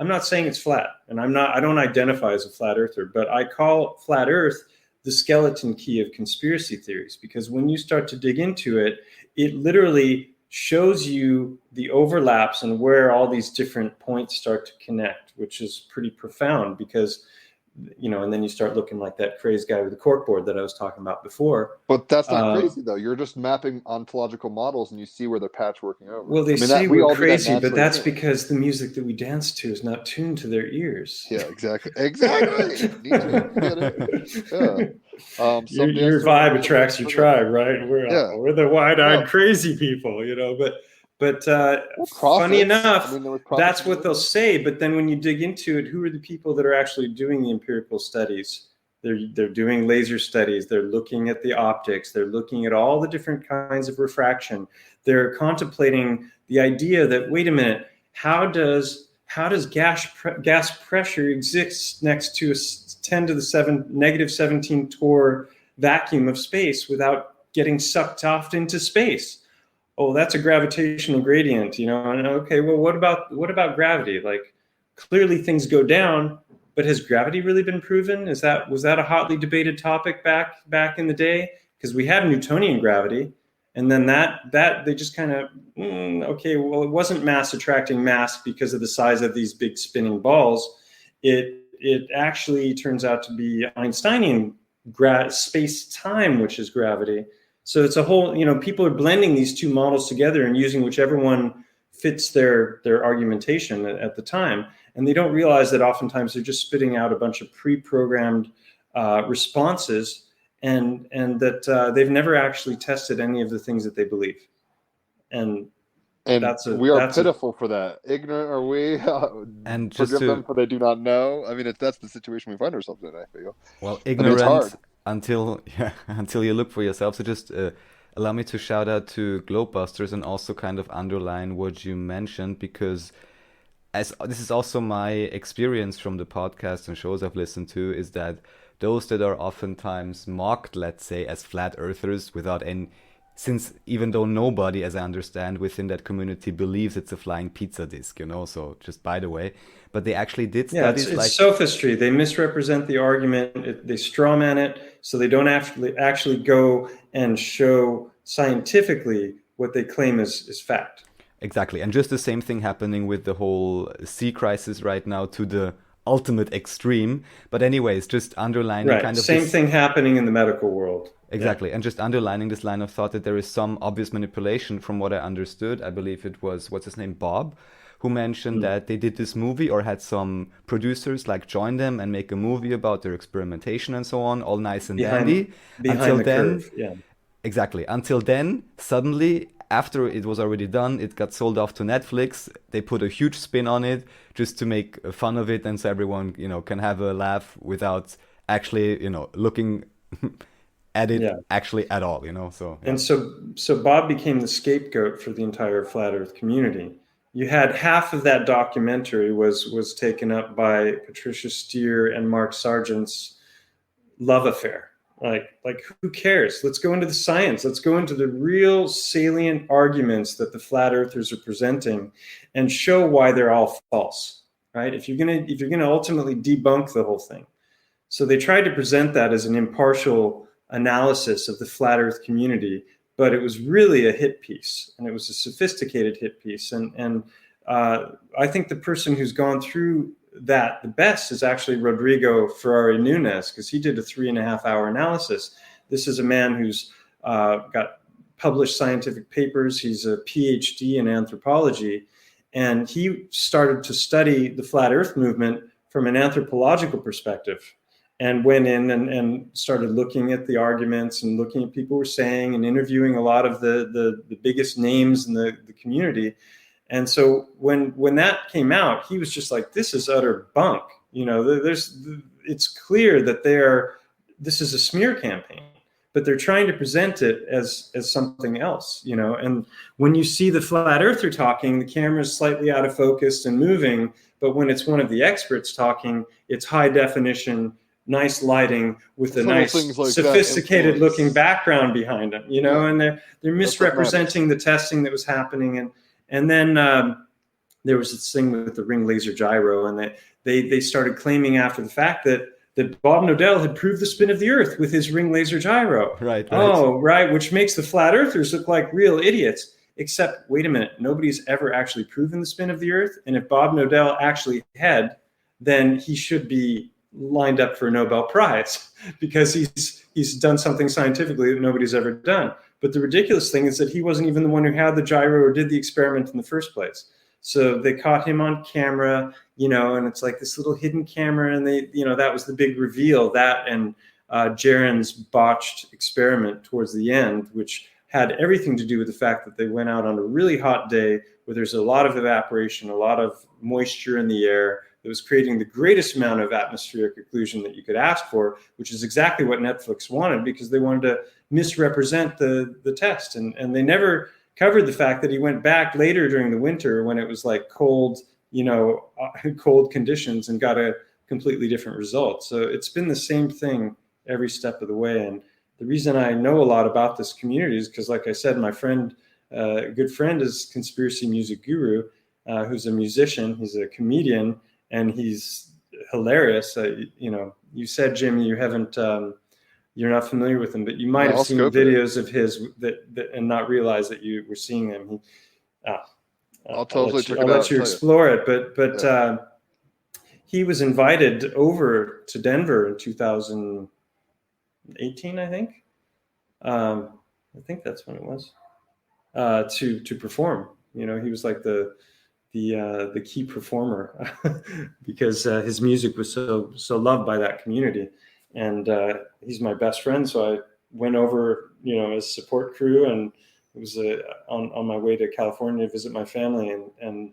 not saying it's flat, and I don't identify as a flat earther, but I call flat Earth the skeleton key of conspiracy theories, because when you start to dig into it, it literally shows you the overlaps and where all these different points start to connect, which is pretty profound, because and then you start looking like that crazed guy with the corkboard that I was talking about before. But that's not crazy though. You're just mapping ontological models and you see where they're patchworking over. Well, they say we're crazy, but that's because the music that we dance to is not tuned to their ears. Yeah, exactly. Your vibe attracts your tribe, right? We're the wide-eyed crazy people, But funny enough, that's what they'll say. But then when you dig into it, who are the people that are actually doing the empirical studies? They're doing laser studies. They're looking at the optics. They're looking at all the different kinds of refraction. They're contemplating the idea that, wait a minute, how does gas pressure exist next to a 10 to the negative 17 torr vacuum of space without getting sucked off into space? Oh, that's a gravitational gradient, and okay, well, what about gravity? Like, clearly things go down, but has gravity really been proven? Was that a hotly debated topic back in the day? Because we had Newtonian gravity, and then that they just kind of, okay, well, it wasn't mass attracting mass because of the size of these big spinning balls. It actually turns out to be Einsteinian space-time, which is gravity. So it's a whole, people are blending these two models together and using whichever one fits their argumentation at the time. And they don't realize that oftentimes they're just spitting out a bunch of pre-programmed responses and that they've never actually tested any of the things that they believe. And we are pitiful for that. Ignorant are we? And forgive them for they do not know. I mean, that's the situation we find ourselves in, I feel. Well, ignorant until you look for yourself. So just allow me to shout out to Globebusters and also kind of underline what you mentioned, because as this is also my experience from the podcasts and shows I've listened to, is that those that are oftentimes mocked, let's say, as flat earthers without any, since even though nobody, as I understand, within that community believes it's a flying pizza disc, so just by the way, but they actually did studies. It's sophistry. They misrepresent the argument. They strawman it, so they don't actually go and show scientifically what they claim is fact. Exactly, and just the same thing happening with the whole sea crisis right now to the ultimate extreme. But anyways, just underlining kind of same thing happening in the medical world. Exactly, and just underlining this line of thought that there is some obvious manipulation from what I understood. I believe it was, what's his name, Bob, who mentioned that they did this movie or had some producers join them and make a movie about their experimentation and so on, all nice and dandy. Until then, curve. Exactly. Until then, suddenly, after it was already done, it got sold off to Netflix. They put a huge spin on it just to make fun of it, and so everyone, can have a laugh without actually, looking at it actually at all, So and so Bob became the scapegoat for the entire flat Earth community. You had half of that documentary was taken up by Patricia Steere and Mark Sargent's love affair. Like who cares? Let's go into the science. Let's go into the real salient arguments that the flat earthers are presenting and show why they're all false, right? If you're gonna ultimately debunk the whole thing. So they tried to present that as an impartial analysis of the flat earth community, but it was really a hit piece, and it was a sophisticated hit piece. And I think the person who's gone through that the best is actually Rodrigo Ferrari Nunes, because he did a 3.5-hour analysis. This is a man who's got published scientific papers. He's a PhD in anthropology, and he started to study the flat earth movement from an anthropological perspective, and went in and started looking at the arguments and looking at people were saying and interviewing a lot of the biggest names in the community. And so when that came out, he was just like, this is utter bunk. It's clear that this is a smear campaign, but they're trying to present it as something else, and when you see the flat earther talking, the camera's slightly out of focus and moving, but when it's one of the experts talking, it's high definition, nice lighting with a nice sophisticated looking background behind them, and they're misrepresenting the testing that was happening. And then there was this thing with the ring laser gyro, and they started claiming after the fact that Bob Nodell had proved the spin of the Earth with his ring laser gyro. Right. Oh, right, which makes the flat earthers look like real idiots. Except, wait a minute, nobody's ever actually proven the spin of the Earth. And if Bob Nodell actually had, then he should be, lined up for a Nobel Prize because he's done something scientifically that nobody's ever done. But the ridiculous thing is that he wasn't even the one who had the gyro or did the experiment in the first place. So they caught him on camera, and it's like this little hidden camera, and that was the big reveal, that and Jaren's botched experiment towards the end, which had everything to do with the fact that they went out on a really hot day where there's a lot of evaporation, a lot of moisture in the air that was creating the greatest amount of atmospheric occlusion that you could ask for, which is exactly what Netflix wanted, because they wanted to misrepresent the test. And they never covered the fact that he went back later during the winter when it was like cold, cold conditions, and got a completely different result. So it's been the same thing every step of the way. And the reason I know a lot about this community is because, like I said, my friend, a good friend, is Conspiracy Music Guru, who's a musician. He's a comedian, and he's hilarious. You said, Jim, you haven't, you're not familiar with him, but you might have seen videos of his that and not realize that you were seeing them. I'll totally check it out. I'll let you explore it. But yeah. He was invited over to Denver in 2018, I think. I think that's when it was, to perform. He was like the key performer because his music was so loved by that community, and he's my best friend. So I went over, as support crew, and it was on my way to California to visit my family, and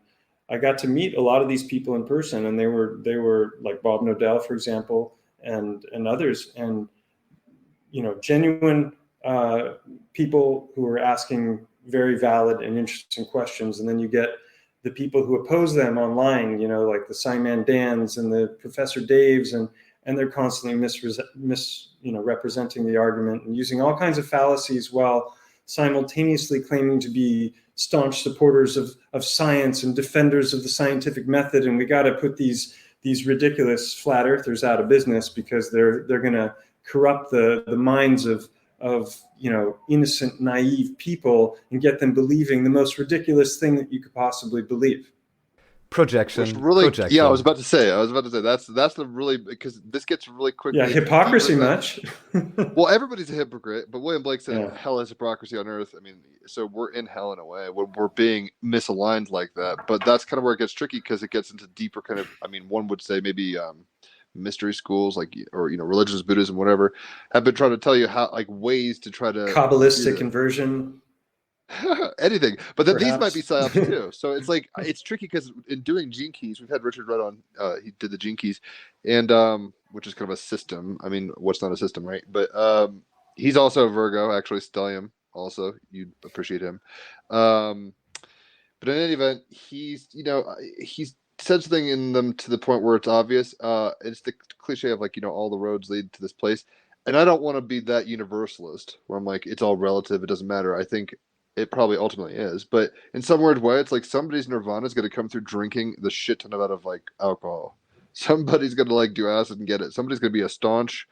I got to meet a lot of these people in person, and they were like Bob Nodell, for example, and others, and genuine people who are asking very valid and interesting questions. And then you get the people who oppose them online, like the Simon Dans and the Professor Daves, and they're constantly representing the argument and using all kinds of fallacies while simultaneously claiming to be staunch supporters of science and defenders of the scientific method. And we got to put these ridiculous flat earthers out of business because they're going to corrupt the minds of innocent, naive people and get them believing the most ridiculous thing that you could possibly believe. Projection. Yeah, I was about to say that's the really, because this gets really quickly. Yeah, hypocrisy much. Well, everybody's a hypocrite, but William Blake said hell is hypocrisy on earth. I mean, so we're in hell in a way when we're being misaligned like that. But that's kind of where it gets tricky, because it gets into deeper kind of, one would say maybe mystery schools, like, or religious Buddhism, whatever, have been trying to tell you how, like, ways to try to Kabbalistic inversion. Anything, but then these might be psyops too. So it's like, it's tricky, because in doing Gene Keys, we've had Richard Rudd on. He did the Gene Keys, and which is kind of a system. I mean, what's not a system, right? But he's also a Virgo, actually. Stellium, also, you'd appreciate him. But in any event, he's said something in them to the point where it's obvious. It's the cliche of, like, all the roads lead to this place, and I don't want to be that universalist where I'm like, it's all relative, it doesn't matter. I think it probably ultimately is, but in some weird way, it's like somebody's nirvana is going to come through drinking the shit ton of out of, like, alcohol. Somebody's going to, like, do acid and get it. Somebody's going to be a staunch,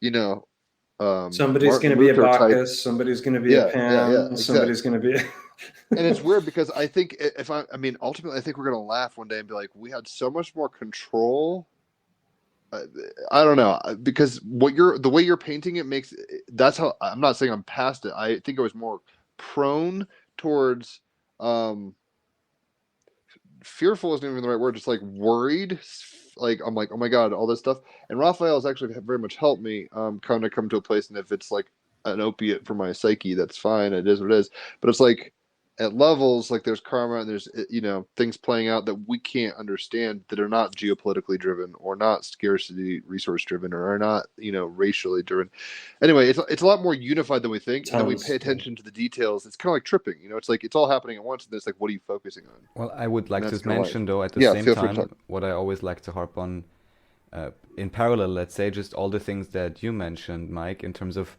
somebody's going to be a Bacchus. Type. Somebody's going to be a Pan. Exactly. Somebody's going to be. And it's weird, because I think ultimately, I think we're going to laugh one day and be like, we had so much more control. I don't know, because the way you're painting it makes, that's how, I'm not saying I'm past it. I think I was more prone towards fearful isn't even the right word, just like worried, like I'm like, oh my god, all this stuff. And Raphael has actually very much helped me kind of come to a place, and if it's like an opiate for my psyche, that's fine, it is what it is. But it's like, at levels, like, there's karma, and there's things playing out that we can't understand, that are not geopolitically driven, or not scarcity resource driven, or are not racially driven. Anyway, it's a lot more unified than we think. And then we pay attention to the details. It's kind of like tripping, it's like it's all happening at once, and it's like, what are you focusing on? Well, I would like to mention, though, at the same time, what I always like to harp on in parallel, let's say, just all the things that you mentioned, Mike, in terms of,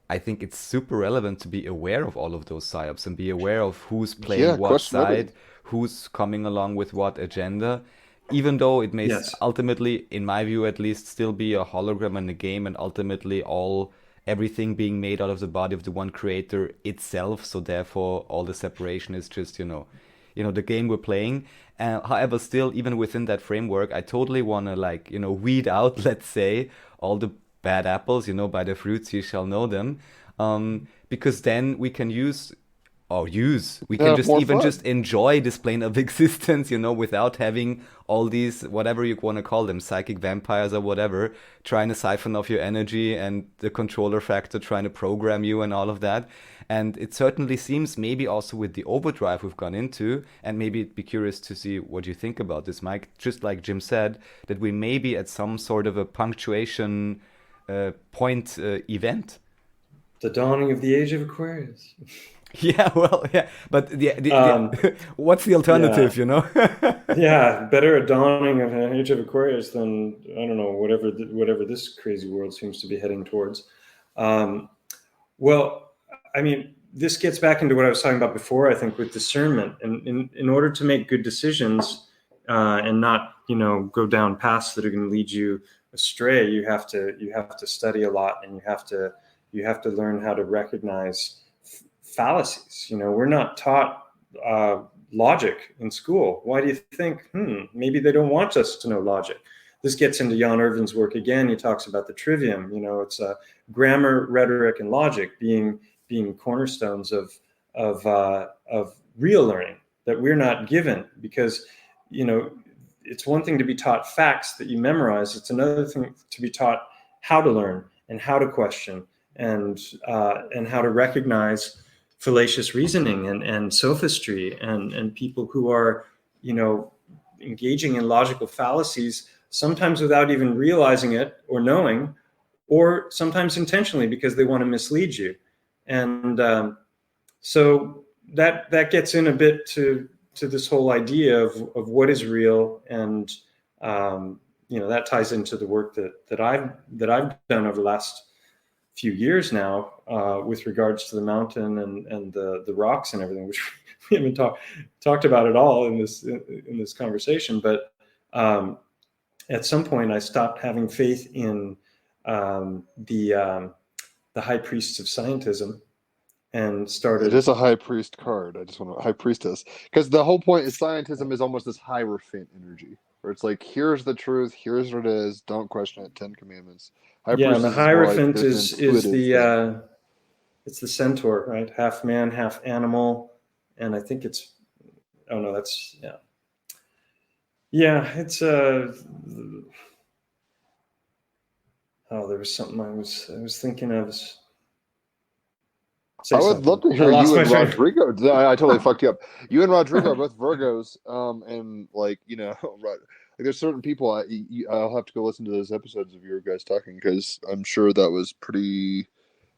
I think it's super relevant to be aware of all of those psyops and be aware of who's playing what side, who's coming along with what agenda, even though it may ultimately, in my view at least, still be a hologram in the game, and ultimately everything being made out of the body of the one creator itself. So therefore, all the separation is just, the game we're playing. However, still, even within that framework, I totally want to weed out, let's say, all the bad apples, by the fruits you shall know them. Because then we can we can just even fun. just enjoy this plane of existence, without having all these, whatever you want to call them, psychic vampires or whatever, trying to siphon off your energy, and the controller factor trying to program you and all of that. And it certainly seems, maybe also with the overdrive we've gone into, and maybe be curious to see what you think about this, Mike, just like Jim said, that we may be at some sort of a punctuation point event. The dawning of the age of Aquarius. Yeah, well, yeah, but what's the alternative, Yeah, better a dawning of an age of Aquarius than, I don't know, whatever this crazy world seems to be heading towards. Well, I mean, this gets back into what I was talking about before, I think, with discernment. And in order to make good decisions and not, go down paths that are going to lead you astray, you have to study a lot, and you have to learn how to recognize fallacies. We're not taught logic in school. Why do you think? Maybe they don't want us to know logic. This gets into Jan Irvin's work again. He talks about the trivium. It's grammar, rhetoric, and logic being cornerstones of real learning that we're not given, because it's one thing to be taught facts that you memorize. It's another thing to be taught how to learn and how to question and how to recognize fallacious reasoning and sophistry and people who are, engaging in logical fallacies, sometimes without even realizing it or knowing, or sometimes intentionally because they want to mislead you. And so that gets in a bit to this whole idea of what is real, and that ties into the work that I've done over the last few years now with regards to the mountain and the rocks and everything, which we haven't talked about at all in this conversation. But at some point, I stopped having faith in the high priests of scientism and started. It is a high priest card. I just want to high priestess, because the whole point is scientism is almost this hierophant energy, where it's like, here's the truth, here's what it is, don't question it, 10 Commandments. And the hierophant is the it's the centaur, right? Half man, half animal, and I think it's it's there was something I was thinking of. I would love to hear you and Rodrigo. I totally fucked you up. You and Rodrigo are both Virgos, and there's certain people I'll have to go listen to those episodes of your guys talking, because I'm sure that was pretty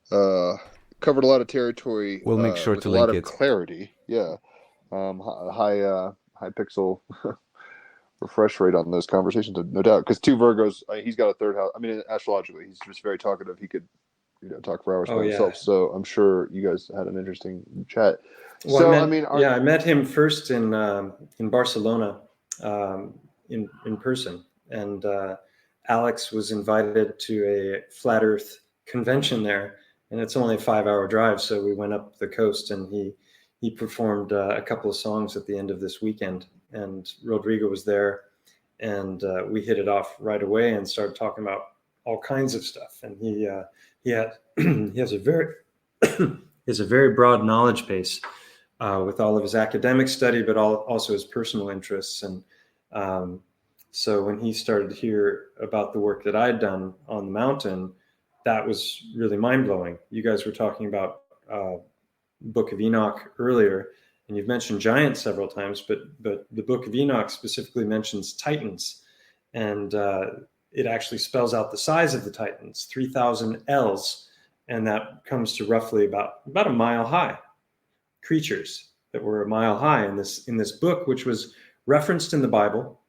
covered a lot of territory. We'll make sure with to a lot link of it. clarity. Yeah, high pixel refresh rate on those conversations, no doubt. Because two Virgos, he's got a third house. I mean, astrologically, he's just very talkative. He could talk for hours by himself. So I'm sure you guys had an interesting chat. Well, so I met him first in Barcelona in person, and Alex was invited to a flat Earth convention there, and it's only a 5-hour drive. So we went up the coast, and he performed a couple of songs at the end of this weekend, and Rodrigo was there, and we hit it off right away and started talking about all kinds of stuff. And he has a very broad knowledge base with all of his academic study, but also his personal interests. And so when he started to hear about the work that I'd done on the mountain, that was really mind-blowing. You guys were talking about Book of Enoch earlier, and you've mentioned giants several times, but the Book of Enoch specifically mentions titans, and it actually spells out the size of the titans, 3,000 ells, and that comes to roughly about a mile high. Creatures that were a mile high in this book, which was referenced in the Bible.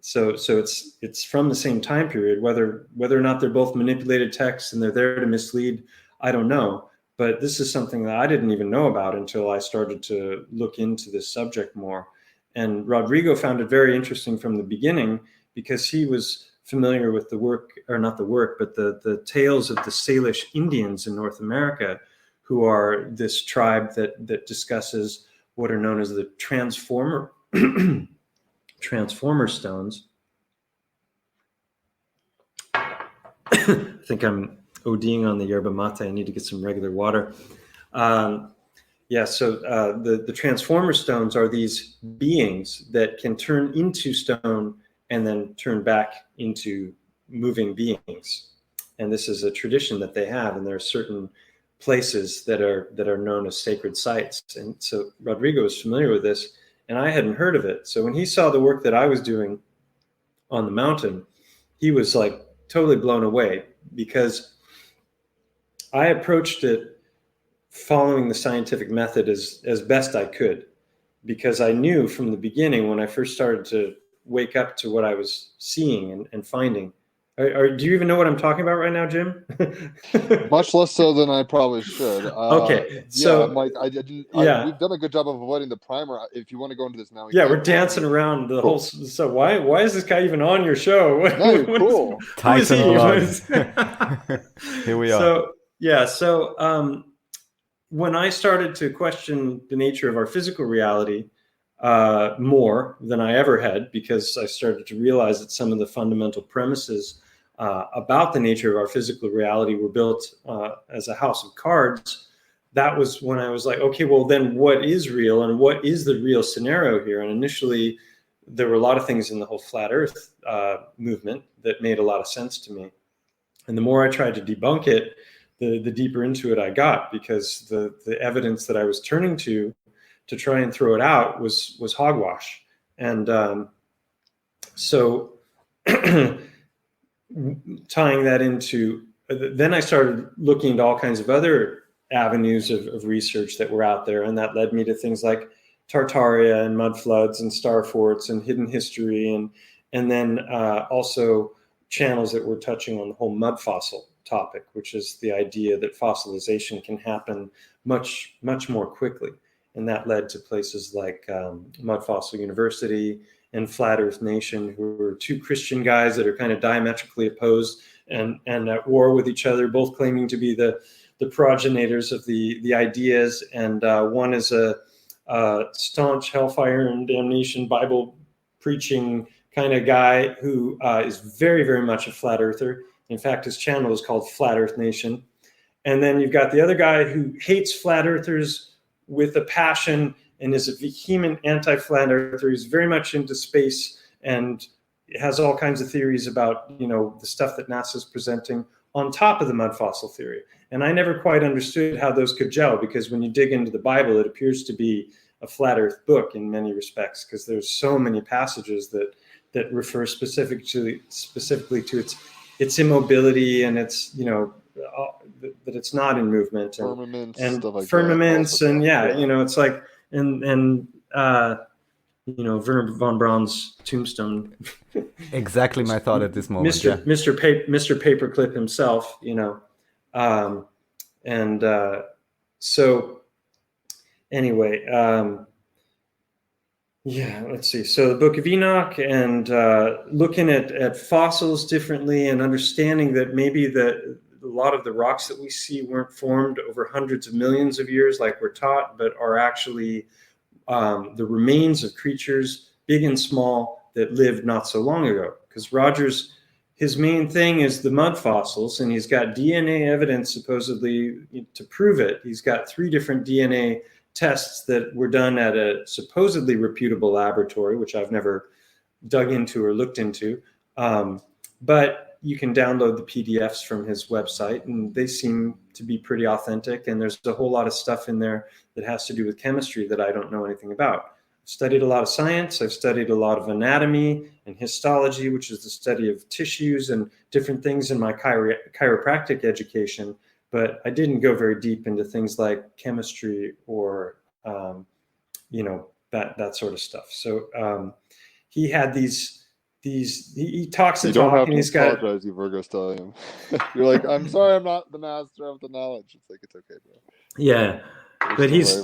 So it's from the same time period. Whether or not they're both manipulated texts and they're there to mislead, I don't know. But this is something that I didn't even know about until I started to look into this subject more. And Rodrigo found it very interesting from the beginning, because he was familiar with the work, or not the work, but the tales of the Salish Indians in North America, who are this tribe that discusses what are known as the transformer stones. I think I'm ODing on the yerba mate. I need to get some regular water. So the transformer stones are these beings that can turn into stone and then turn back into moving beings. And this is a tradition that they have, and there are certain places that are known as sacred sites. And so Rodrigo was familiar with this, and I hadn't heard of it. So when he saw the work that I was doing on the mountain, he was like totally blown away, because I approached it following the scientific method as best I could, because I knew from the beginning, when I first started to wake up to what I was seeing and finding. Do you even know what I'm talking about right now, Jim? Much less so than I probably should. Okay, so we've done a good job of avoiding the primer. If you want to go into this now, we're dancing around the whole. So why is this guy even on your show? No, cool. Who is he? Here we are. So when I started to question the nature of our physical reality more than I ever had, because I started to realize that some of the fundamental premises about the nature of our physical reality were built as a house of cards, that was when I was like, okay, well then what is real, and what is the real scenario here? And initially there were a lot of things in the whole flat earth movement that made a lot of sense to me. And the more I tried to debunk it, the deeper into it I got, because the evidence that I was turning to try and throw it out was hogwash. And so tying that into, then I started looking into all kinds of other avenues of research that were out there, and that led me to things like Tartaria and mud floods and star forts and hidden history, and then also channels that were touching on the whole mud fossil topic, which is the idea that fossilization can happen much more quickly. And that led to places like Mud Fossil University and Flat Earth Nation, who are two Christian guys that are kind of diametrically opposed and at war with each other, both claiming to be the progenitors of the ideas. And one is a staunch hellfire and damnation Bible preaching kind of guy who is very, very much a flat earther. In fact, his channel is called Flat Earth Nation. And then you've got the other guy who hates flat earthers with a passion and is a vehement anti-flat earther. He's very much into space and has all kinds of theories about, the stuff that NASA's presenting on top of the mud fossil theory. And I never quite understood how those could gel, because when you dig into the Bible, it appears to be a flat earth book in many respects, because there's so many passages that refer specifically to its immobility and its, that it's not in movement, firmaments and stuff like firmaments that. And it's like, and Werner von Braun's tombstone. Exactly my thought at this moment. Mr. Paperclip himself, so anyway, let's see. So the Book of Enoch, and looking at fossils differently, and understanding that maybe a lot of the rocks that we see weren't formed over hundreds of millions of years like we're taught, but are actually the remains of creatures, big and small, that lived not so long ago. Because Rogers, his main thing is the mud fossils, and he's got DNA evidence supposedly to prove it. He's got 3 different DNA tests that were done at a supposedly reputable laboratory, which I've never dug into or looked into. But you can download the PDFs from his website, and they seem to be pretty authentic. And there's a whole lot of stuff in there that has to do with chemistry that I don't know anything about. I've studied a lot of science. I've studied a lot of anatomy and histology, which is the study of tissues and different things in my chiropractic education. But I didn't go very deep into things like chemistry or, that sort of stuff. So he had he talks and talks, and he's got. You don't have to apologize, you Virgo Stellium. You're like, I'm sorry, I'm not the master of the knowledge. It's like, it's okay, bro. Yeah, but he's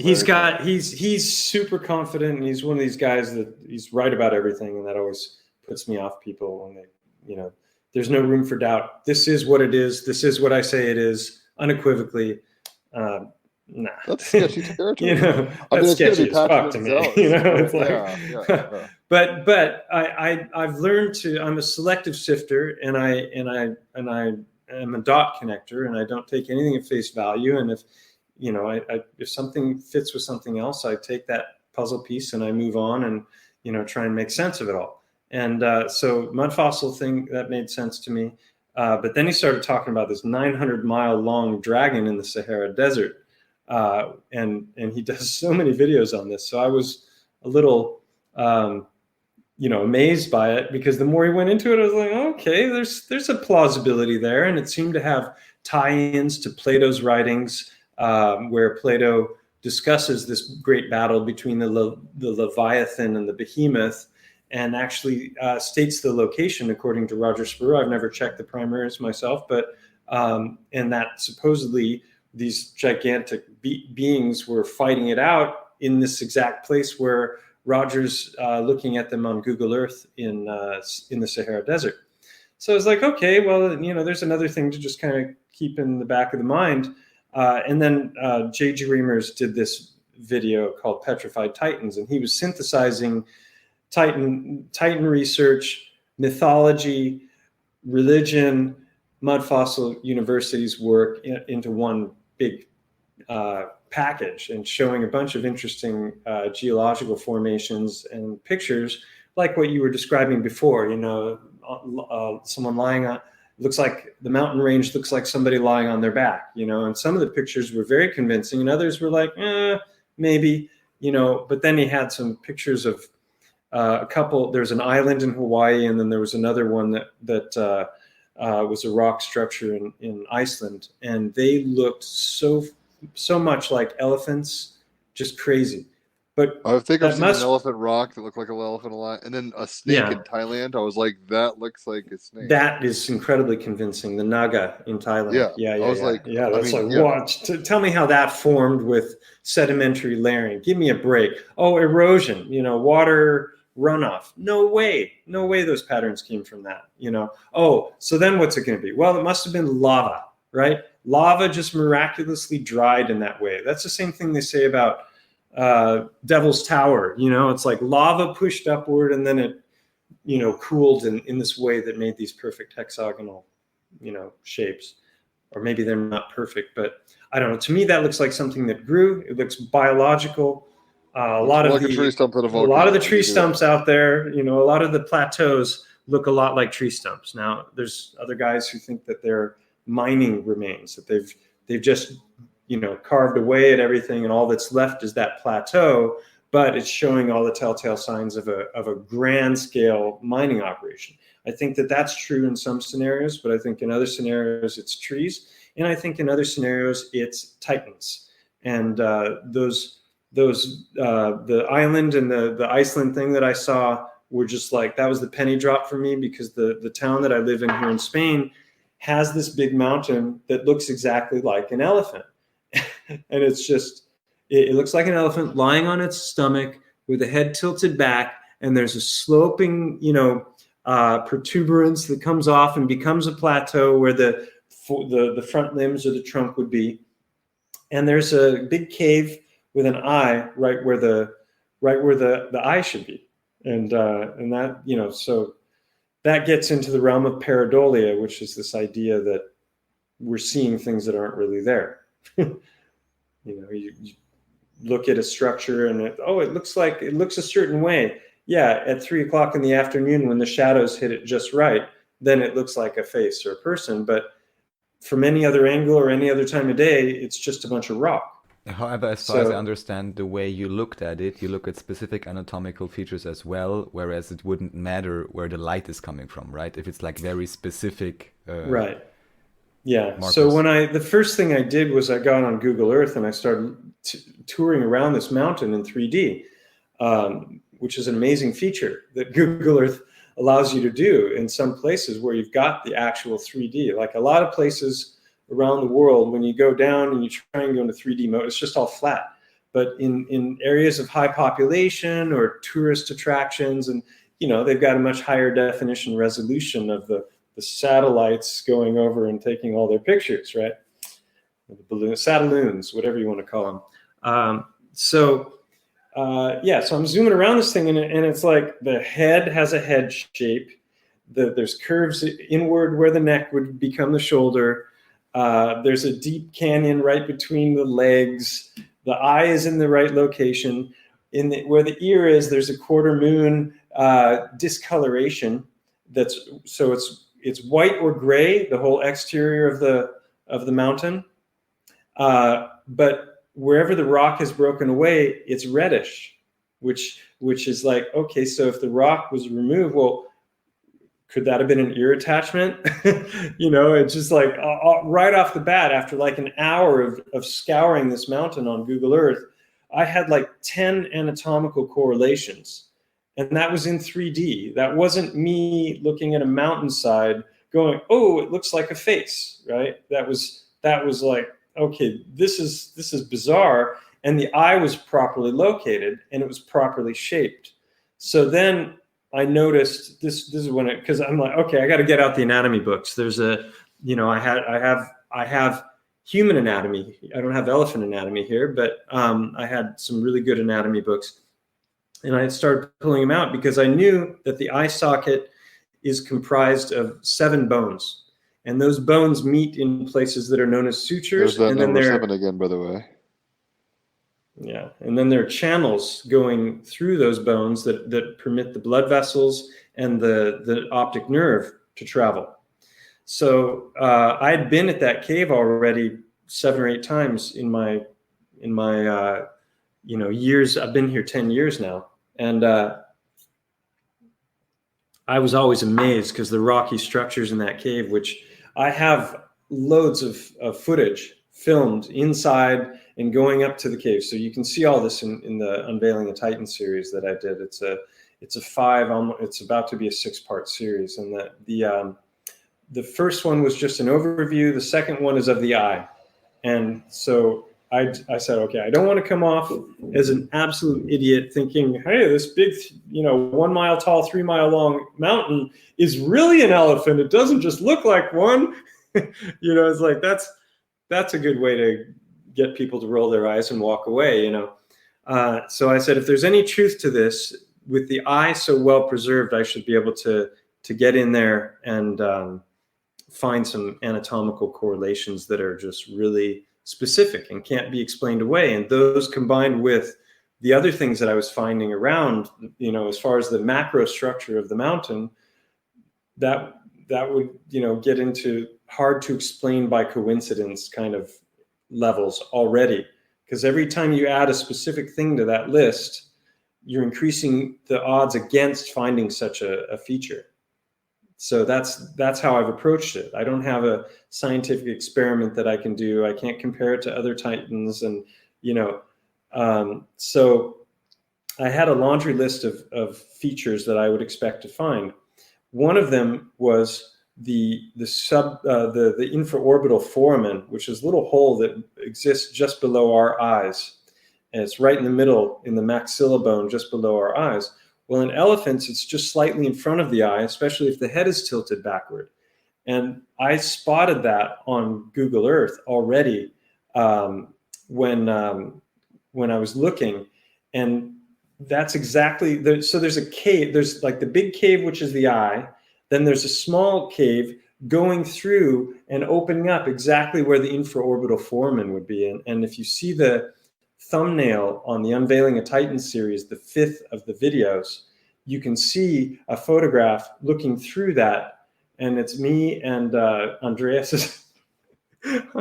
super confident, and he's one of these guys that he's right about everything, and that always puts me off people when they, there's no room for doubt. This is what it is. This is what I say it is, unequivocally. nah. That's sketchy territory. You know, I mean, that's it's going to sketchy be as fuck passionate to and me. zealous. You know, But it's like, yeah. but I've learned to. I'm a selective sifter, and I am a dot connector, and I don't take anything at face value. And if you know, if something fits with something else, I take that puzzle piece and I move on, and you know, try and make sense of it all. And so mud fossil thing that made sense to me. But then he started talking about this 900-mile long dragon in the Sahara Desert, and he does so many videos on this. So I was a little, you know, amazed by it, because the more he went into it, I was like, okay, there's a plausibility there, and it seemed to have tie-ins to Plato's writings, where Plato discusses this great battle between the Leviathan and the Behemoth, and actually states the location according to Roger Spurrow. I've never checked the primaries myself, but and that supposedly these gigantic beings were fighting it out in this exact place where Roger's looking at them on Google Earth in the Sahara Desert. So I was like, okay, well, you know, there's another thing to just kind of keep in the back of the mind. And then J.G. Reimers did this video called Petrified Titans, and he was synthesizing Titan research, mythology, religion, mud fossil universities work into one big package, and showing a bunch of interesting geological formations and pictures like what you were describing before. You know, someone lying on, looks like the mountain range looks like somebody lying on their back, you know, and some of the pictures were very convincing and others were like, maybe, you know. But then he had some pictures of a couple. There's an island in Hawaii, and then there was another one that was a rock structure in Iceland, and they looked so much like elephants, just crazy. But I think I've seen an elephant rock that looked like an elephant alive, and then a snake in Thailand. I was like, that looks like a snake. That is incredibly convincing. The naga in Thailand. Yeah. I was like, that's what? Tell me how that formed with sedimentary layering. Give me a break. Oh, erosion. You know, water runoff. No way those patterns came from that. You know. Oh, so then what's it going to be? Well, it must have been lava, right? Lava just miraculously dried in that way. That's the same thing they say about Devil's Tower. You know, it's like lava pushed upward and then it, you know, cooled in this way that made these perfect hexagonal, you know, shapes. Or maybe they're not perfect, but I don't know. To me, that looks like something that grew. It looks biological. A lot of the tree stumps out there, you know, a lot of the plateaus look a lot like tree stumps. Now, there's other guys who think that they're mining remains, that they've just, you know, carved away at everything, and all that's left is that plateau. But it's showing all the telltale signs of a grand scale mining operation. I think that that's true in some scenarios, but I think in other scenarios it's trees, and I think in other scenarios it's titans. And the island and the Iceland thing that I saw were just like, that was the penny drop for me, because the town that I live in here in Spain has this big mountain that looks exactly like an elephant. And it's just, it looks like an elephant lying on its stomach with the head tilted back, and there's a sloping, you know, protuberance that comes off and becomes a plateau where the front limbs or the trunk would be. And there's a big cave with an eye right where the eye should be. And that, you know, so that gets into the realm of pareidolia, which is this idea that we're seeing things that aren't really there. You know, you look at a structure and it looks a certain way. Yeah, at 3:00 in the afternoon when the shadows hit it just right, then it looks like a face or a person. But from any other angle or any other time of day, it's just a bunch of rock. However, as far as I understand the way you looked at it, you look at specific anatomical features as well, whereas it wouldn't matter where the light is coming from, right? If it's like very specific. Right. Yeah. Markers. So the first thing I did was I got on Google Earth and I started touring around this mountain in 3D, which is an amazing feature that Google Earth allows you to do in some places where you've got the actual 3D. Like a lot of places around the world, when you go down and you try and go into 3D mode, it's just all flat. But in areas of high population or tourist attractions, and you know, they've got a much higher definition resolution of the satellites going over and taking all their pictures, right? the balloon, satelloons, whatever you want to call them. So I'm zooming around this thing, and it's like the head has a head shape. There's curves inward where the neck would become the shoulder. There's a deep canyon right between the legs. The eye is in the right location. Where the ear is, there's a quarter moon discoloration. It's white or gray, the whole exterior of the mountain. But wherever the rock has broken away, it's reddish, which is like, okay, so if the rock was removed, well, could that have been an ear attachment? It's just like right off the bat, after like an hour of scouring this mountain on Google Earth, I had like 10 anatomical correlations. And that was in 3D. That wasn't me looking at a mountainside going, oh, it looks like a face, right? That was like, okay, this is bizarre. And the eye was properly located and it was properly shaped. So then I noticed this is when because I'm like, okay, I got to get out the anatomy books. There's I have human anatomy. I don't have elephant anatomy here, but I had some really good anatomy books. And I started pulling them out because I knew that the eye socket is comprised of 7 bones. And those bones meet in places that are known as sutures. There's that and number then 7 again, by the way. Yeah, and then there are channels going through those bones that permit the blood vessels and the optic nerve to travel. So I'd been at that cave already 7 or 8 times in my years. I've been here 10 years now, and I was always amazed because the rocky structures in that cave, which I have loads of footage filmed inside and going up to the cave. So you can see all this in the Unveiling a Titan series that I did. It's a 5, it's about to be a 6-part series. And the first one was just an overview. The second one is of the eye. And so I said, okay, I don't want to come off as an absolute idiot thinking, hey, this big, 1 mile tall, 3 mile long mountain is really an elephant. It doesn't just look like one. It's like, that's a good way to get people to roll their eyes and walk away, So I said, if there's any truth to this, with the eye so well preserved, I should be able to get in there and find some anatomical correlations that are just really specific and can't be explained away. And those combined with the other things that I was finding around, as far as the macro structure of the mountain, that would, get into hard to explain by coincidence kind of levels already. Because every time you add a specific thing to that list, you're increasing the odds against finding such a feature. So that's how I've approached it. I don't have a scientific experiment that I can do. I can't compare it to other Titans, and so I had a laundry list of features that I would expect to find. One of them was the infraorbital foramen, which is a little hole that exists just below our eyes, and it's right in the middle in the maxilla bone, just below our eyes. Well, in elephants, it's just slightly in front of the eye, especially if the head is tilted backward. And I spotted that on Google Earth already when I was looking. And that's exactly, so there's a cave, there's like the big cave, which is the eye. Then there's a small cave going through and opening up exactly where the infraorbital foramen would be. And if you see the thumbnail on the Unveiling a Titan series, the 5th of the videos, you can see a photograph looking through that, and it's me and Andreas is in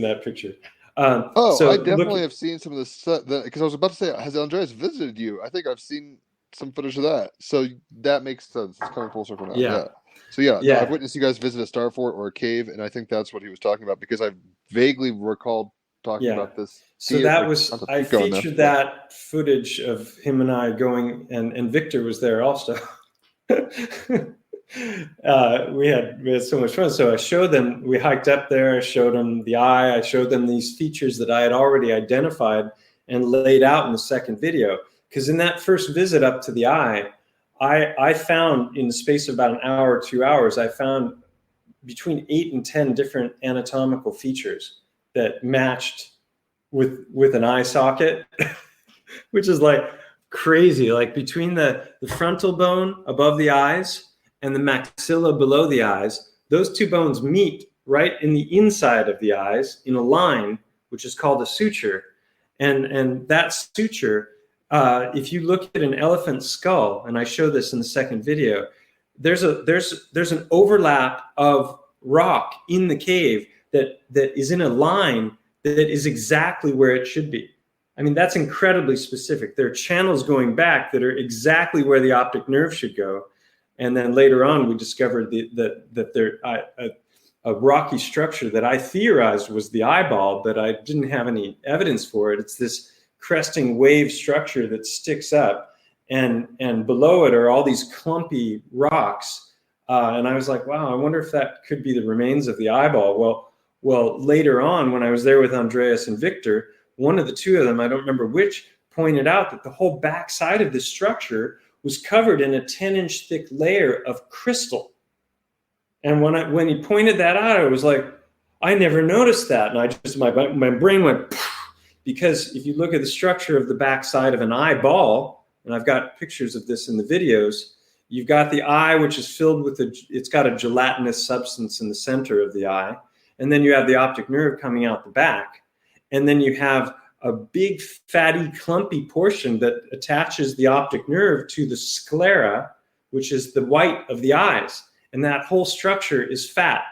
that picture. So I definitely have seen some of this because I was about to say, has Andreas visited you? I think I've seen some footage of that, so that makes sense. It's coming full circle now. Yeah. So no, I've witnessed you guys visit a star fort or a cave, and I think that's what he was talking about because I vaguely recalled talking about this. So that was, I featured that footage of him and I going, and Victor was there also. We had so much fun. So I showed them, we hiked up there, I showed them the eye, I showed them these features that I had already identified and laid out in the second video. Because in that first visit up to the eye, I found in the space of about an hour or 2 hours, I found between 8 and 10 different anatomical features that matched with an eye socket, which is like crazy. Like between the frontal bone above the eyes and the maxilla below the eyes, those two bones meet right in the inside of the eyes in a line, which is called a suture. And that suture, if you look at an elephant skull, and I show this in the second video, there's an overlap of rock in the cave that is in a line that is exactly where it should be. I mean, that's incredibly specific. There are channels going back that are exactly where the optic nerve should go. And then later on, we discovered that there a rocky structure that I theorized was the eyeball, but I didn't have any evidence for it. It's this cresting wave structure that sticks up, and below it are all these clumpy rocks. And I was like, wow, I wonder if that could be the remains of the eyeball. Well, later on, when I was there with Andreas and Victor, one of the two of them, I don't remember which, pointed out that the whole back side of this structure was covered in a 10-inch thick layer of crystal. And when he pointed that out, I was like, I never noticed that. And I just, my brain went, poof, because if you look at the structure of the back side of an eyeball, and I've got pictures of this in the videos, you've got the eye, which is filled with it's got a gelatinous substance in the center of the eye. And then you have the optic nerve coming out the back. And then you have a big, fatty, clumpy portion that attaches the optic nerve to the sclera, which is the white of the eyes. And that whole structure is fat.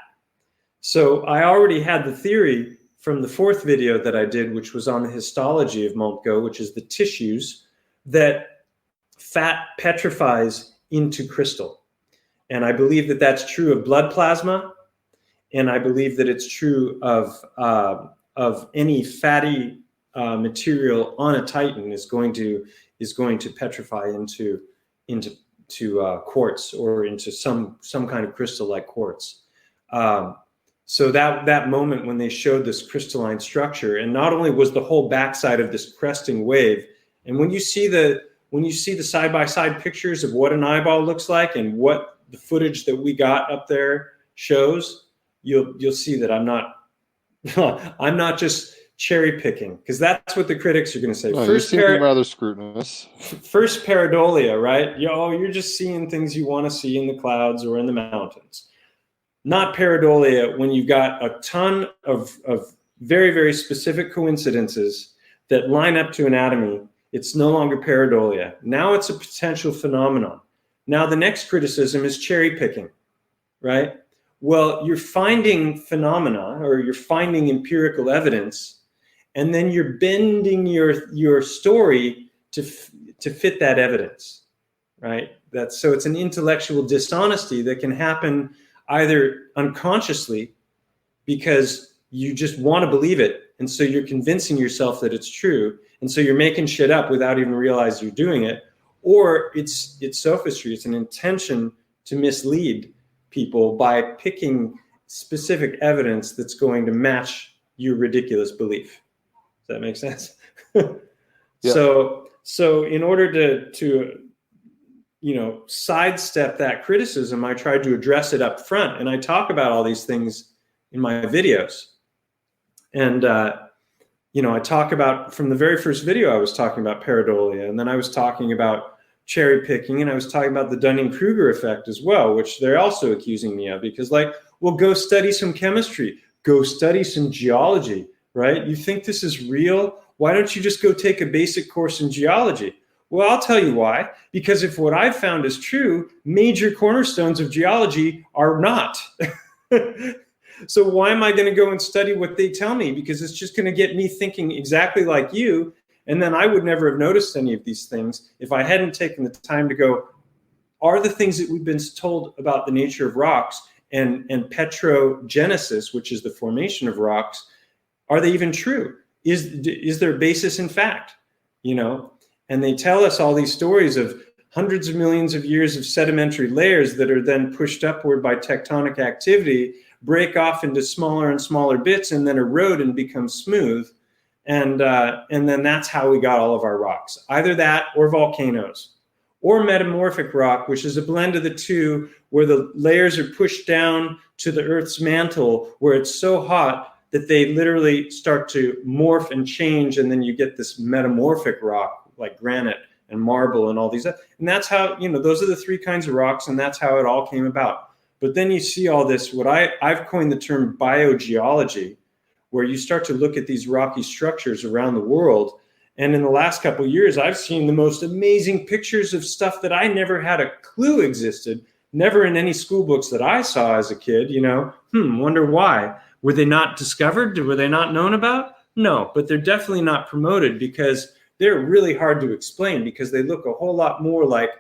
So I already had the theory from the fourth video that I did, which was on the histology of Montgo, which is the tissues, that fat petrifies into crystal. And I believe that that's true of blood plasma. And I believe that it's true of any fatty material on a titan is going to petrify into quartz or into some kind of crystal like quartz. So that moment when they showed this crystalline structure, and not only was the whole backside of this cresting wave, and when you see the side-by-side pictures of what an eyeball looks like and what the footage that we got up there shows, you'll see that I'm not just cherry picking, because that's what the critics are going to say. No, first, you seem rather scrutinous. First pareidolia, right? You're just seeing things you want to see in the clouds or in the mountains. Not pareidolia when you've got a ton of very, very specific coincidences that line up to anatomy. It's no longer pareidolia. Now it's a potential phenomenon. Now the next criticism is cherry picking, right? Well, you're finding phenomena or you're finding empirical evidence, and then you're bending your story to fit that evidence, right? So it's an intellectual dishonesty that can happen either unconsciously because you just want to believe it, and so you're convincing yourself that it's true, and so you're making shit up without even realizing you're doing it, or it's sophistry. It's an intention to mislead people by picking specific evidence that's going to match your ridiculous belief. Does that make sense? Yeah. So in order to sidestep that criticism, I tried to address it up front, and I talk about all these things in my videos. And I talk about, from the very first video, I was talking about pareidolia, and then I was talking about cherry picking, and I was talking about the Dunning-Kruger effect as well, which they're also accusing me of, because go study some chemistry, go study some geology, right? You think this is real? Why don't you just go take a basic course in geology? Well, I'll tell you why. Because if what I've found is true, major cornerstones of geology are not. So why am I going to go and study what they tell me? Because it's just going to get me thinking exactly like you. And then I would never have noticed any of these things if I hadn't taken the time to go, are the things that we've been told about the nature of rocks and petrogenesis, which is the formation of rocks, are they even true? Is there a basis in fact? And they tell us all these stories of hundreds of millions of years of sedimentary layers that are then pushed upward by tectonic activity, break off into smaller and smaller bits, and then erode and become smooth. And then that's how we got all of our rocks. Either that or volcanoes. Or metamorphic rock, which is a blend of the two, where the layers are pushed down to the Earth's mantle, where it's so hot that they literally start to morph and change, and then you get this metamorphic rock like granite and marble and all these. And that's how, those are the three kinds of rocks, and that's how it all came about. But then you see all this, what I've coined the term biogeology, where you start to look at these rocky structures around the world. And in the last couple of years, I've seen the most amazing pictures of stuff that I never had a clue existed, never in any school books that I saw as a kid. Wonder why. Were they not discovered? Were they not known about? No, but they're definitely not promoted because they're really hard to explain, because they look a whole lot more like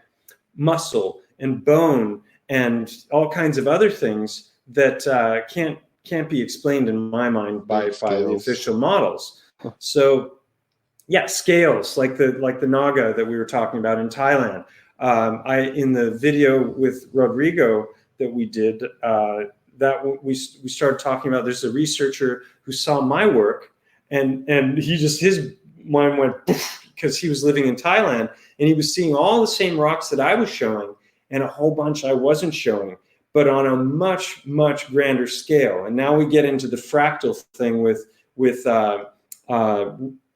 muscle and bone and all kinds of other things that can't be explained in my mind by the official models. So yeah, scales like the Naga that we were talking about in Thailand. In the video with Rodrigo that we did, that we started talking about, there's a researcher who saw my work, and his mind went because he was living in Thailand, and he was seeing all the same rocks that I was showing and a whole bunch I wasn't showing, but on a much, much grander scale. And now we get into the fractal thing with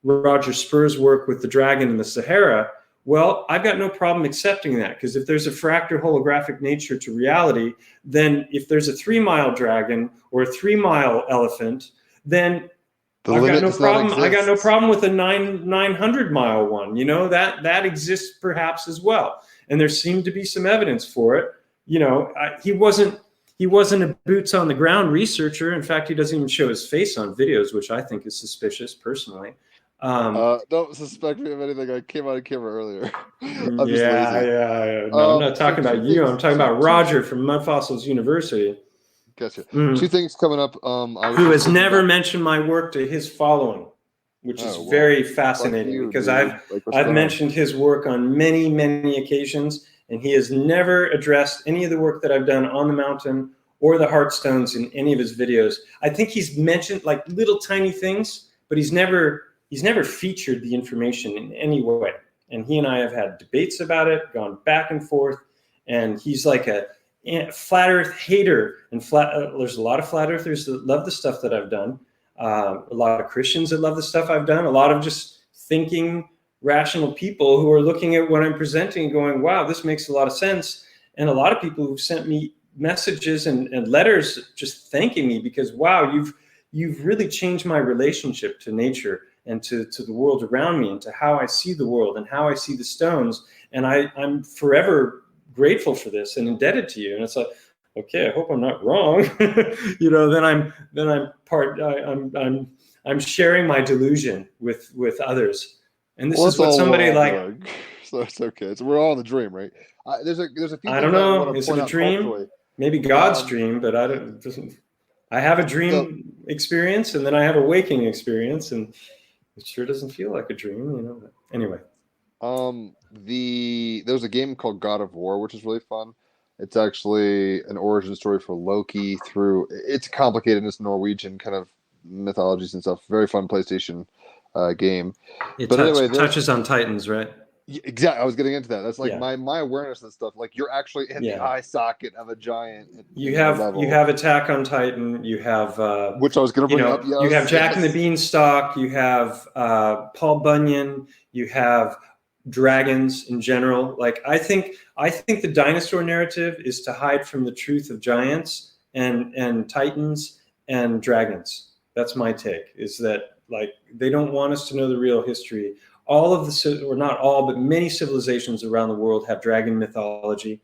Roger Spur's work with the dragon in the Sahara. Well, I've got no problem accepting that, because if there's a fractal holographic nature to reality, then if there's a 3-mile dragon or a 3-mile elephant, then I've got no problem. I got no problem with a 900-mile one. That exists perhaps as well, and there seemed to be some evidence for it. He wasn't a boots on the ground researcher. In fact, he doesn't even show his face on videos, which I think is suspicious personally. Don't suspect me of anything. I came out of camera earlier. I'm just lazy. No, I'm not talking about you. I'm talking about Roger from Mud Fossils University. Gotcha. Two things coming up. Who has never mentioned my work to his following, which is very fascinating, because I've mentioned his work on many, many occasions, and he has never addressed any of the work that I've done on the mountain or the Heartstones in any of his videos. I think he's mentioned like little tiny things, but he's never featured the information in any way. And he and I have had debates about it, gone back and forth, and he's like a flat earth hater. And there's a lot of flat earthers that love the stuff that I've done. A lot of Christians that love the stuff I've done. A lot of just thinking, rational people who are looking at what I'm presenting and going, wow, this makes a lot of sense. And a lot of people who've sent me messages and letters just thanking me because, wow, you've really changed my relationship to nature and to the world around me and to how I see the world and how I see the stones. And I'm forever grateful for this and indebted to you. And it's like, okay, I hope I'm not wrong. I'm sharing my delusion with others. And this is what somebody like. So it's okay. We're all in the dream, right? There's a few. I don't know. Is it a dream? Culturally. Maybe God's dream, but I have a dream experience, and then I have a waking experience, and it sure doesn't feel like a dream, But anyway. There's a game called God of War, which is really fun. It's actually an origin story for Loki it's complicated in this Norwegian kind of mythologies and stuff. Very fun PlayStation game. It touches on Titans, right? Exactly. I was getting into that. That's like my awareness and stuff. Like you're actually in the eye socket of a giant. You have Attack on Titan. You have which I was going to bring up. Yes. You have Jack and the Beanstalk. You have Paul Bunyan. You have dragons in general. Like I think the dinosaur narrative is to hide from the truth of giants and titans and dragons. That's my take. Is that like they don't want us to know the real history. All of or not all, but many civilizations around the world have dragon mythology.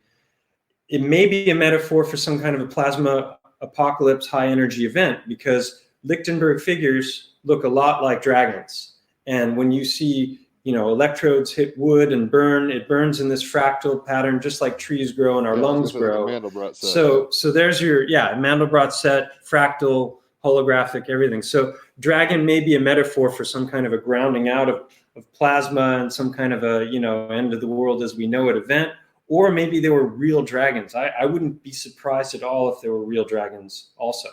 It may be a metaphor for some kind of a plasma apocalypse, high energy event, because Lichtenberg figures look a lot like dragons. And when you see, electrodes hit wood and burn, it burns in this fractal pattern, just like trees grow and our lungs grow. So there's your, Mandelbrot set, fractal, holographic, everything. So dragon may be a metaphor for some kind of a grounding out of plasma and some kind of a, end of the world as we know it event, or maybe they were real dragons. I wouldn't be surprised at all if there were real dragons also,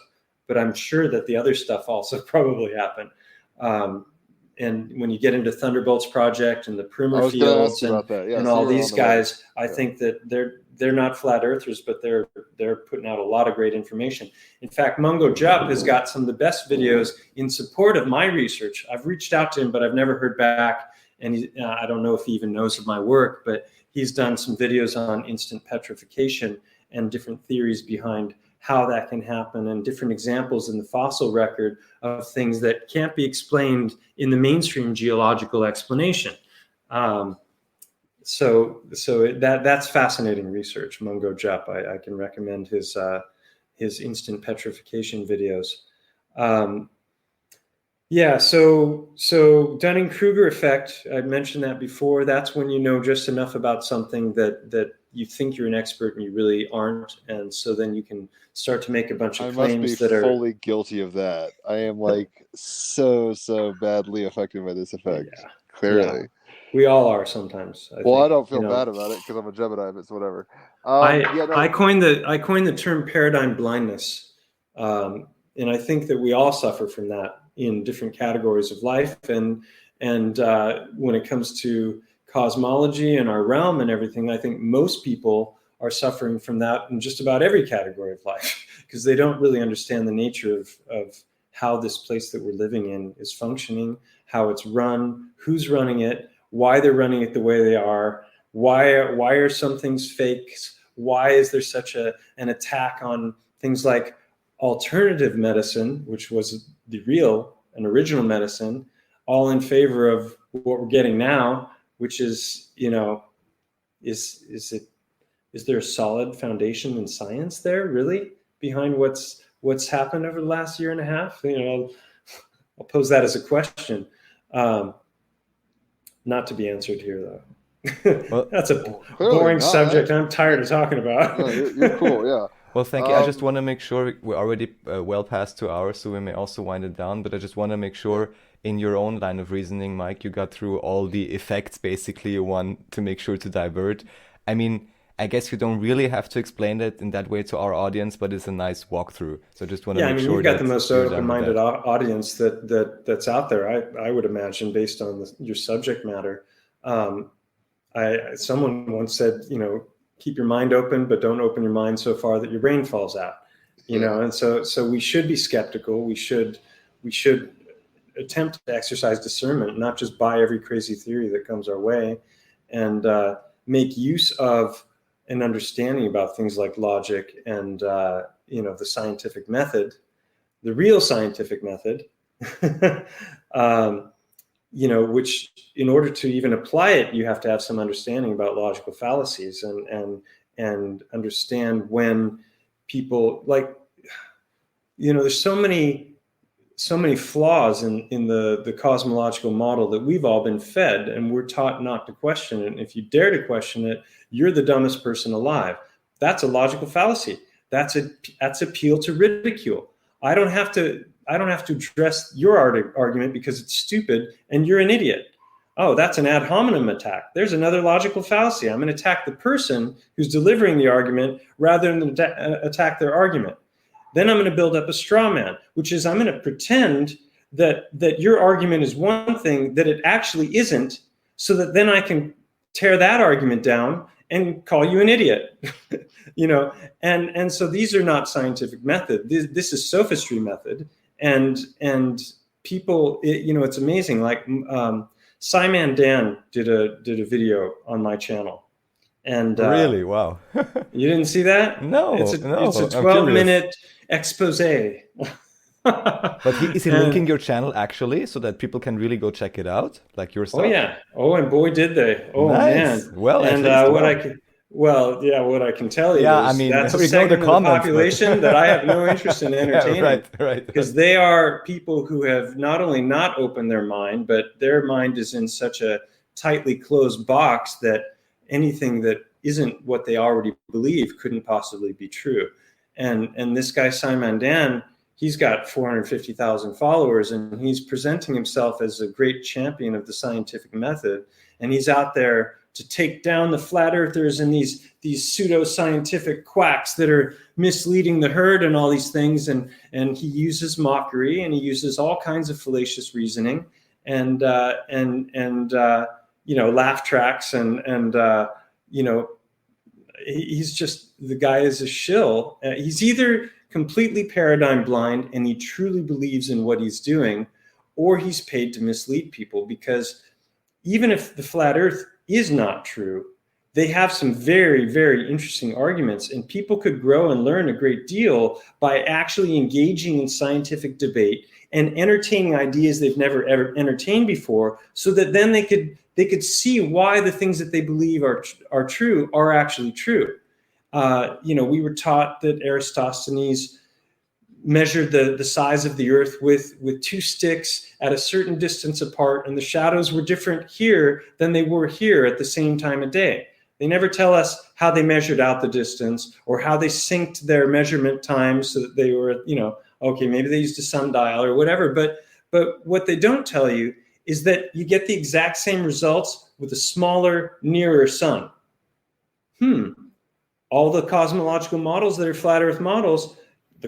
but I'm sure that the other stuff also probably happened. And when you get into Thunderbolt's project and the Primer fields and all these guys, I think that they're not flat earthers, but they're putting out a lot of great information. In fact, Mungo Jup has got some of the best videos in support of my research. I've reached out to him, but I've never heard back. And I don't know if he even knows of my work, but he's done some videos on instant petrification and different theories behind how that can happen, and different examples in the fossil record of things that can't be explained in the mainstream geological explanation. So that's fascinating research. Mungo Jup, I can recommend his instant petrification videos. So Dunning-Kruger effect, I mentioned that before. That's when you know just enough about something that you think you're an expert and you really aren't, and so then you can start to make a bunch of claims that are fully guilty of that. I am like so badly affected by this effect. Yeah. Clearly. Yeah. We all are sometimes. I think, I don't feel bad about it because I'm a Gemini, but it's whatever. I coined the term paradigm blindness, and I think that we all suffer from that in different categories of life, and when it comes to cosmology and our realm and everything, I think most people are suffering from that in just about every category of life because they don't really understand the nature of how this place that we're living in is functioning, how it's run, who's running it, why they're running it the way they are, why are some things fakes, why is there such an attack on things like alternative medicine, which was the real and original medicine, all in favor of what we're getting now, which is, is there a solid foundation in science there really behind what's happened over the last year and a half? I'll pose that as a question, not to be answered here though. Well, that's a boring subject I'm tired of talking about. No, you're cool, yeah. Well, thank you. I just want to make sure we're already well past 2 hours, so we may also wind it down. But I just want to make sure in your own line of reasoning, Mike, you got through all the effects basically you want to make sure to divert. I mean, I guess you don't really have to explain it in that way to our audience, but it's a nice walkthrough. So I just want to make sure you've got the most open-minded audience that's out there, I would imagine, based on your subject matter. Someone once said, keep your mind open, but don't open your mind so far that your brain falls out. And so we should be skeptical. We should attempt to exercise discernment, not just buy every crazy theory that comes our way, and make use of an understanding about things like logic and the scientific method, the real scientific method, which in order to even apply it, you have to have some understanding about logical fallacies and understand when people there's so many flaws in the cosmological model that we've all been fed, and we're taught not to question it. And if you dare to question it, you're the dumbest person alive. That's a logical fallacy. That's appeal to ridicule. I don't have to address your argument because it's stupid and you're an idiot. Oh, that's an ad hominem attack. There's another logical fallacy. I'm going to attack the person who's delivering the argument rather than attack their argument. Then I'm going to build up a straw man, which is I'm going to pretend that your argument is one thing that it actually isn't, so that then I can tear that argument down and call you an idiot. And so these are not scientific method. This is sophistry method. And people, it's amazing. Like Simon Dan did a video on my channel. And really, wow. You didn't see that? No, it's a 12-minute expose. But is he linking your channel actually, so that people can really go check it out, like your stuff? Oh yeah. Oh, and boy, did they! Oh nice. Man. Well, and what I can tell you is that's a segment of the population that I have no interest in entertaining. right. Because they are people who have not only not opened their mind, but their mind is in such a tightly closed box that anything that isn't what they already believe couldn't possibly be true. And this guy Simon Dan, he's got 450,000 followers, and he's presenting himself as a great champion of the scientific method. And he's out there to take down the flat earthers and these pseudo-scientific quacks that are misleading the herd and all these things. And he uses mockery, and he uses all kinds of fallacious reasoning and laugh tracks and he's just, the guy is a shill. He's either completely paradigm blind and he truly believes in what he's doing, or he's paid to mislead people, because even if the flat earth is not true, they have some very, very interesting arguments, and people could grow and learn a great deal by actually engaging in scientific debate and entertaining ideas they've never ever entertained before, so that then they could see why the things that they believe are true are actually true. We were taught that Eratosthenes measured the size of the earth with two sticks at a certain distance apart, and the shadows were different here than they were here at the same time of day. They never tell us how they measured out the distance or how they synced their measurement times so that they were, okay, maybe they used a sundial or whatever. But what they don't tell you is that you get the exact same results with a smaller, nearer sun. All the cosmological models that are flat Earth models, the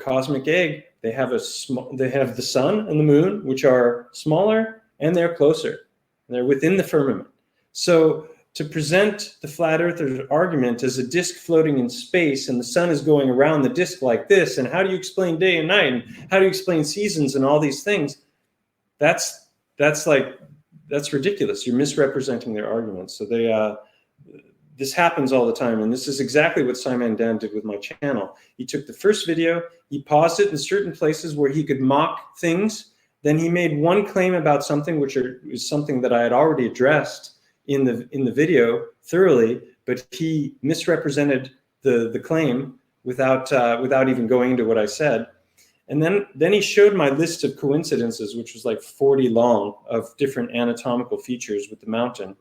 cosmic egg, they have the sun and the moon, which are smaller, and they're closer. They're within the firmament. So to present the flat earther's argument as a disk floating in space and the sun is going around the disk like this, and how do you explain day and night, and how do you explain seasons and all these things? That's ridiculous. You're misrepresenting their arguments. So this happens all the time, and this is exactly what Simon Dan did with my channel. He took the first video, he paused it in certain places where he could mock things, then he made one claim about something which is something that I had already addressed in the video thoroughly, but he misrepresented the claim without even going into what I said. And then he showed my list of coincidences, which was like 40 long, of different anatomical features with the mountain.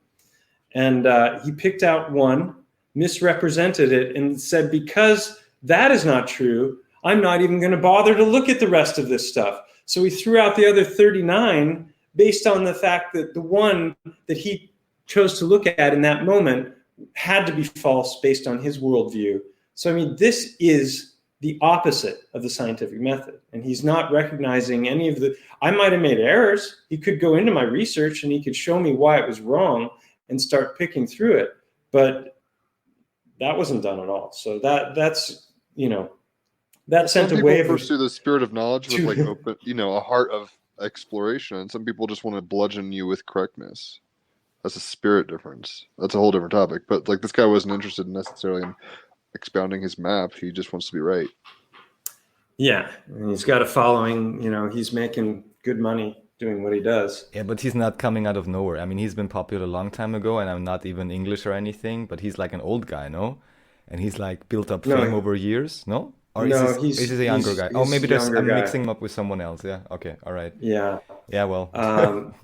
And he picked out one, misrepresented it, and said, because that is not true, I'm not even going to bother to look at the rest of this stuff. So he threw out the other 39 based on the fact that the one that he chose to look at in that moment had to be false based on his worldview. So, I mean, this is the opposite of the scientific method. And he's not recognizing any of I might have made errors. He could go into my research and he could show me why it was wrong and start picking through it. But that wasn't done at all. So that's that sent a wave. Some people pursue the spirit of knowledge with open, a heart of exploration. And some people just want to bludgeon you with correctness. That's a spirit difference. That's a whole different topic. But this guy wasn't interested necessarily in expounding his map. He just wants to be right. Yeah, and he's got a following. He's making good money doing what he does. Yeah, but he's not coming out of nowhere. I mean, he's been popular a long time ago, and I'm not even English or anything. But he's like an old guy, no? And he's built up fame over years, no? Or is he a younger guy? Oh, maybe I'm mixing him up with someone else. Yeah. Okay. All right. Yeah. Yeah. Well.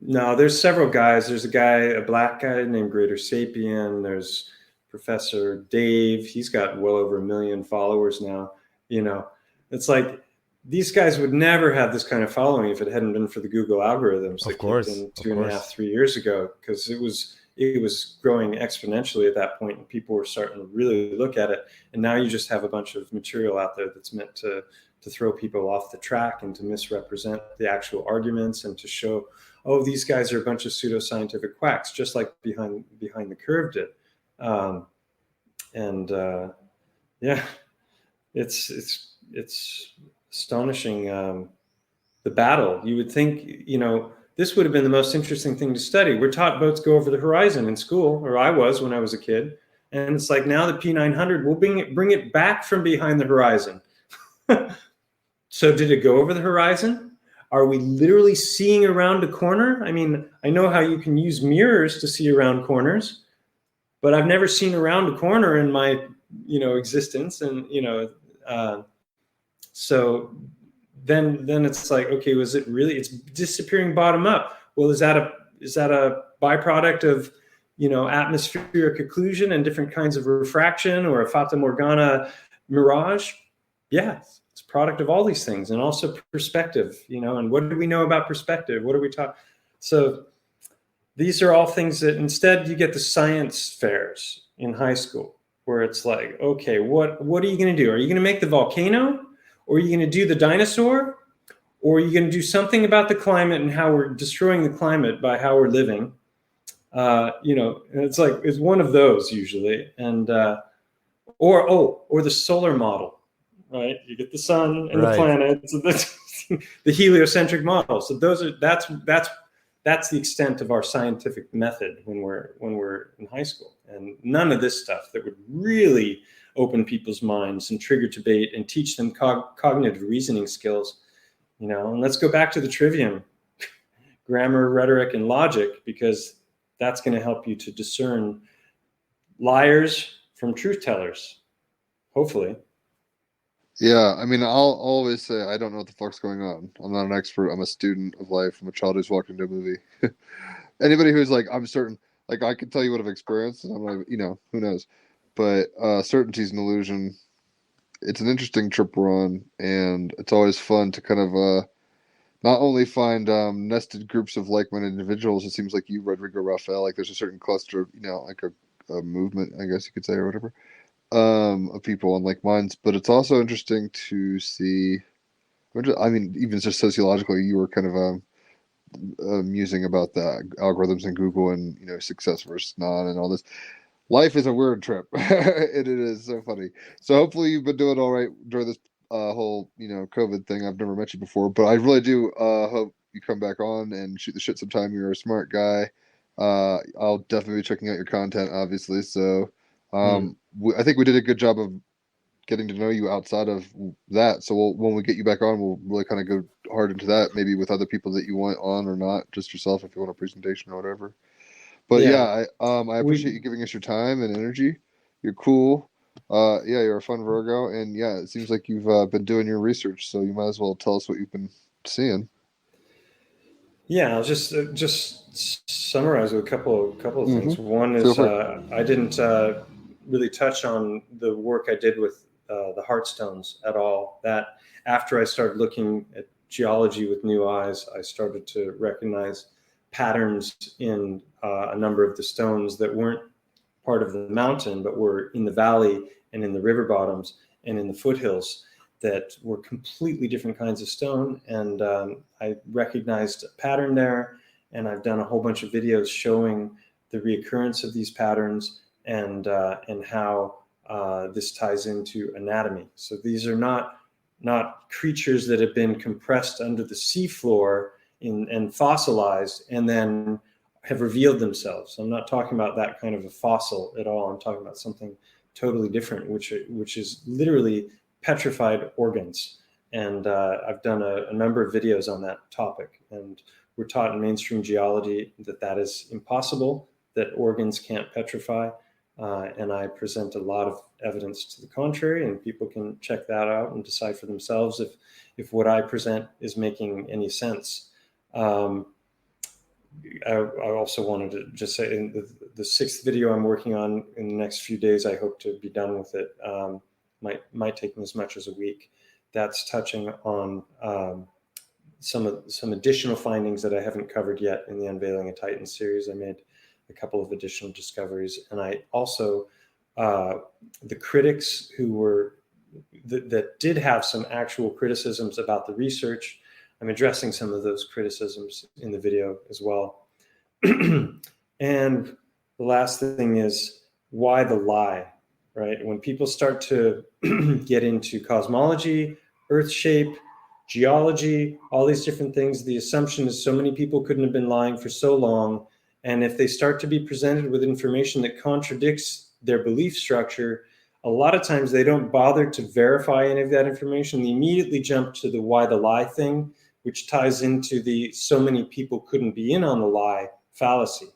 No, there's several guys. There's a black guy named Greater Sapien. There's Professor Dave. He's got well over 1 million followers now. It's like these guys would never have this kind of following if it hadn't been for the Google algorithms that kicked in 2.5, 3 years ago, because it was growing exponentially at that point, and people were starting to really look at it. And now you just have a bunch of material out there that's meant to throw people off the track and to misrepresent the actual arguments and to show, oh, these guys are a bunch of pseudoscientific quacks, just like Behind the Curve did. It's astonishing. The battle, you would think, this would have been the most interesting thing to study. We're taught boats go over the horizon in school, or I was when I was a kid. And it's like now the P900 will bring it back from behind the horizon. So did it go over the horizon? Are we literally seeing around a corner? I mean, I know how you can use mirrors to see around corners, but I've never seen around a corner in my, existence. And, so then it's like, okay, was it really, it's disappearing bottom up. Well, is that a byproduct of, atmospheric occlusion and different kinds of refraction, or a Fata Morgana mirage? Yeah, it's a product of all these things, and also perspective, and what do we know about perspective? What are we talking? So these are all things that instead you get the science fairs in high school, where it's like, okay, what are you going to do? Are you going to make the volcano? Or are you going to do the dinosaur? Or are you going to do something about the climate and how we're destroying the climate by how we're living? And it's one of those usually. And or the solar model, right? You get the sun and the Right. planets, and the heliocentric model. So that's the extent of our scientific method when we're in high school, and none of this stuff that would really open people's minds and trigger debate and teach them cognitive reasoning skills. And let's go back to the trivium: grammar, rhetoric, and logic, because that's going to help you to discern liars from truth tellers, hopefully. Yeah, I mean, I'll always say I don't know what the fuck's going on. I'm not an expert. I'm a student of life. I'm a child who's walked into a movie. Anybody who's like, I'm certain, like I could tell you what I've experienced, and I'm like, who knows? But certainty is an illusion. It's an interesting trip we're on, and it's always fun to kind of not only find nested groups of like-minded individuals. It seems like you, Rodrigo, Raphael, like there's a certain cluster, like a movement, I guess you could say, or whatever, of people on like minds. But it's also interesting to see. I mean, even just sociologically, you were kind of musing about the algorithms in Google and success versus not and all this. Life is a weird trip. It is so funny. So hopefully you've been doing all right during this whole COVID thing. I've never met you before, but I really do hope you come back on and shoot the shit sometime. You're a smart guy. I'll definitely be checking out your content, obviously. So I think we did a good job of getting to know you outside of that. So when we get you back on, we'll really kind of go hard into that, maybe with other people that you want on or not, just yourself if you want a presentation or whatever. But I appreciate you giving us your time and energy. You're cool. You're a fun Virgo, and it seems like you've been doing your research, so you might as well tell us what you've been seeing. Yeah, I'll just summarize with a couple of things. One is I didn't really touch on the work I did with the Heartstones at all. That after I started looking at geology with new eyes, I started to recognize patterns in a number of the stones that weren't part of the mountain, but were in the valley and in the river bottoms and in the foothills, that were completely different kinds of stone. And I recognized a pattern there, and I've done a whole bunch of videos showing the reoccurrence of these patterns and how this ties into anatomy. So these are not creatures that have been compressed under the seafloor and fossilized and then have revealed themselves. I'm not talking about that kind of a fossil at all. I'm talking about something totally different, which is literally petrified organs. And I've done a number of videos on that topic. And we're taught in mainstream geology that is impossible, that organs can't petrify. And I present a lot of evidence to the contrary, and people can check that out and decide for themselves if what I present is making any sense. I also wanted to just say, in the sixth video I'm working on in the next few days, I hope to be done with it. Might take me as much as a week. That's touching on some additional findings that I haven't covered yet in the Unveiling a Titan series. I made a couple of additional discoveries, and I also the critics who were that did have some actual criticisms about the research. I'm addressing some of those criticisms in the video as well. And the last thing is, why the lie, right? When people start to get into cosmology, earth shape, geology, all these different things, the assumption is so many people couldn't have been lying for so long. And if they start to be presented with information that contradicts their belief structure, a lot of times they don't bother to verify any of that information. They immediately jump to the why the lie thing, which ties into the so many people couldn't be in on the lie fallacy.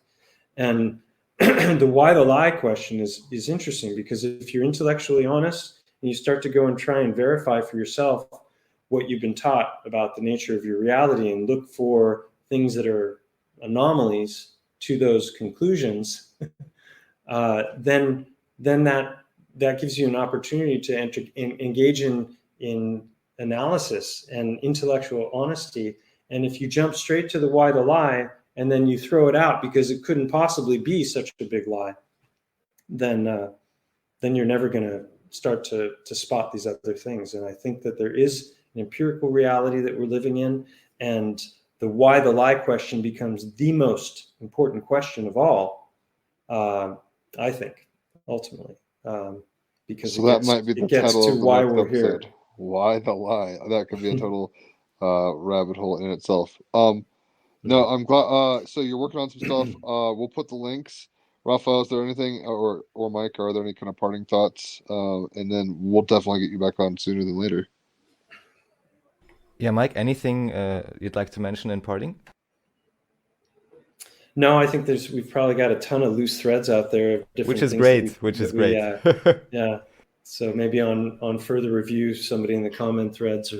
And the why the lie question is interesting, because if you're intellectually honest and you start to go and try and verify for yourself what you've been taught about the nature of your reality and look for things that are anomalies to those conclusions, then that gives you an opportunity to engage in analysis and intellectual honesty. And if you jump straight to the why the lie and then you throw it out because it couldn't possibly be such a big lie, then you're never going to start to spot these other things. And I think that there is an empirical reality that we're living in, and the why the lie question becomes the most important question of all, I think, ultimately, because So that might be it the gets title to of the why next we're here. episode. Why the lie? That could be a total rabbit hole in itself. No, I'm glad. So you're working on some stuff. We'll put the links. Raphael, is there anything, or Mike, are there any kind of parting thoughts? And then we'll definitely get you back on sooner than later. Yeah, Mike, anything you'd like to mention in parting? No, I think we've probably got a ton of loose threads out there of different Which is things great. yeah. So maybe on further review, somebody in the comment threads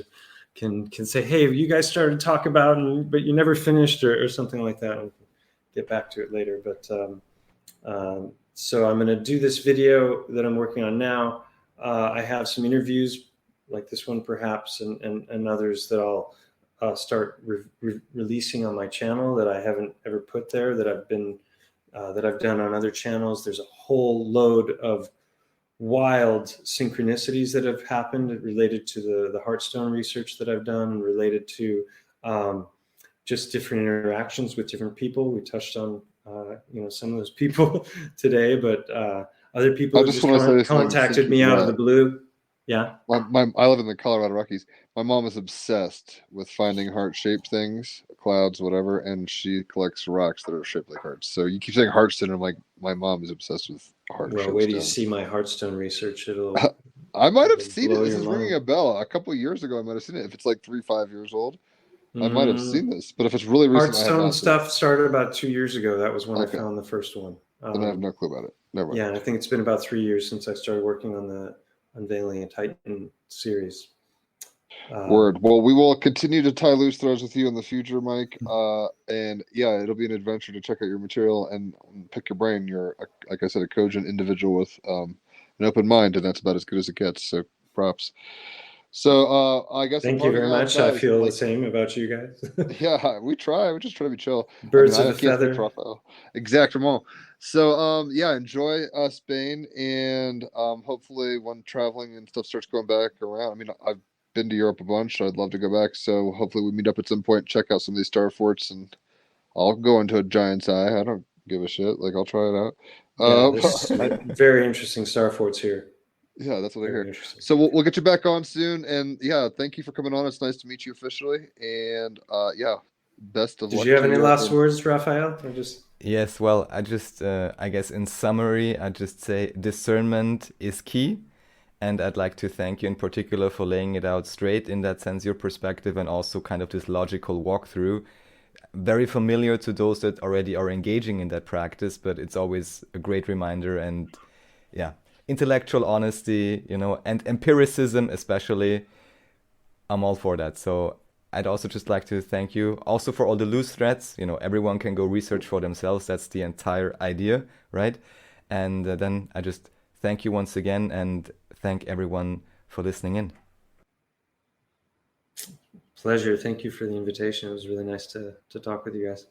can say, hey, you guys started to talk about, but you never finished, or something like that. We'll get back to it later. But so I'm going to do this video that I'm working on now. I have some interviews like this one, perhaps, and others that I'll start releasing on my channel that I haven't ever put there, that I've done on other channels. There's a whole load of wild synchronicities that have happened related to the Heartstone research that I've done, related to just different interactions with different people. We touched on some of those people today, but other people I have just just want to say something contacted since me you out do of the that. blue. Yeah. I live in the Colorado Rockies. My mom is obsessed with finding heart-shaped things, clouds, whatever, and she collects rocks that are shaped like hearts. So you keep saying heartstone, I'm like, my mom is obsessed with Well, heart-shaped wait till you stones. see my Heartstone research. I might have It'll seen it. blow This your is ringing mind. a bell. A couple of years ago, I might have seen it. If it's like 5 years old, I might have Mm, seen this. But if it's really recent, I have Heartstone not seen it. stuff started about 2 years ago. That was when I Okay, found the first one. then I have no clue about it. Never mind. Yeah, I think it's been about 3 years since I started working on the Unveiling a Titan series. Word. Well, we will continue to tie loose threads with you in the future, Mike. And yeah, it'll be an adventure to check out your material and pick your brain. You're, like I said, a cogent individual with an open mind, and that's about as good as it gets. So props. So I guess I'm Thank you parting very out, much. I guys. feel the Like, same about you guys. yeah, we try. We just try to be chill. I mean, Birds of I a can't speak for feather. Rafael. Exactement. So yeah, enjoy Spain, and hopefully when traveling and stuff starts going back around. I mean, I've been to Europe a bunch. So I'd love to go back. So hopefully we meet up at some point, check out some of these star forts, and I'll go into a giant's eye. I don't give a shit. Like I'll try it out. Yeah, there's I, very interesting star forts here. yeah, that's what I Very hear. interesting. So we'll get you back on soon, and yeah, thank you for coming on. It's nice to meet you officially, and yeah, best of Did luck you have to any you out last there. words, Raphael? Or just Yes, well, I just, I guess in summary, I just say discernment is key. And I'd like to thank you in particular for laying it out straight in that sense, your perspective, and also kind of this logical walkthrough. Very familiar to those that already are engaging in that practice, but it's always a great reminder. And yeah, intellectual honesty, and empiricism especially, I'm all for that. So I'd also just like to thank you also for all the loose threads. Everyone can go research for themselves. That's the entire idea, right? And then I just thank you once again and thank everyone for listening in. pleasure. Thank you for the invitation. It was really nice to talk with you guys.